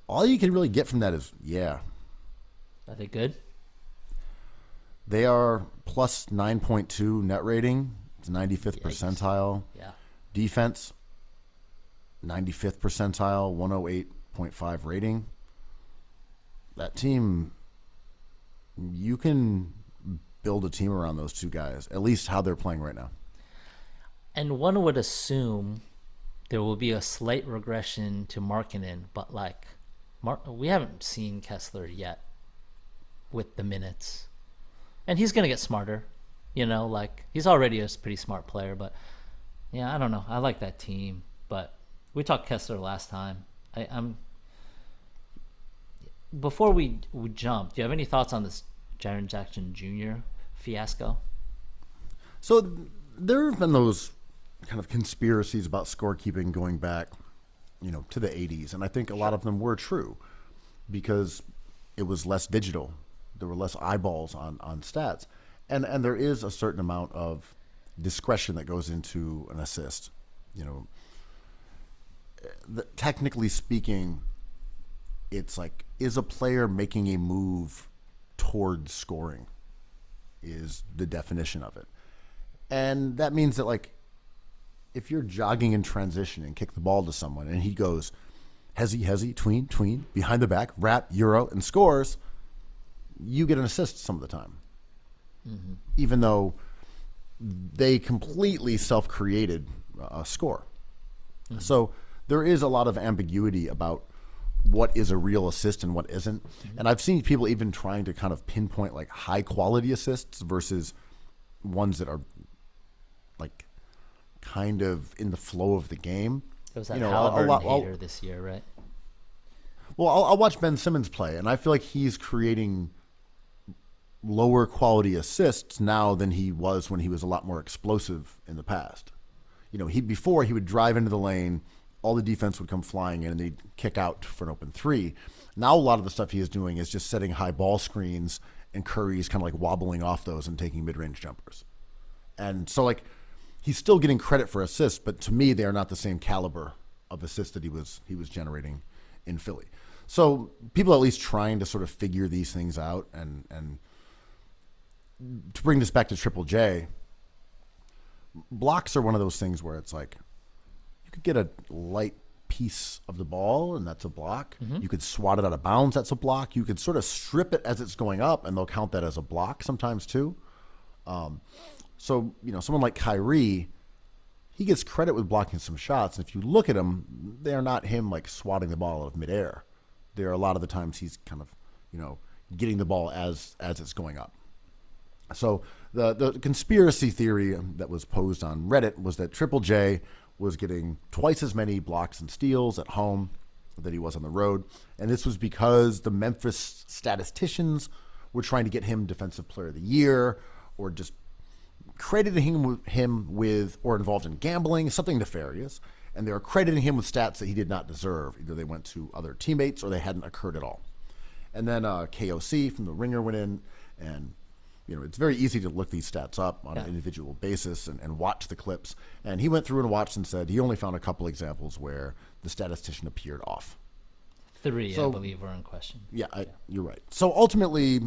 All you can really get from that is, yeah, Are they good? they are plus 9.2 net rating. It's 95th Yikes. percentile. Yeah. Defense, 95th percentile, 108.5 rating. That team, you can build a team around those two guys, at least how they're playing right now. And one would assume there will be a slight regression to Markkinen, but like, we haven't seen Kessler yet with the minutes. And he's going to get smarter, like he's already a pretty smart player, but yeah, I don't know. I like that team, but we talked Kessler last time. Before we jump, do you have any thoughts on this Jaren Jackson Jr. fiasco? So there have been those kind of conspiracies about scorekeeping going back, to the 80s. And I think a lot of them were true because it was less digital. There were less eyeballs on stats. And there is a certain amount of discretion that goes into an assist. Technically speaking, it's like, is a player making a move towards scoring is the definition of it. And that means that, like, if you're jogging in transition and kick the ball to someone and he goes hezzy, tween, behind the back, wrap, euro, and scores, you get an assist some of the time. Mm-hmm. Even though they completely self-created a score. Mm-hmm. So there is a lot of ambiguity about what is a real assist and what isn't. Mm-hmm. And I've seen people even trying to kind of pinpoint like high quality assists versus ones that are like kind of in the flow of the game. There was that Halliburton hater this year, right? Well, I'll watch Ben Simmons play, and I feel like he's creating lower quality assists now than he was when he was a lot more explosive in the past. Before he would drive into the lane, all the defense would come flying in and they'd kick out for an open three. Now a lot of the stuff he is doing is just setting high ball screens, and Curry's kind of like wobbling off those and taking mid-range jumpers. And so like he's still getting credit for assists, but to me they are not the same caliber of assists that he was generating in Philly. So people are at least trying to sort of figure these things out, and to bring this back to Triple J, blocks are one of those things where it's like you could get a light piece of the ball and that's a block. Mm-hmm. You could swat it out of bounds, that's a block. You could sort of strip it as it's going up and they'll count that as a block sometimes too. So someone like Kyrie, he gets credit with blocking some shots. And if you look at him, they're not him like swatting the ball out of midair. There are a lot of the times he's kind of, getting the ball as it's going up. So the conspiracy theory that was posed on Reddit was that Triple J was getting twice as many blocks and steals at home that he was on the road. And this was because the Memphis statisticians were trying to get him Defensive Player of the Year, or just crediting him with or involved in gambling, something nefarious. And they were crediting him with stats that he did not deserve. Either they went to other teammates or they hadn't occurred at all. And then KOC from The Ringer went in, and it's very easy to look these stats up on an individual basis and watch the clips. And he went through and watched and said he only found a couple examples where the statistician appeared off. 3, I believe, were in question. Yeah, you're right. So ultimately,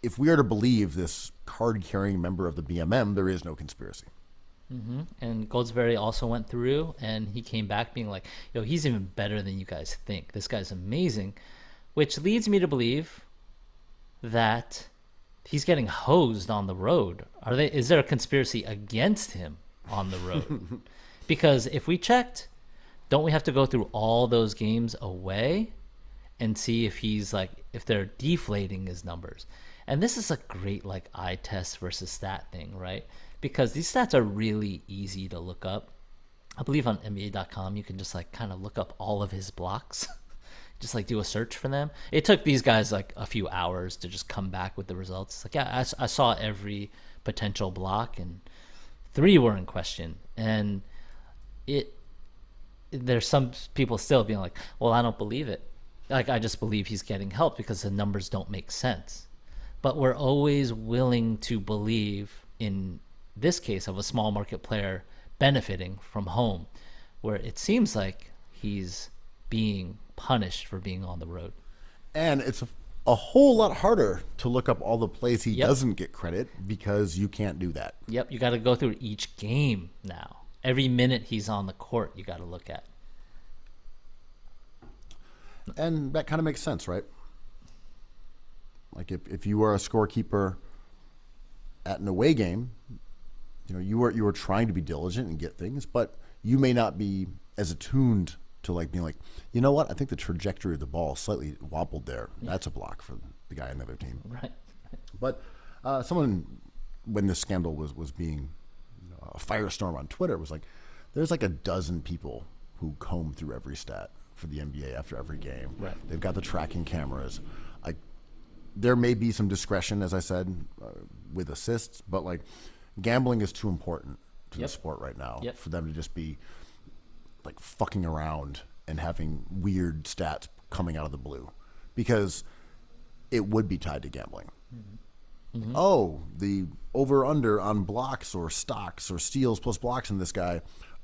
if we are to believe this card-carrying member of the BMM, there is no conspiracy. Mm-hmm. And Goldsberry also went through, and he came back being like, he's even better than you guys think. This guy's amazing, which leads me to believe that he's getting hosed on the road. Is there a conspiracy against him on the road? Because if we checked, don't we have to go through all those games away and see if they're deflating his numbers? And this is a great eye test versus stat thing, right? Because these stats are really easy to look up. I believe on NBA.com you can just kind of look up all of his blocks. Just do a search for them. It took these guys a few hours to just come back with the results. I saw every potential block, and 3 were in question. And there's some people still being like, well, I don't believe it. Like, I just believe he's getting help because the numbers don't make sense. But we're always willing to believe in this case of a small market player benefiting from home, where it seems like he's being punished for being on the road. And it's a whole lot harder to look up all the plays he Yep. doesn't get credit because you can't do that. Yep, you got to go through each game now. Every minute he's on the court, you got to look at. And that kind of makes sense, right? Like if you are a scorekeeper at an away game, you were trying to be diligent and get things, but you may not be as attuned to like being like, you know what? I think the trajectory of the ball slightly wobbled there. That's a block for the guy on the other team. Right. But someone, when this scandal was being a firestorm on Twitter, was like, there's like a dozen people who comb through every stat for the NBA after every game. Right. They've got the tracking cameras. There may be some discretion, as I said, with assists, but like gambling is too important to the sport right now for them to just be like fucking around and having weird stats coming out of the blue, because it would be tied to gambling. Mm-hmm. Oh, the over-under on blocks or stocks or steals plus blocks in this guy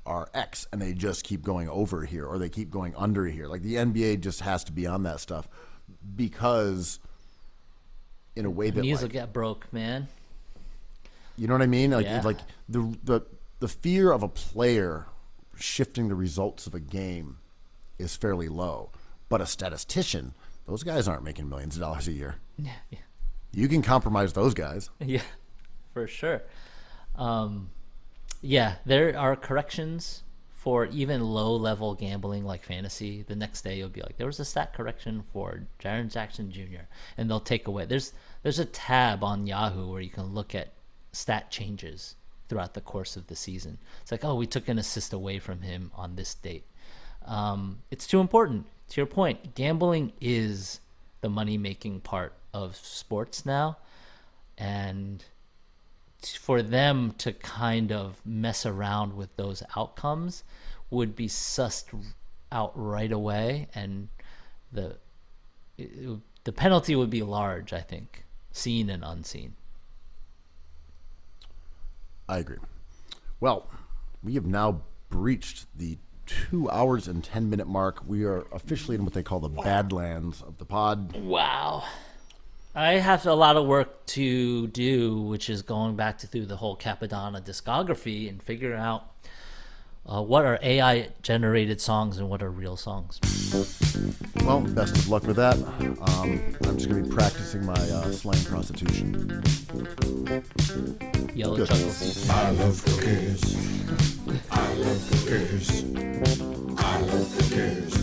are X, and they just keep going over here or they keep going under here. Like the NBA just has to be on that stuff because in a way that Knees will get broke, man. You know what I mean? Like, Yeah. like the fear of a player shifting the results of a game is fairly low. But a statistician, those guys aren't making millions of dollars a year. Yeah. You can compromise those guys. Yeah, for sure. Yeah, there are corrections for even low-level gambling like fantasy. The next day you'll be like, there was a stat correction for Jaren Jackson Jr., and they'll take away. There's a tab on Yahoo where you can look at stat changes throughout the course of the season. It's like, oh, we took an assist away from him on this date. It's too important. To your point, gambling is the money-making part of sports now, and for them to kind of mess around with those outcomes would be sussed out right away, and the penalty would be large, I think, seen and unseen. I agree. Well, we have now breached the 2 hours and 10-minute mark. We are officially in what they call the Badlands of the pod. Wow. I have a lot of work to do, which is going back through the whole Capadonna discography and figure out what are AI-generated songs and what are real songs. Well, best of luck with that. I'm just going to be practicing my slang prostitution. Yellow Good. Chuckles. I love cookies. I love cookies. I love cookies.